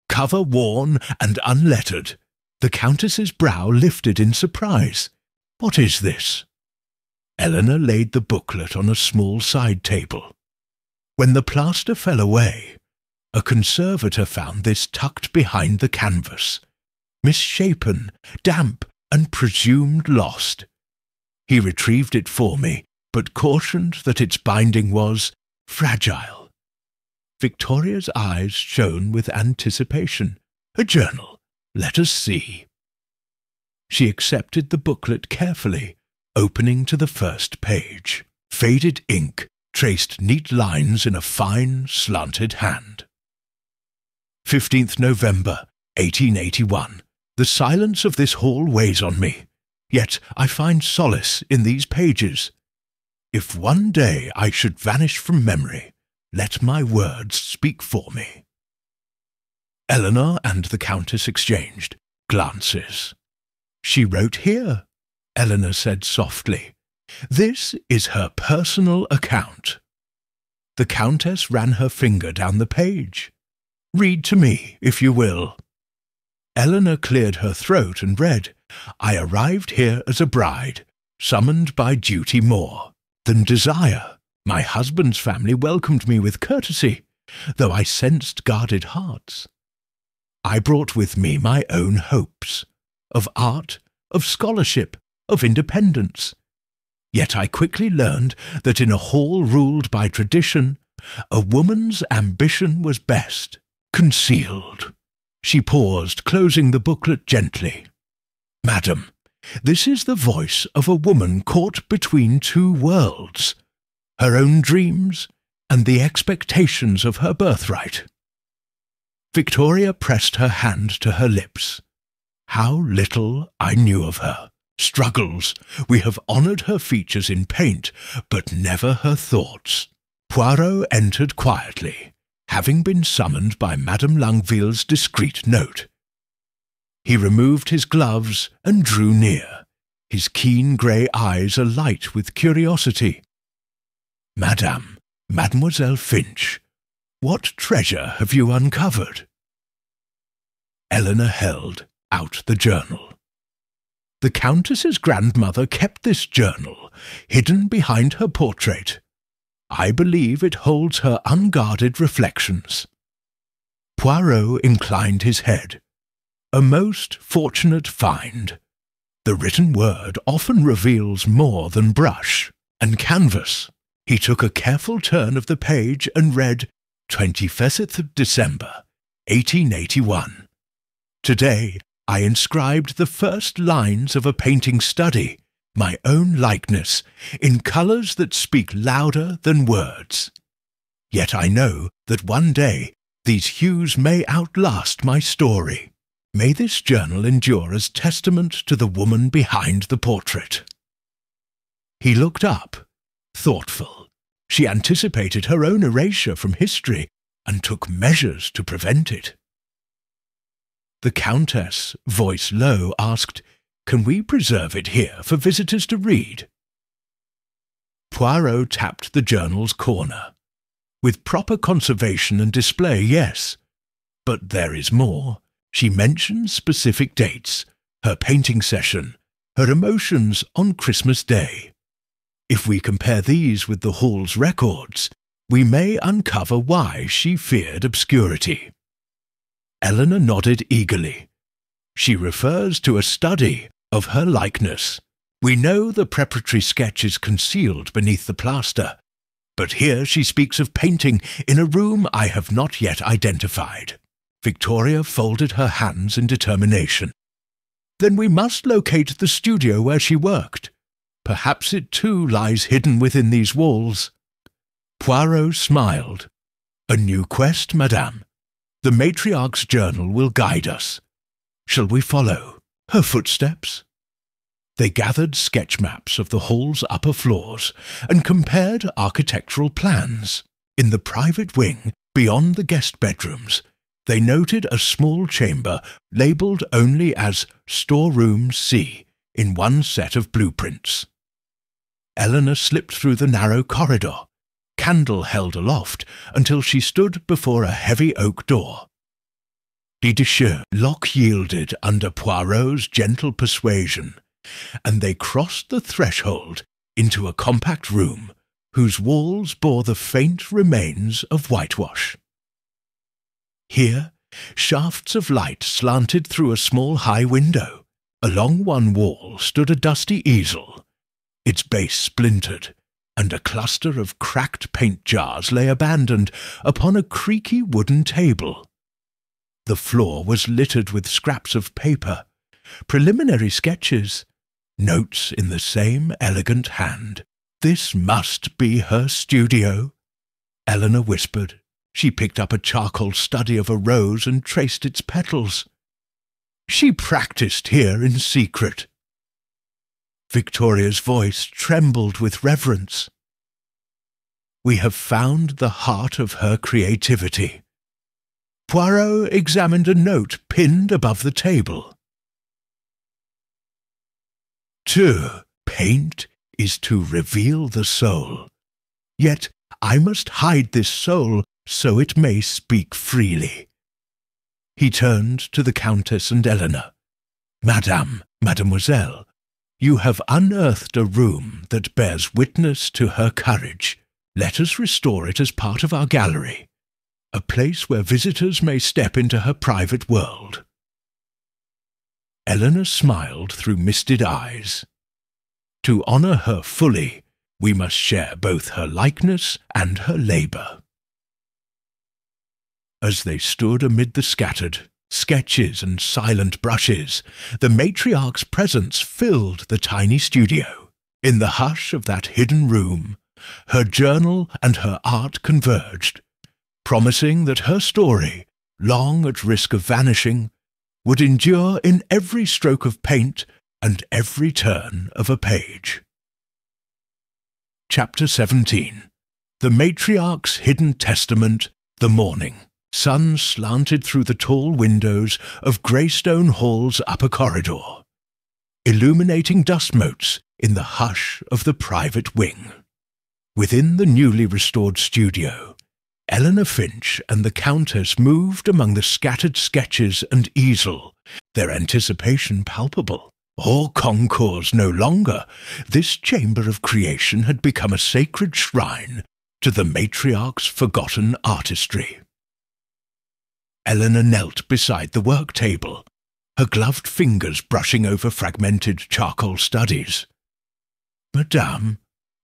cover worn and unlettered. The Countess's brow lifted in surprise. What is this? Eleanor laid the booklet on a small side table. When the plaster fell away, a conservator found this tucked behind the canvas, misshapen, damp, and presumed lost. He retrieved it for me, but cautioned that its binding was fragile. Victoria's eyes shone with anticipation. A journal. Let us see. She accepted the booklet carefully, opening to the first page. Faded ink traced neat lines in a fine, slanted hand. 15th November, 1881. The silence of this hall weighs on me, yet I find solace in these pages. If one day I should vanish from memory, let my words speak for me." Eleanor and the Countess exchanged glances. "She wrote here," Eleanor said softly. "This is her personal account." The Countess ran her finger down the page. "Read to me, if you will." Eleanor cleared her throat and read, "I arrived here as a bride, summoned by duty more than desire. My husband's family welcomed me with courtesy, though I sensed guarded hearts. I brought with me my own hopes, of art, of scholarship, of independence. Yet I quickly learned that in a hall ruled by tradition, a woman's ambition was best concealed." She paused, closing the booklet gently. "Madam, this is the voice of a woman caught between two worlds, her own dreams and the expectations of her birthright." Victoria pressed her hand to her lips. How little I knew of her. Struggles. We have honoured her features in paint, but never her thoughts. Poirot entered quietly, having been summoned by Madame Longueville's discreet note. He removed his gloves and drew near, his keen grey eyes alight with curiosity. "Madame, Mademoiselle Finch, what treasure have you uncovered?" Eleanor held out the journal. The Countess's grandmother kept this journal, hidden behind her portrait. I believe it holds her unguarded reflections. Poirot inclined his head. A most fortunate find. The written word often reveals more than brush and canvas. He took a careful turn of the page and read 25th of December, 1881. Today I inscribed the first lines of a painting study, my own likeness, in colours that speak louder than words. Yet I know that one day these hues may outlast my story. May this journal endure as testament to the woman behind the portrait. He looked up, thoughtful. She anticipated her own erasure from history and took measures to prevent it. The Countess, voice low, asked, "Can we preserve it here for visitors to read?" Poirot tapped the journal's corner. "With proper conservation and display, yes. But there is more. She mentions specific dates, her painting session, her emotions on Christmas Day. If we compare these with the hall's records, we may uncover why she feared obscurity." Eleanor nodded eagerly. "She refers to a study of her likeness. We know the preparatory sketch is concealed beneath the plaster, but here she speaks of painting in a room I have not yet identified." Victoria folded her hands in determination. "Then we must locate the studio where she worked. Perhaps it too lies hidden within these walls." Poirot smiled. "A new quest, madame. The matriarch's journal will guide us. Shall we follow her footsteps?" They gathered sketch maps of the hall's upper floors and compared architectural plans. In the private wing, beyond the guest bedrooms, they noted a small chamber labelled only as Storeroom C in one set of blueprints. Eleanor slipped through the narrow corridor, candle held aloft, until she stood before a heavy oak door. The lock yielded under Poirot's gentle persuasion, and they crossed the threshold into a compact room whose walls bore the faint remains of whitewash. Here, shafts of light slanted through a small high window. Along one wall stood a dusty easel, its base splintered, and a cluster of cracked paint jars lay abandoned upon a creaky wooden table. The floor was littered with scraps of paper, preliminary sketches, notes in the same elegant hand. "This must be her studio," Eleanor whispered. She picked up a charcoal study of a rose and traced its petals. She practised here in secret." Victoria's voice trembled with reverence. "We have found the heart of her creativity." Poirot examined a note pinned above the table. "To paint is to reveal the soul. Yet I must hide this soul so it may speak freely." He turned to the Countess and Eleanor. Mademoiselle, you have unearthed a room that bears witness to her courage. Let us restore it as part of our gallery, a place where visitors may step into her private world." Eleanor smiled through misted eyes. "To honour her fully, we must share both her likeness and her labour." As they stood amid the scattered sketches and silent brushes, the matriarch's presence filled the tiny studio. In the hush of that hidden room, her journal and her art converged, promising that her story, long at risk of vanishing, would endure in every stroke of paint and every turn of a page. Chapter 17. The Matriarch's Hidden Testament, The Morning. Sun slanted through the tall windows of Greystone Hall's upper corridor, illuminating dust motes in the hush of the private wing. Within the newly restored studio, Eleanor Finch and the Countess moved among the scattered sketches and easel, their anticipation palpable. Or concours no longer, this chamber of creation had become a sacred shrine to the matriarch's forgotten artistry. Eleanor knelt beside the work table, her gloved fingers brushing over fragmented charcoal studies. "Madame,"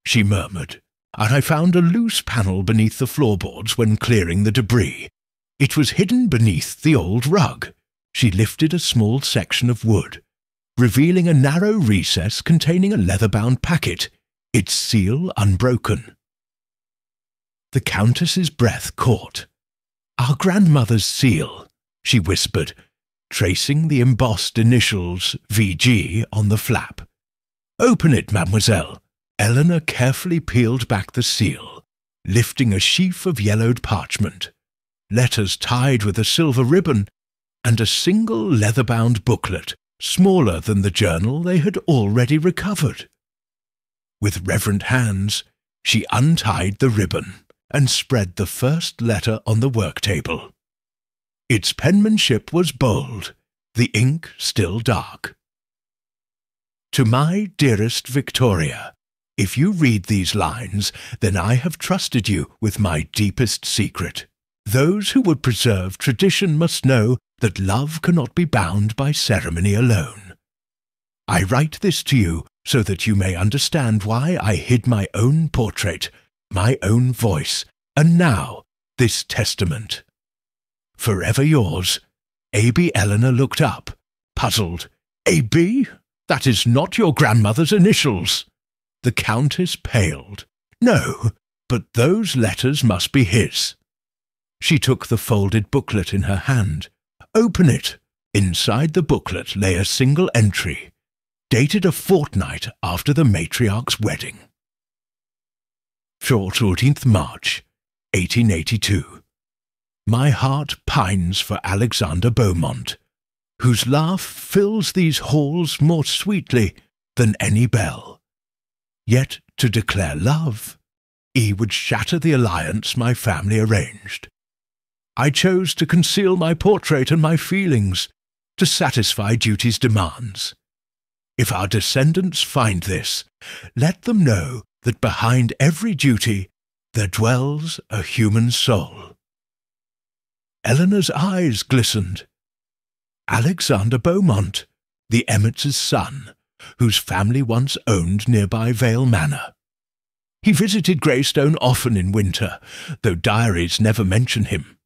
she murmured, "and I found a loose panel beneath the floorboards when clearing the debris. It was hidden beneath the old rug." She lifted a small section of wood, revealing a narrow recess containing a leather-bound packet, its seal unbroken. The Countess's breath caught. "Our grandmother's seal," she whispered, tracing the embossed initials VG on the flap. "Open it, mademoiselle." Eleanor carefully peeled back the seal, lifting a sheaf of yellowed parchment, letters tied with a silver ribbon, and a single leather-bound booklet, smaller than the journal they had already recovered. With reverent hands, she untied the ribbon and spread the first letter on the work table. Its penmanship was bold, the ink still dark. "To my dearest Victoria, if you read these lines, then I have trusted you with my deepest secret. Those who would preserve tradition must know that love cannot be bound by ceremony alone. I write this to you so that you may understand why I hid my own portrait, my own voice, and now this testament. Forever yours." A.B. Eleanor looked up, puzzled. "A.B.? That is not your grandmother's initials." The Countess paled. "No, but those letters must be his." She took the folded booklet in her hand. "Open it." Inside the booklet lay a single entry, dated a fortnight after the matriarch's wedding. 14th March, 1882. My heart pines for Alexander Beaumont, whose laugh fills these halls more sweetly than any bell. Yet to declare love, he would shatter the alliance my family arranged. I chose to conceal my portrait and my feelings, to satisfy duty's demands. If our descendants find this, let them know that behind every duty there dwells a human soul. Eleanor's eyes glistened. Alexander Beaumont, the Emmets' son, whose family once owned nearby Vale Manor. He visited Greystone often in winter, though diaries never mention him.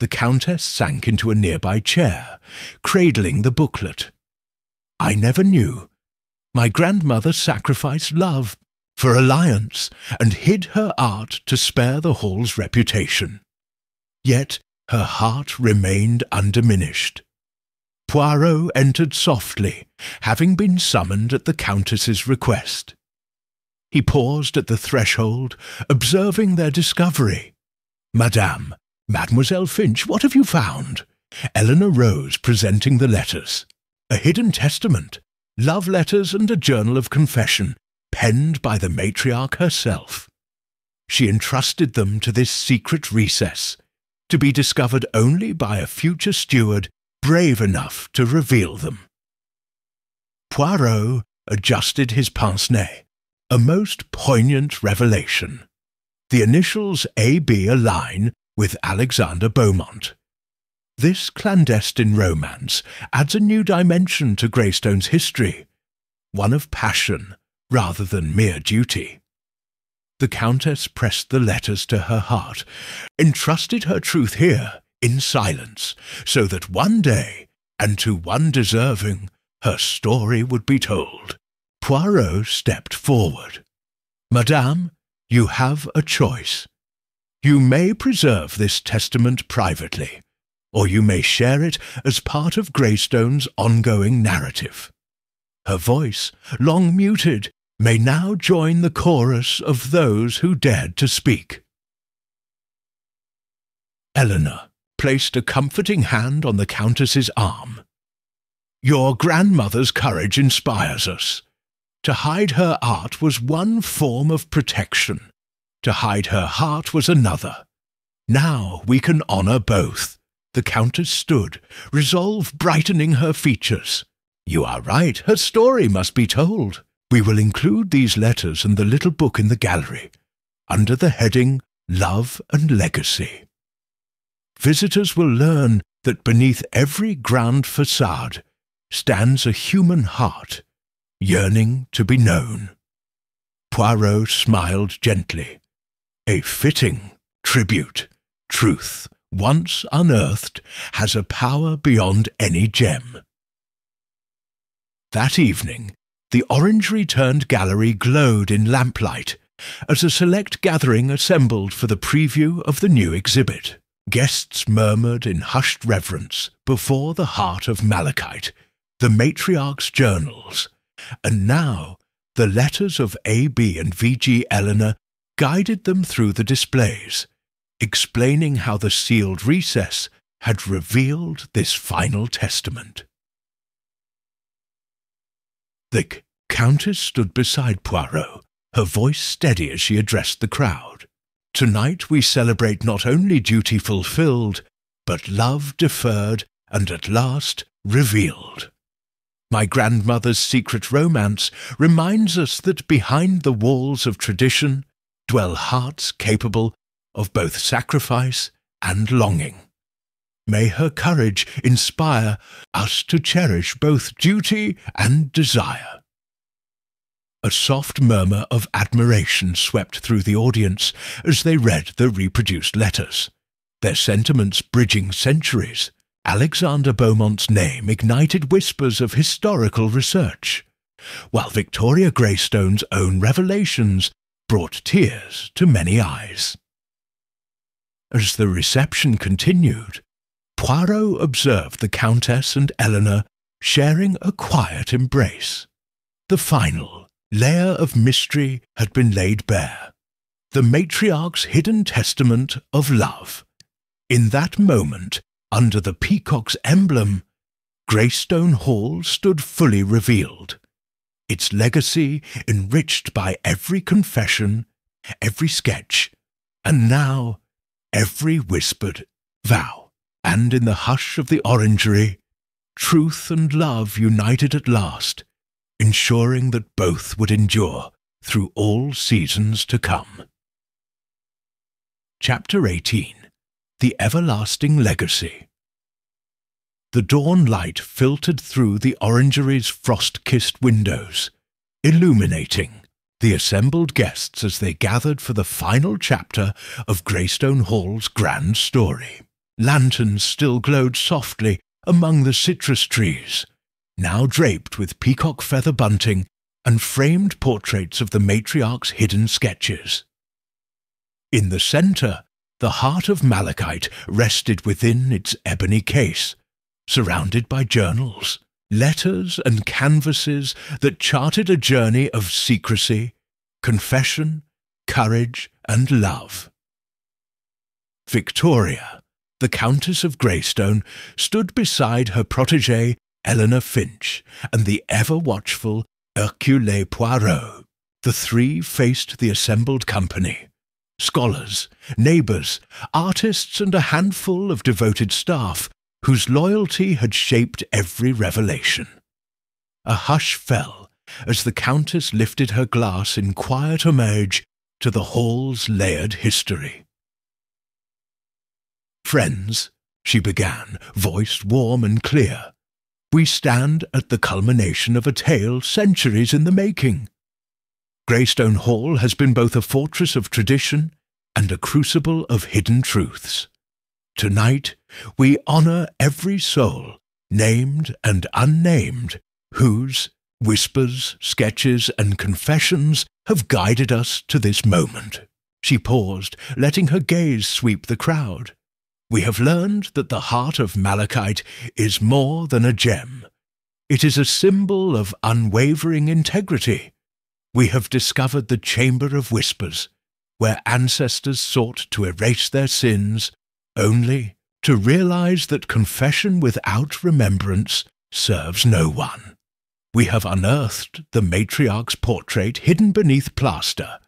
The Countess sank into a nearby chair, cradling the booklet. I never knew. My grandmother sacrificed love for alliance and hid her art to spare the hall's reputation. Yet her heart remained undiminished. Poirot entered softly, having been summoned at the Countess's request. He paused at the threshold, observing their discovery. "Madame, Mademoiselle Finch, what have you found?" Eleanor rose, presenting the letters. A hidden testament, love letters and a journal of confession, penned by the matriarch herself. She entrusted them to this secret recess, to be discovered only by a future steward brave enough to reveal them. Poirot adjusted his pince-nez, a most poignant revelation. The initials A.B. align with Alexander Beaumont. This clandestine romance adds a new dimension to Greystone's history, one of passion rather than mere duty. The Countess pressed the letters to her heart, entrusted her truth here in silence, so that one day, and to one deserving, her story would be told. Poirot stepped forward. "Madame, you have a choice. You may preserve this testament privately, or you may share it as part of Greystone's ongoing narrative." Her voice, long muted, may now join the chorus of those who dared to speak. Eleanor placed a comforting hand on the Countess's arm. "Your grandmother's courage inspires us. To hide her art was one form of protection. To hide her heart was another. Now we can honour both." The Countess stood, resolve brightening her features. "You are right, her story must be told. We will include these letters and the little book in the gallery, under the heading Love and Legacy. Visitors will learn that beneath every grand facade stands a human heart, yearning to be known." Poirot smiled gently. "A fitting tribute. Truth, once unearthed, has a power beyond any gem." That evening, the orangery-turned gallery glowed in lamplight as a select gathering assembled for the preview of the new exhibit. Guests murmured in hushed reverence before the heart of malachite, the matriarch's journals, and now the letters of A.B. and V.G. Eleanor guided them through the displays, explaining how the sealed recess had revealed this final testament. The Countess stood beside Poirot, her voice steady as she addressed the crowd. "Tonight we celebrate not only duty fulfilled, but love deferred and at last revealed. My grandmother's secret romance reminds us that behind the walls of tradition dwell hearts capable of both sacrifice and longing. May her courage inspire us to cherish both duty and desire." A soft murmur of admiration swept through the audience as they read the reproduced letters, their sentiments bridging centuries. Alexander Beaumont's name ignited whispers of historical research, while Victoria Greystone's own revelations brought tears to many eyes. As the reception continued, Poirot observed the Countess and Eleanor sharing a quiet embrace. The final layer of mystery had been laid bare, the matriarch's hidden testament of love. In that moment, under the peacock's emblem, Greystone Hall stood fully revealed, its legacy enriched by every confession, every sketch, and now every whispered vow. And in the hush of the orangery, truth and love united at last, ensuring that both would endure through all seasons to come. Chapter 18. The Everlasting Legacy. The dawn light filtered through the orangery's frost-kissed windows, illuminating the assembled guests as they gathered for the final chapter of Greystone Hall's grand story. Lanterns still glowed softly among the citrus trees, now draped with peacock feather bunting and framed portraits of the matriarch's hidden sketches. In the centre, the heart of malachite rested within its ebony case, surrounded by journals, letters and canvases that charted a journey of secrecy, confession, courage, and love. Victoria, the Countess of Greystone, stood beside her protégée Eleanor Finch and the ever-watchful Hercule Poirot. The three faced the assembled company. Scholars, neighbours, artists, and a handful of devoted staff whose loyalty had shaped every revelation. A hush fell as the Countess lifted her glass in quiet homage to the hall's layered history. "Friends," she began, voice warm and clear, "we stand at the culmination of a tale centuries in the making. Greystone Hall has been both a fortress of tradition and a crucible of hidden truths. Tonight, we honour every soul, named and unnamed, whose whispers, sketches, and confessions have guided us to this moment." She paused, letting her gaze sweep the crowd. "We have learned that the heart of malachite is more than a gem. It is a symbol of unwavering integrity. We have discovered the Chamber of Whispers, where ancestors sought to erase their sins, only to realize that confession without remembrance serves no one. We have unearthed the matriarch's portrait hidden beneath plaster,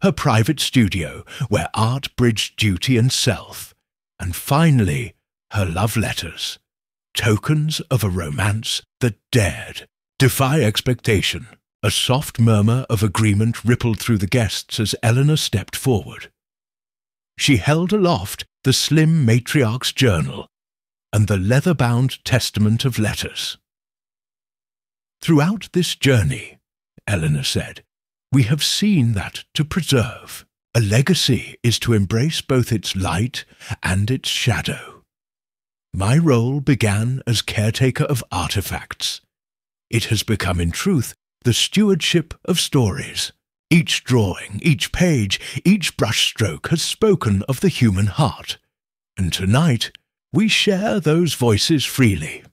her private studio where art bridged duty and self, and finally her love letters, tokens of a romance that dared defy expectation." A soft murmur of agreement rippled through the guests as Eleanor stepped forward. She held aloft the slim matriarch's journal and the leather-bound testament of letters. "Throughout this journey," Eleanor said, "we have seen that to preserve a legacy is to embrace both its light and its shadow. My role began as caretaker of artifacts. It has become, in truth, the stewardship of stories. Each drawing, each page, each brushstroke has spoken of the human heart, and tonight we share those voices freely."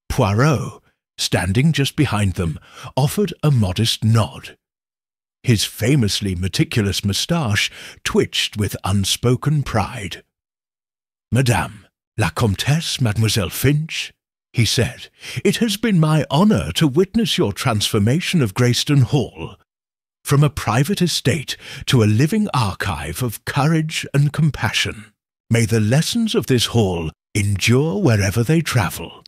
Poirot, standing just behind them, offered a modest nod. His famously meticulous moustache twitched with unspoken pride. "Madame, la Comtesse Mademoiselle Finch," he said, "it has been my honour to witness your transformation of Greystone Hall, from a private estate to a living archive of courage and compassion. May the lessons of this hall endure wherever they travel.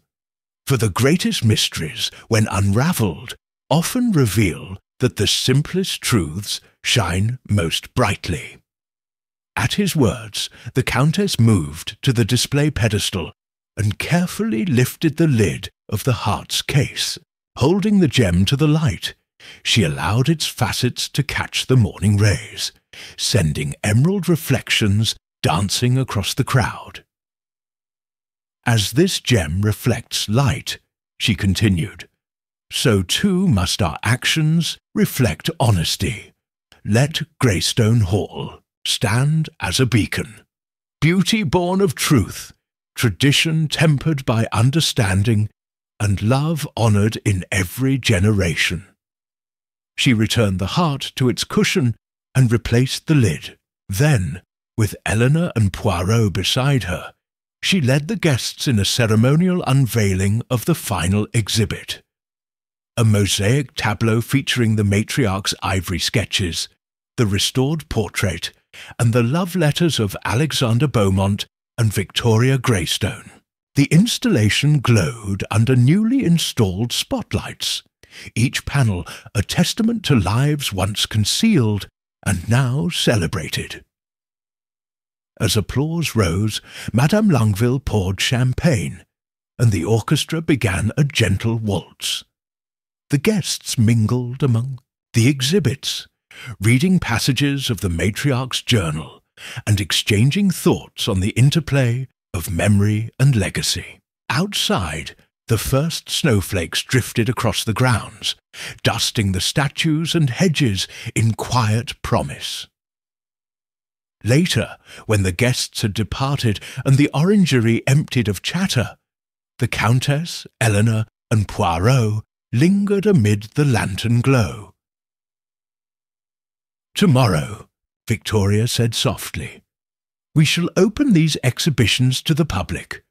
For the greatest mysteries, when unravelled, often reveal that the simplest truths shine most brightly." At his words, the Countess moved to the display pedestal and carefully lifted the lid of the heart's case. Holding the gem to the light, she allowed its facets to catch the morning rays, sending emerald reflections dancing across the crowd. "As this gem reflects light," she continued, "so too must our actions reflect honesty. Let Greystone Hall stand as a beacon. Beauty born of truth, tradition tempered by understanding, and love honoured in every generation." She returned the heart to its cushion and replaced the lid. Then, with Eleanor and Poirot beside her, she led the guests in a ceremonial unveiling of the final exhibit. A mosaic tableau featuring the matriarch's ivory sketches, the restored portrait, and the love letters of Alexander Beaumont and Victoria Greystone. The installation glowed under newly installed spotlights, each panel a testament to lives once concealed and now celebrated. As applause rose, Madame Longueville poured champagne, and the orchestra began a gentle waltz. The guests mingled among the exhibits, reading passages of the matriarch's journal and exchanging thoughts on the interplay of memory and legacy. Outside, the first snowflakes drifted across the grounds, dusting the statues and hedges in quiet promise. Later, when the guests had departed and the orangery emptied of chatter, the Countess, Eleanor, and Poirot lingered amid the lantern glow. "Tomorrow," Victoria said softly, "we shall open these exhibitions to the public.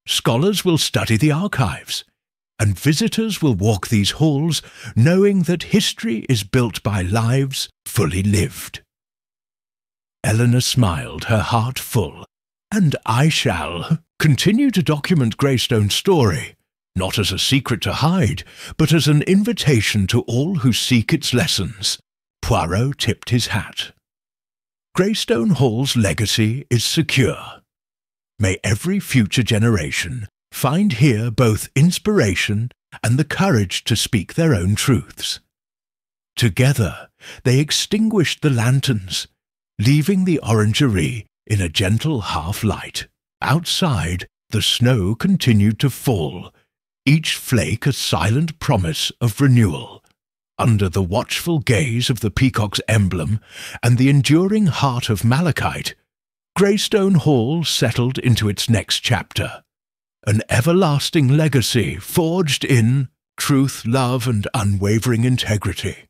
Scholars will study the archives, and visitors will walk these halls knowing that history is built by lives fully lived." Eleanor smiled, her heart full. "And I shall continue to document Greystone's story, not as a secret to hide, but as an invitation to all who seek its lessons." Poirot tipped his hat. "Greystone Hall's legacy is secure. May every future generation find here both inspiration and the courage to speak their own truths." Together they extinguished the lanterns, leaving the orangerie in a gentle half-light. Outside, the snow continued to fall, each flake a silent promise of renewal. Under the watchful gaze of the peacock's emblem and the enduring heart of malachite, Greystone Hall settled into its next chapter, an everlasting legacy forged in truth, love, and unwavering integrity.